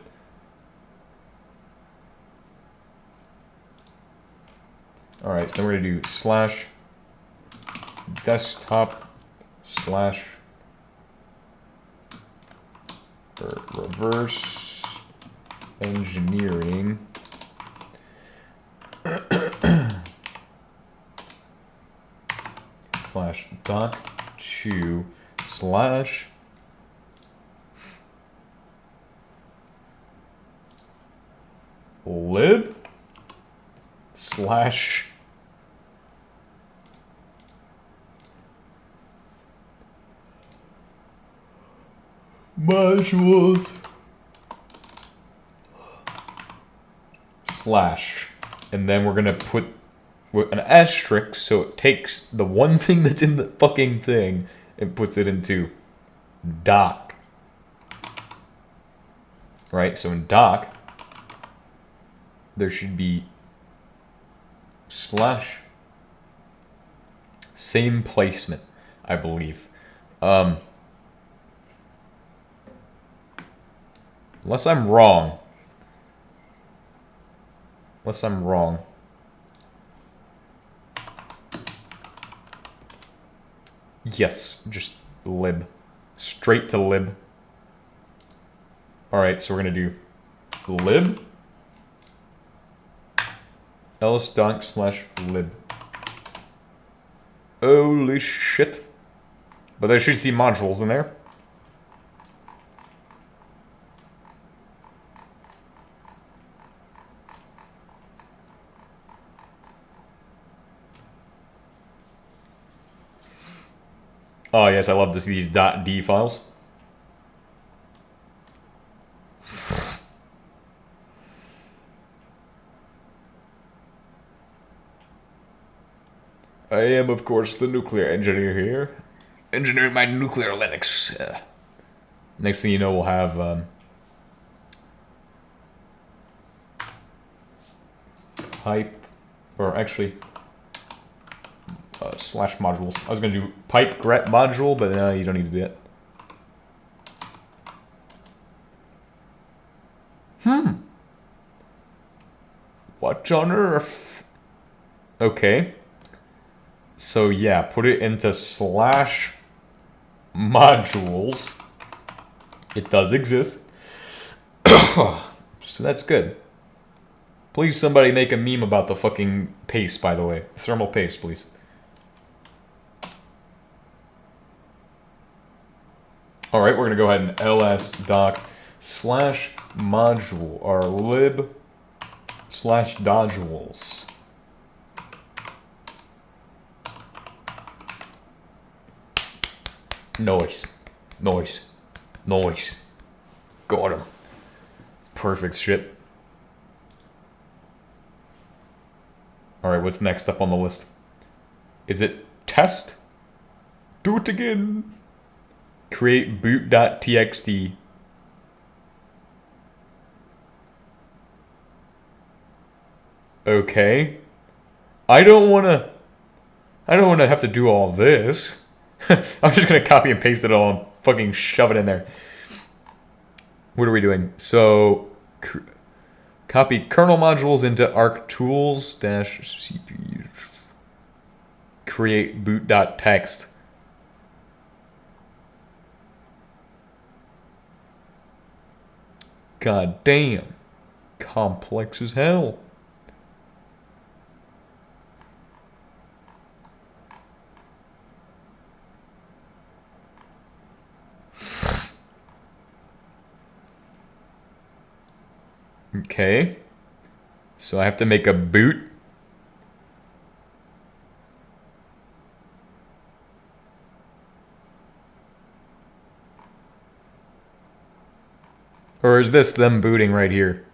Speaker 1: All right, so then we're gonna do /desktop/ reverse engineering /doc2/ lib / modules / and then we're gonna put an asterisk so it takes the one thing that's in the fucking thing and puts it into doc. Right, so in doc there should be / same placement, I believe. Unless I'm wrong. Yes, just lib. Straight to lib. Alright, so we're gonna do lib ls / lib. Holy shit. But I should see modules in there. Oh yes, I love these .d files. I am, of course, the nuclear engineer here. Engineering my nuclear Linux. Next thing you know, we'll have pipe, or actually / modules. I was gonna do pipe grep module, but no, you don't need to do that. What on earth? Okay. So yeah, put it into slash modules. It does exist. So that's good. Please somebody make a meme about the fucking paste, by the way. Thermal paste, please. Alright, we're gonna go ahead and ls doc slash module or lib slash dodules. Noise. Noise. Noise. Got him. Perfect shit. Alright, what's next up on the list? Is it test? Do it again. Create boot.txt. Okay. I don't wanna have to do all this. I'm just gonna copy and paste it all and fucking shove it in there. What are we doing? So, copy kernel modules into arc tools dash CPU. Create boot.text. God damn. Complex as hell. Okay. So I have to make a boot. Or is this them booting right here?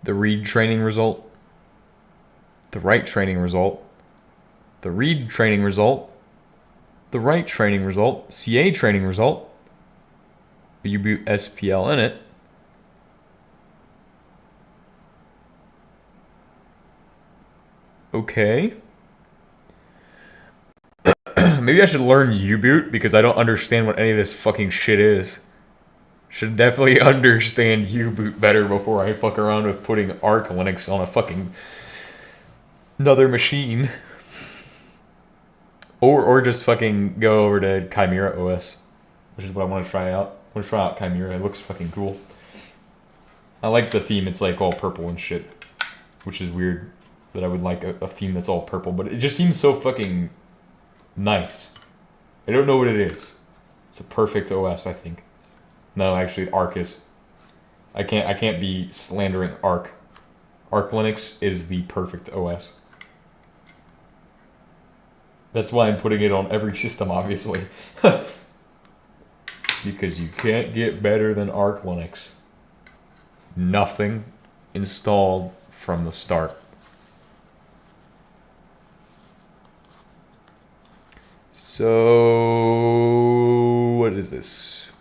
Speaker 1: The read training result. The write training result. The read training result. The write training result. CA training result. You boot SPL in it. Okay. Maybe I should learn U-boot because I don't understand what any of this fucking shit is. Should definitely understand U-boot better before I fuck around with putting Arch Linux on a fucking another machine. Or just fucking go over to Chimera OS, which is what I want to try out. I want to try out Chimera. It looks fucking cool. I like the theme. It's like all purple and shit, which is weird that I would like a theme that's all purple, but it just seems so fucking nice. I don't know what it is. It's a perfect OS, I think. No, actually, Arch is. I can't be slandering Arch. Arch Linux is the perfect OS. That's why I'm putting it on every system, obviously. Because you can't get better than Arch Linux. Nothing installed from the start. So, what is this?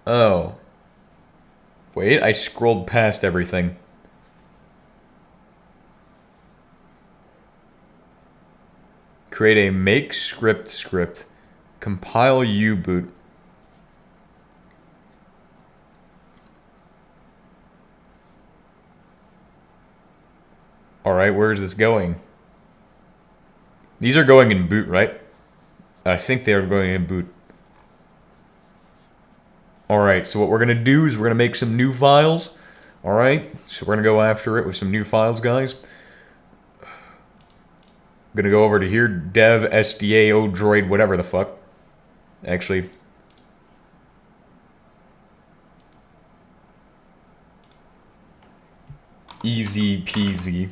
Speaker 1: Oh. Wait, I scrolled past everything. Create a make script. Compile U-boot. Alright, where is this going? These are going in boot, right? I think they are going in boot. Alright, so what we're going to do is we're going to make some new files. Alright, so we're going to go after it with some new files, guys. I'm going to go over to here, dev, sda, odroid, whatever the fuck. Actually. Easy peasy.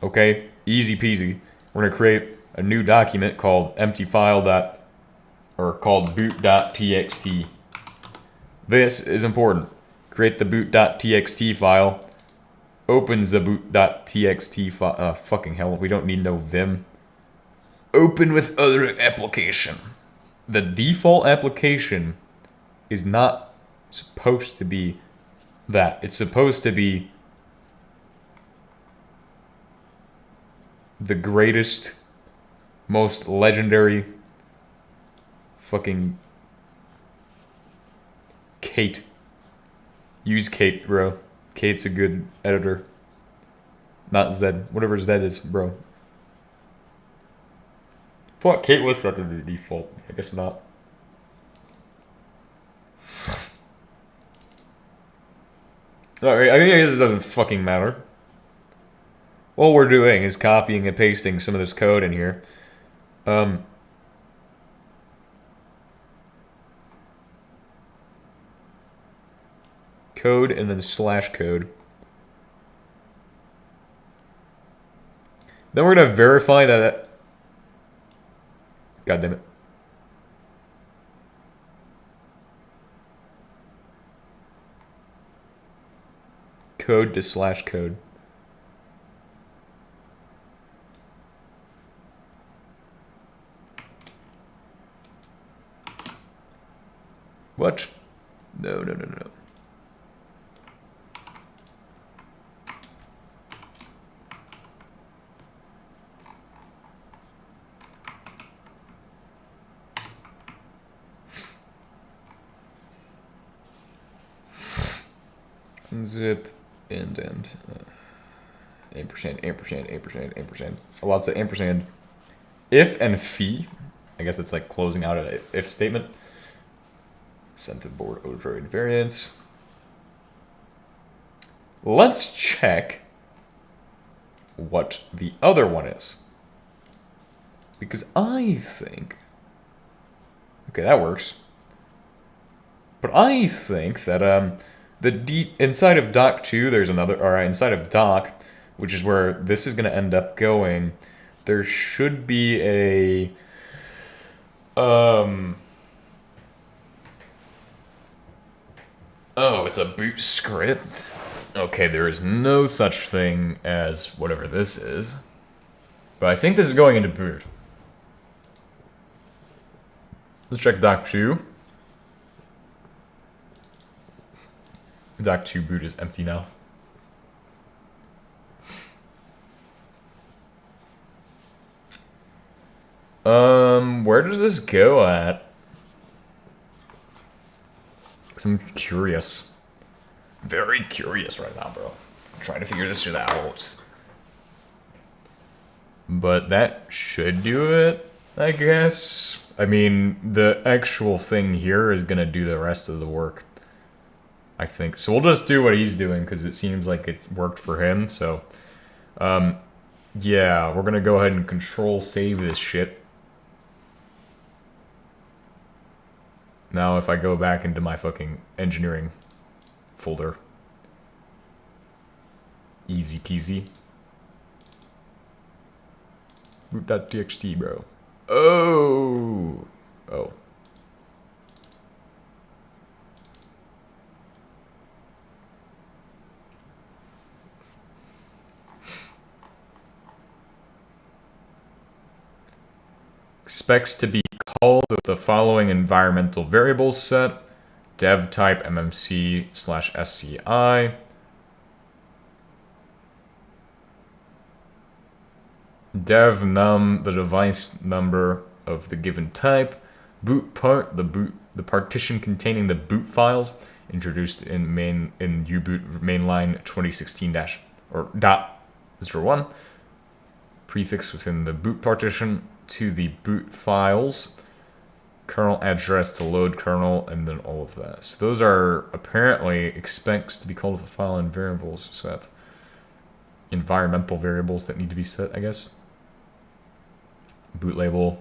Speaker 1: Okay, easy peasy. We're going to create a new document called emptyfile. Or called boot.txt. This is important. Create the boot.txt file. Opens the boot.txt file. Fucking hell, we don't need no vim. Open with other application. The default application is not supposed to be that. It's supposed to be the greatest, most legendary fucking Kate. Use Kate, bro. Kate's a good editor. Not Zed. Whatever Zed is, bro. I thought Kate was set to the default. I guess not. Alright, I guess it doesn't fucking matter. All we're doing is copying and pasting some of this code in here. Code and then slash code. Then we're gonna verify that. God damn it. Code to slash code. What? No. Zip and ampersand. Lots of ampersand. If and fee. I guess it's like closing out an if statement. Sent to board odroid variants. Let's check what the other one is. Because I think... Okay, that works. But I think that inside of doc 2, there's another... Alright, inside of doc, which is where this is going to end up going, there should be a... Oh, it's a boot script. Okay, there is no such thing as whatever this is. But I think this is going into boot. Let's check doc 2. Doc 2 boot is empty now. Where does this go at? 'Cause I'm curious. Very curious right now, bro. I'm trying to figure this shit out. But that should do it, I guess. I mean, the actual thing here is gonna do the rest of the work, I think. So we'll just do what he's doing, because it seems like it's worked for him, so... yeah, we're gonna go ahead and control save this shit. Now if I go back into my fucking engineering folder. Easy peasy. Root.txt, bro. Oh! Oh. Expects to be called with the following environmental variables set: dev type mmc/sci, dev num the device number of the given type, boot part the partition containing the boot files introduced in uboot mainline 2016-01, prefix within the boot partition to the boot files, kernel address to load kernel, and then all of that. So those are apparently expects to be called with the file and variables. So that's environmental variables that need to be set, I guess. Boot label.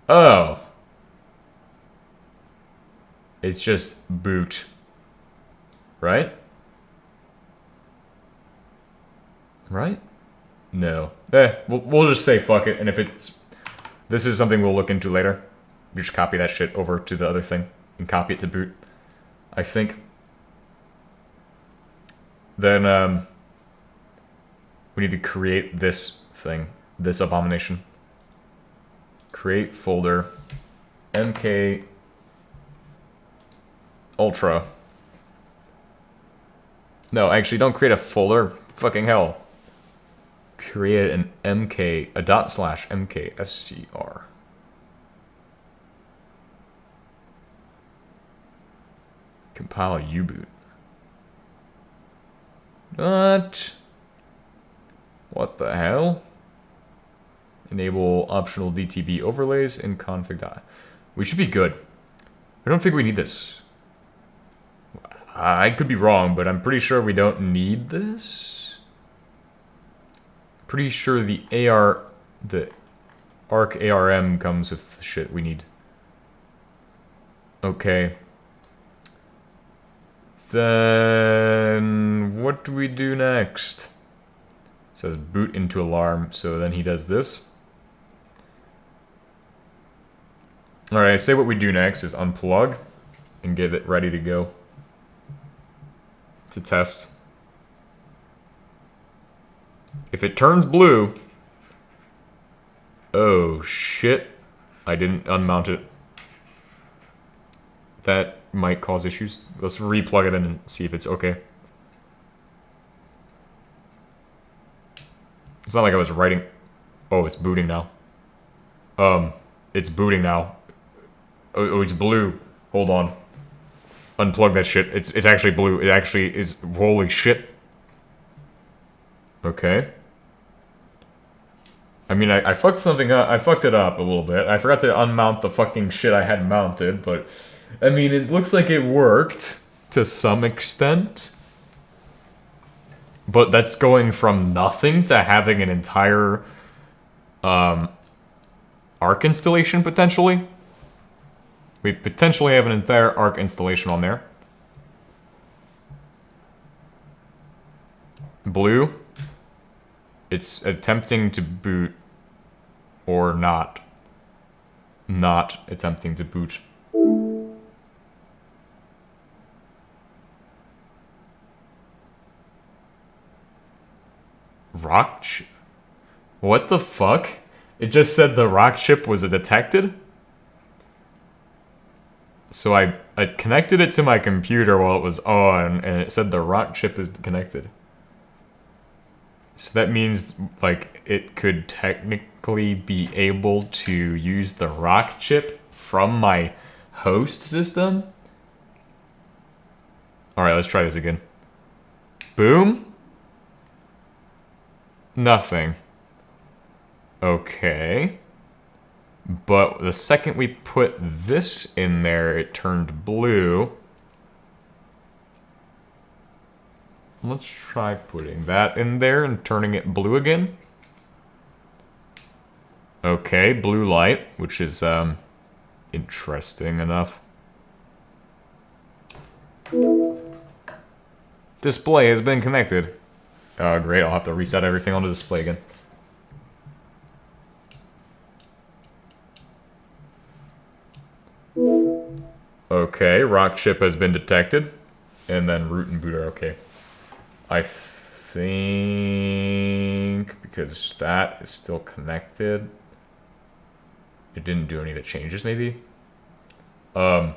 Speaker 1: Oh. It's just boot. Right? Right? No. We'll just say fuck it, and if it's... This is something we'll look into later. We just copy that shit over to the other thing and copy it to boot, I think. Then, we need to create this thing, this abomination. Create folder, mk ultra. No, actually, don't create a folder. Fucking hell. create an mk, a ./mk_scr. Compile a U-boot. What the hell? Enable optional DTB overlays in config. We should be good. I don't think we need this. I could be wrong, but I'm pretty sure we don't need this. Pretty sure the arc ARM comes with the shit we need. Okay. Then what do we do next? It says boot into alarm, so then he does this. Alright, I say what we do next is unplug and get it ready to go. To test. If it turns blue... Oh shit. I didn't unmount it. That might cause issues. Let's replug it in and see if it's okay. It's not like I was writing... Oh, it's booting now. It's booting now. Oh, it's blue. Hold on. Unplug that shit. It's actually blue. It actually is... Holy shit. Okay. I mean, I fucked something up. I fucked it up a little bit. I forgot to unmount the fucking shit I had mounted, but... I mean, it looks like it worked to some extent. But that's going from nothing to having an entire Arc installation, potentially. We potentially have an entire Arc installation on there. Blue. It's attempting to boot or not. Not attempting to boot. Rock chip? What the fuck? It just said the rock chip was detected? So I connected it to my computer while it was on, and it said the rock chip is connected. So that means, like, it could technically be able to use the rock chip from my host system? Alright, let's try this again. Boom. Nothing. Okay. But the second we put this in there, it turned blue. Let's try putting that in there and turning it blue again. Okay, blue light, which is interesting enough. Display has been connected. Great, I'll have to reset everything on the display again. Okay, rock chip has been detected. And then root and boot are okay. I think because that is still connected, it didn't do any of the changes, maybe? Oh!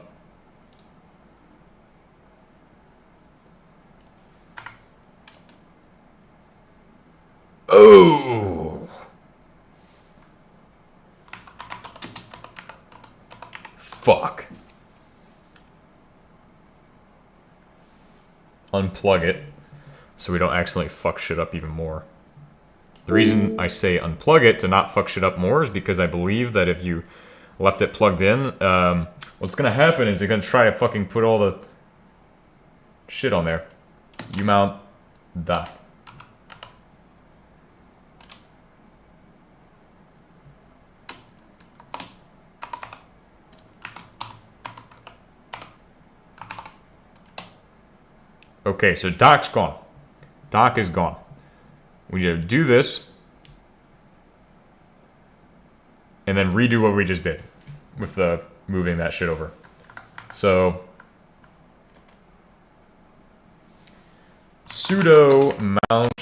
Speaker 1: Fuck. Unplug it so we don't accidentally fuck shit up even more. The reason I say unplug it to not fuck shit up more is because I believe that if you left it plugged in, what's gonna happen is they're gonna try to fucking put all the shit on there. You mount that. Okay, so dock's gone. Dock is gone. We need to do this. And then redo what we just did. With the moving that shit over. So. Sudo mount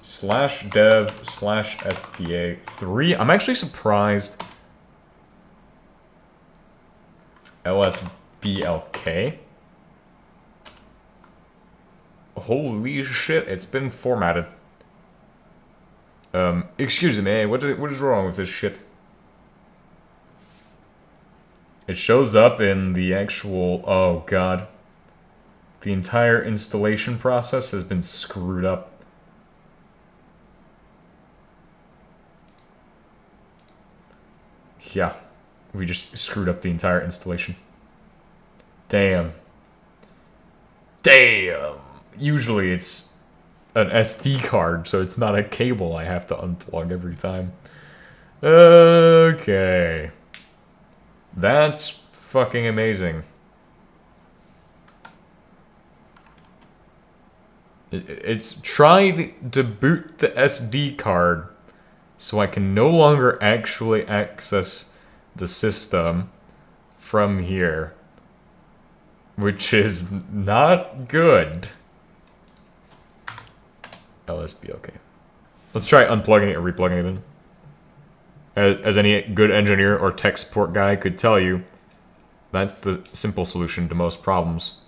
Speaker 1: /dev/SDA3. I'm actually surprised. LSBLK. Holy shit, it's been formatted. Excuse me, what is wrong with this shit? It shows up in the actual... Oh, God. The entire installation process has been screwed up. Yeah. We just screwed up the entire installation. Damn. Damn! Usually it's an SD card, so it's not a cable I have to unplug every time. Okay. That's fucking amazing. It's tried to boot the SD card so I can no longer actually access the system from here, which is not good. LSB, okay. Let's try unplugging it or replugging it in. As any good engineer or tech support guy could tell you, that's the simple solution to most problems.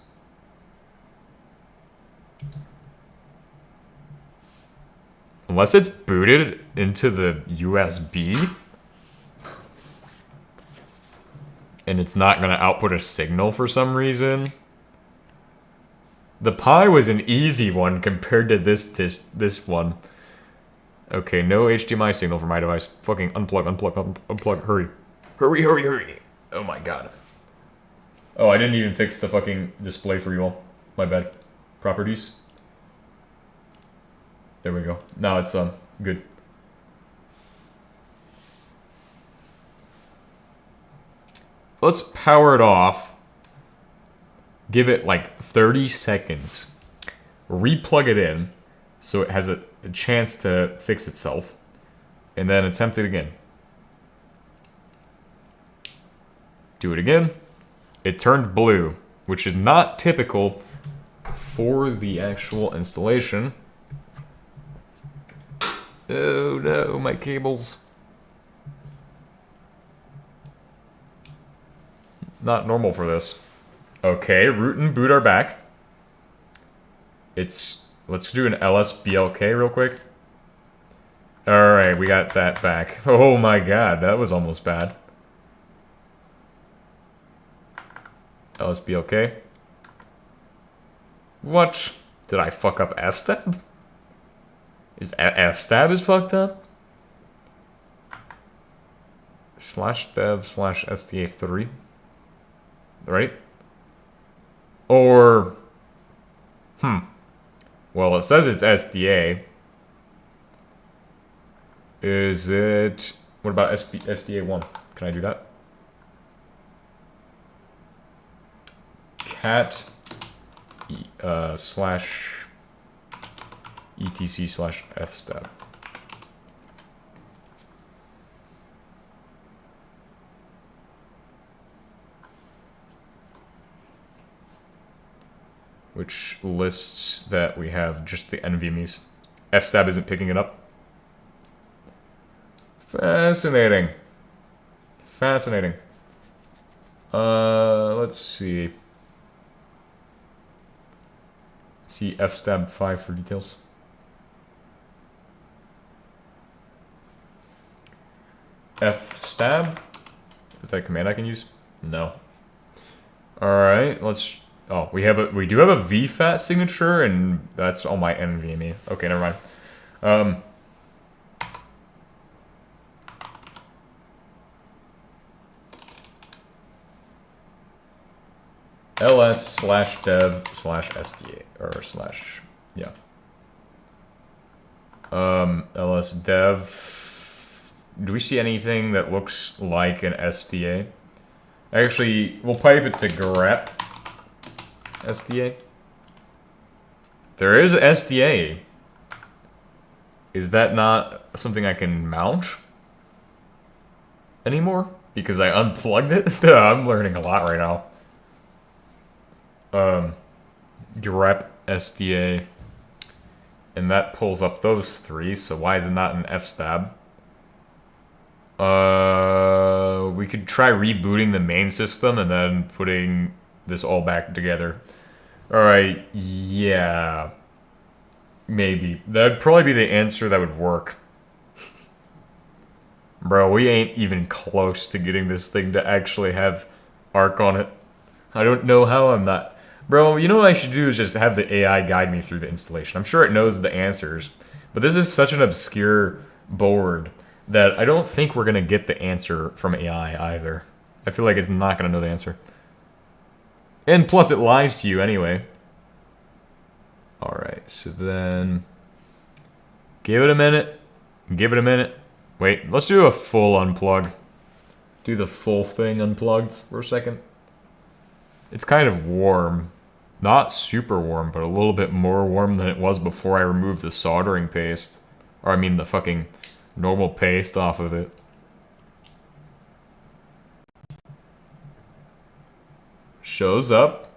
Speaker 1: Unless it's booted into the USB, and it's not going to output a signal for some reason. The Pi was an easy one compared to this one. Okay, no HDMI signal for my device. Fucking unplug, hurry. Hurry. Oh my god. Oh, I didn't even fix the fucking display for you all. My bad. Properties. There we go. Now it's good. Let's power it off. Give it like 30 seconds. Replug it in so it has a chance to fix itself. And then attempt it again. Do it again. It turned blue, which is not typical for the actual installation. Oh no, my cables. Not normal for this. Okay, root and boot are back. Let's do an LSBLK real quick. Alright, we got that back. Oh my god, that was almost bad. LSBLK. What? Did I fuck up F-stab? Is F-stab is fucked up? /dev/SDA3. Right? Or... Well, it says it's SDA. Is it... What about SDA1? Can I do that? Cat... /etc/fstab. Which lists that we have just the NVMEs. Fstab isn't picking it up. Fascinating. Fascinating. Let's see. See Fstab 5 for details. Fstab? Is that a command I can use? No. Alright, let's... Oh, we do have a VFAT signature, and that's on my NVMe. Okay, never mind. ls/dev/sda or yeah. ls/dev. Do we see anything that looks like an SDA? Actually, we'll pipe it to grep SDA. There is SDA. Is that not something I can mount anymore? Because I unplugged it? I'm learning a lot right now. Grep SDA. And that pulls up those three, so why is it not an Fstab? We could try rebooting the main system and then putting this all back together. Alright, yeah. Maybe. That'd probably be the answer that would work. Bro, we ain't even close to getting this thing to actually have Arc on it. I don't know how I'm not. Bro, you know what I should do is just have the AI guide me through the installation. I'm sure it knows the answers, but this is such an obscure board that I don't think we're going to get the answer from AI either. I feel like it's not going to know the answer. And plus, it lies to you anyway. Alright, so then... Give it a minute. Give it a minute. Wait, let's do a full unplug. Do the full thing unplugged for a second. It's kind of warm. Not super warm, but a little bit more warm than it was before I removed the soldering paste. Or I mean the fucking normal paste off of it. Shows up.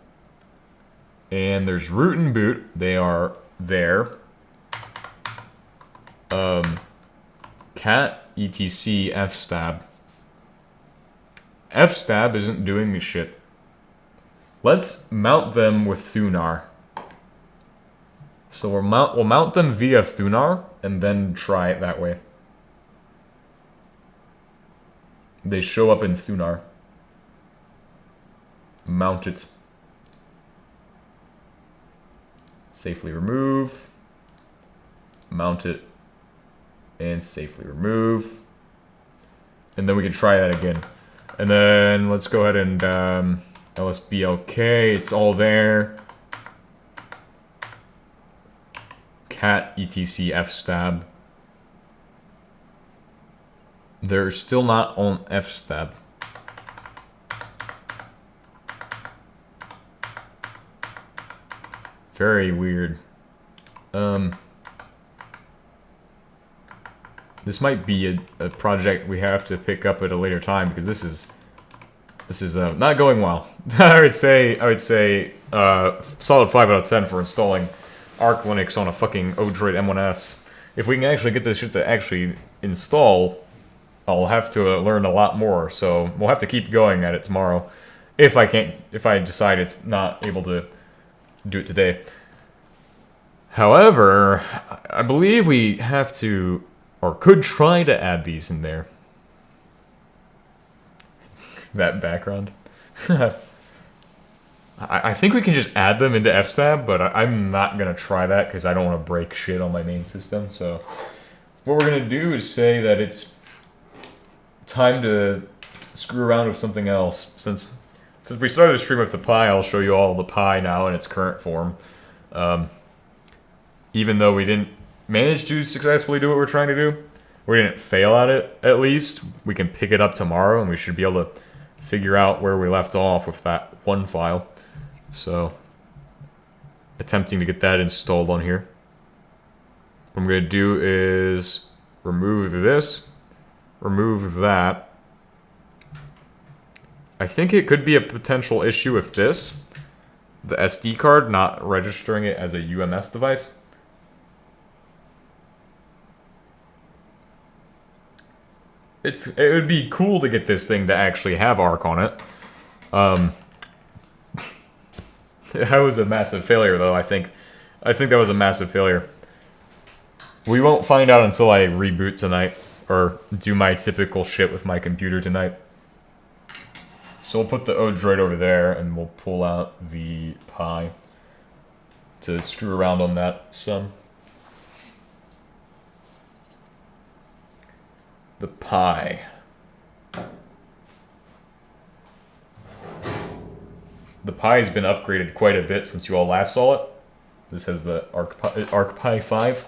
Speaker 1: And there's root and boot. They are there. Cat etc fstab. Fstab isn't doing me shit. Let's mount them with Thunar. So we'll mount them via Thunar and then try it that way. They show up in Thunar. Mount it. Safely remove. Mount it. And safely remove. And then we can try that again. And then let's go ahead and LSBLK, it's all there. Cat etc fstab. They're still not on fstab. Very weird. This might be a project we have to pick up at a later time because this is not going well. I would say solid 5 out of 10 for installing Arch Linux on a fucking odroid m1s. If we can actually get this shit to actually install, I'll have to learn a lot more. So we'll have to keep going at it tomorrow. If I decide it's not able to do it today. However, I believe we have to, or could try to add these in there. That background. I think we can just add them into fstab, but I'm not going to try that because I don't want to break shit on my main system. So what we're going to do is say that it's time to screw around with something else. Since we started the stream with the Pi, I'll show you all the Pi now in its current form. Even though we didn't manage to successfully do what we're trying to do, we didn't fail at it, at least. We can pick it up tomorrow, and we should be able to figure out where we left off with that one file. So, attempting to get that installed on here. What I'm going to do is remove this, remove that. I think it could be a potential issue with this, the SD card, not registering it as a UMS device. It would be cool to get this thing to actually have Arc on it. That was a massive failure, though, I think. I think that was a massive failure. We won't find out until I reboot tonight, or do my typical shit with my computer tonight. So we'll put the odroid over there, and we'll pull out the Pi to screw around on that some. The Pi. The Pi has been upgraded quite a bit since you all last saw it. This has the ArchPi 5.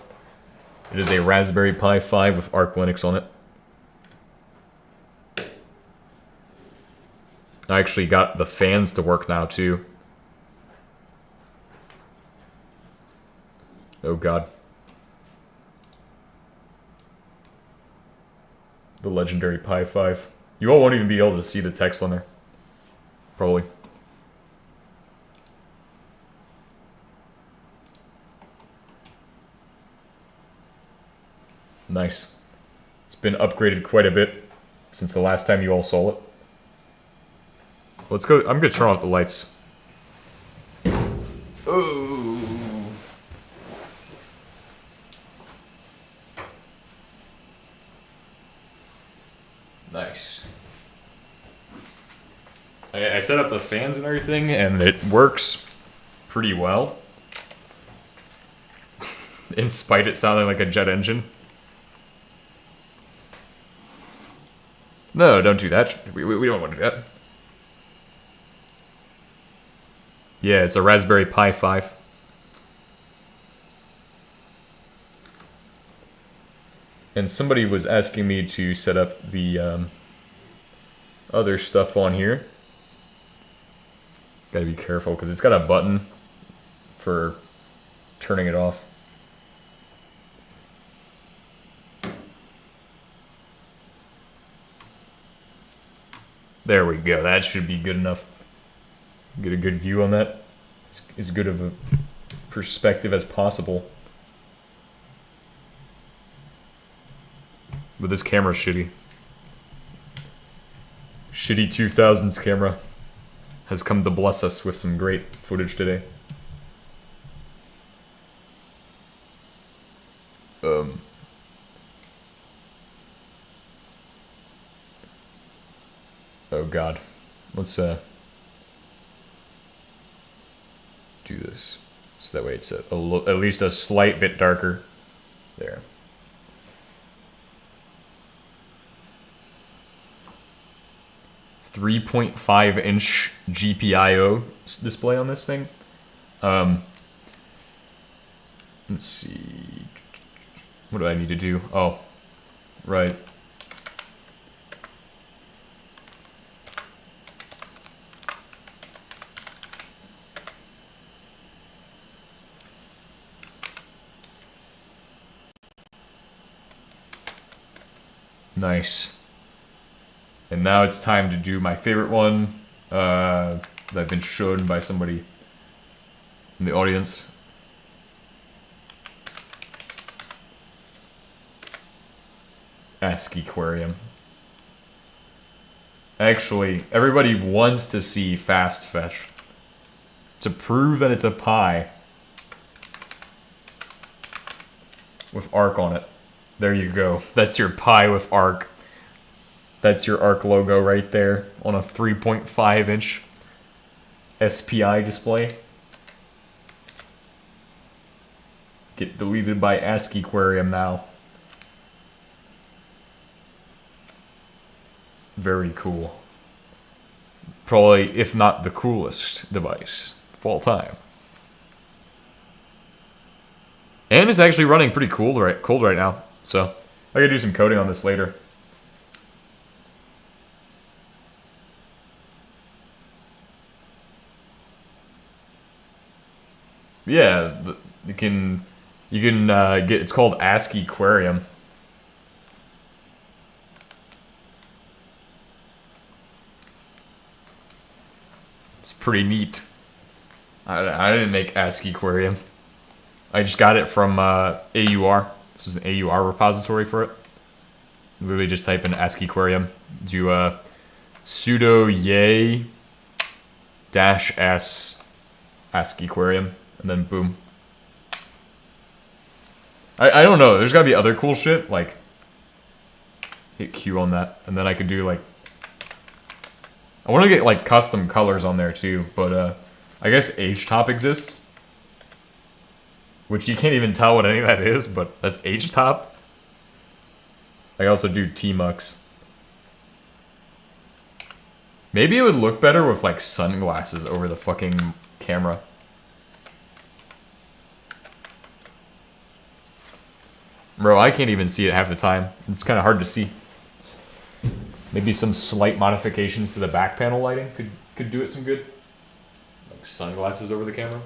Speaker 1: It is a Raspberry Pi 5 with Arch Linux on it. I actually got the fans to work now too. Oh god. The legendary Pi 5. You all won't even be able to see the text on there. Probably. Nice. It's been upgraded quite a bit since the last time you all saw it. Let's go. I'm gonna turn off the lights. Oh. Nice. I set up the fans and everything, and it works pretty well. In spite it sounding like a jet engine. No, don't do that. We don't want to do that. Yeah, it's a Raspberry Pi 5. And somebody was asking me to set up the other stuff on here. Gotta be careful, because it's got a button for turning it off. There we go. That should be good enough. Get a good view on that. It's as good of a perspective as possible. But this camera's shitty. Shitty 2000s camera has come to bless us with some great footage today. Oh god. Let's do this. So that way it's at least a slight bit darker. There. .5-inch GPIO display on this thing. Let's see. What do I need to do? Oh, right. Nice. And now it's time to do my favorite one that I've been shown by somebody in the audience. ASCII Aquarium. Actually, everybody wants to see fast fetch. To prove that it's a Pi with arc on it. There you go. That's your Pi with arc. That's your ARC logo right there on a 3.5-inch SPI display. Get deleted by ASCII Aquarium now. Very cool. Probably, if not the coolest device of all time. And it's actually running pretty cold right now. So, I could do some coding on this later. Yeah, you can get, it's called ASCII Aquarium. It's pretty neat. I didn't make ASCII Aquarium. I just got it from AUR. This was an AUR repository for it. Literally just type in ASCII Aquarium. Do sudo yay -s ASCII Aquarium. And then boom. I don't know. There's gotta be other cool shit. Like, hit Q on that. And then I could do like... I want to get like custom colors on there too. But I guess H-top exists. Which you can't even tell what any of that is. But that's H-top. I also do T-Mux. Maybe it would look better with like sunglasses over the fucking camera. Bro, I can't even see it half the time. It's kind of hard to see. Maybe some slight modifications to the back panel lighting could do it some good. Like sunglasses over the camera.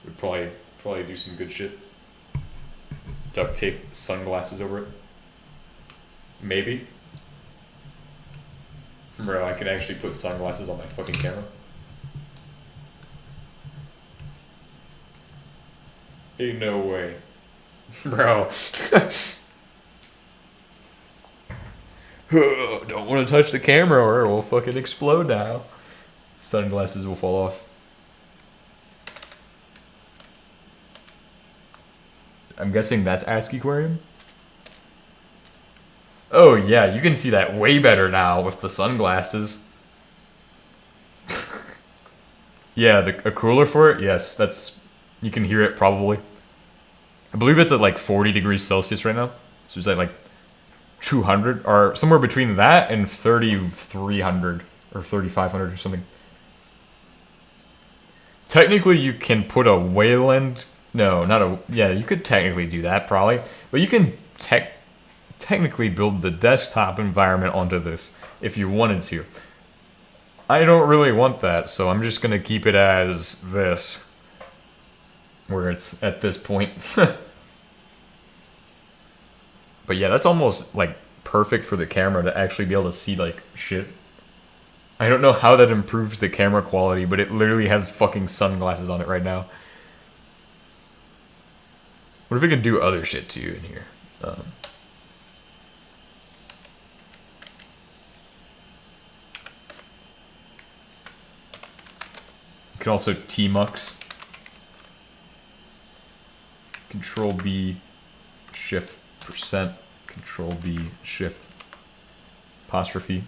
Speaker 1: Would probably do some good shit. Duct tape sunglasses over it. Maybe. Bro, I can actually put sunglasses on my fucking camera. Ain't no way. Bro. Don't want to touch the camera or it will fucking explode now. Sunglasses will fall off. I'm guessing that's ASCII Aquarium? Oh yeah, you can see that way better now with the sunglasses. Yeah, a cooler for it? Yes, that's... You can hear it probably. I believe it's at like 40 degrees Celsius right now. So it's at like 200, or somewhere between that and 3,300 or 3,500 or something. Technically, you can put a Wayland... No, not a... Yeah, you could technically do that, probably. But you can technically build the desktop environment onto this if you wanted to. I don't really want that, so I'm just going to keep it as this. Where it's at this point. But yeah, that's almost, like, perfect for the camera to actually be able to see, like, shit. I don't know how that improves the camera quality, but it literally has fucking sunglasses on it right now. What if we could do other shit to you in here? You can also Tmux. Control B, Shift %, Control B, Shift apostrophe.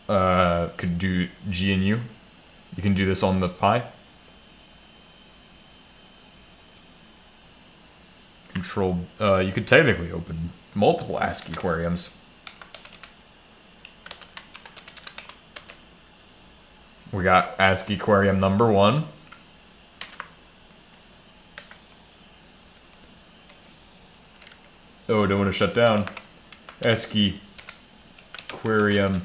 Speaker 1: Could do GNU. You can do this on the Pi. Control, you could technically open multiple ASCII aquariums. We got ASCII aquarium number 1. Oh, don't want to shut down. ASCII aquarium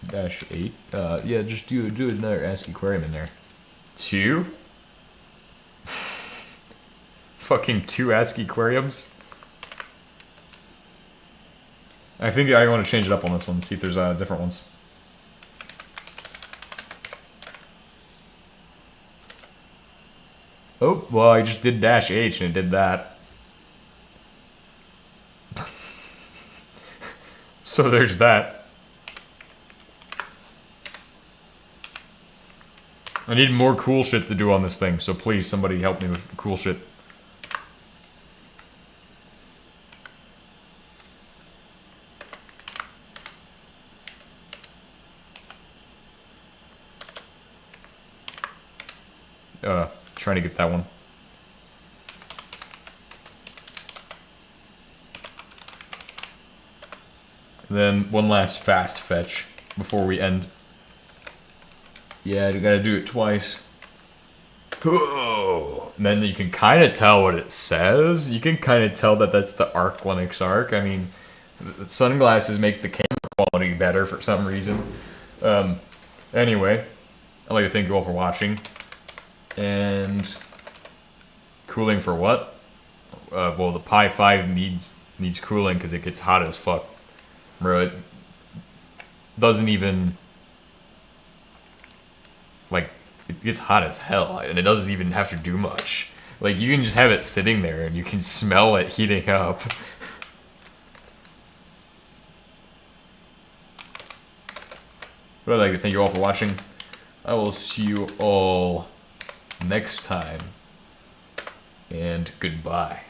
Speaker 1: -8. Yeah, just do another ASCII aquarium in there. 2? Fucking 2 ASCII aquariums? I think I want to change it up on this one, see if there's different ones. Oh, well, I just did -H and it did that. So there's that. I need more cool shit to do on this thing, so please, somebody help me with cool shit. Trying to get that one. And then one last fast fetch before we end. Yeah, you gotta do it twice. Oh, and then you can kind of tell what it says. You can kind of tell that that's the Arc Linux Arc. I mean, the sunglasses make the camera quality better for some reason. Anyway, I'd like to thank you all for watching. And cooling for what? Well, the Pi 5 needs cooling because it gets hot as fuck. Bro, it doesn't even... Like, it gets hot as hell, and it doesn't even have to do much. Like, you can just have it sitting there, and you can smell it heating up. But I'd like to thank you all for watching. I will see you all next time, and goodbye.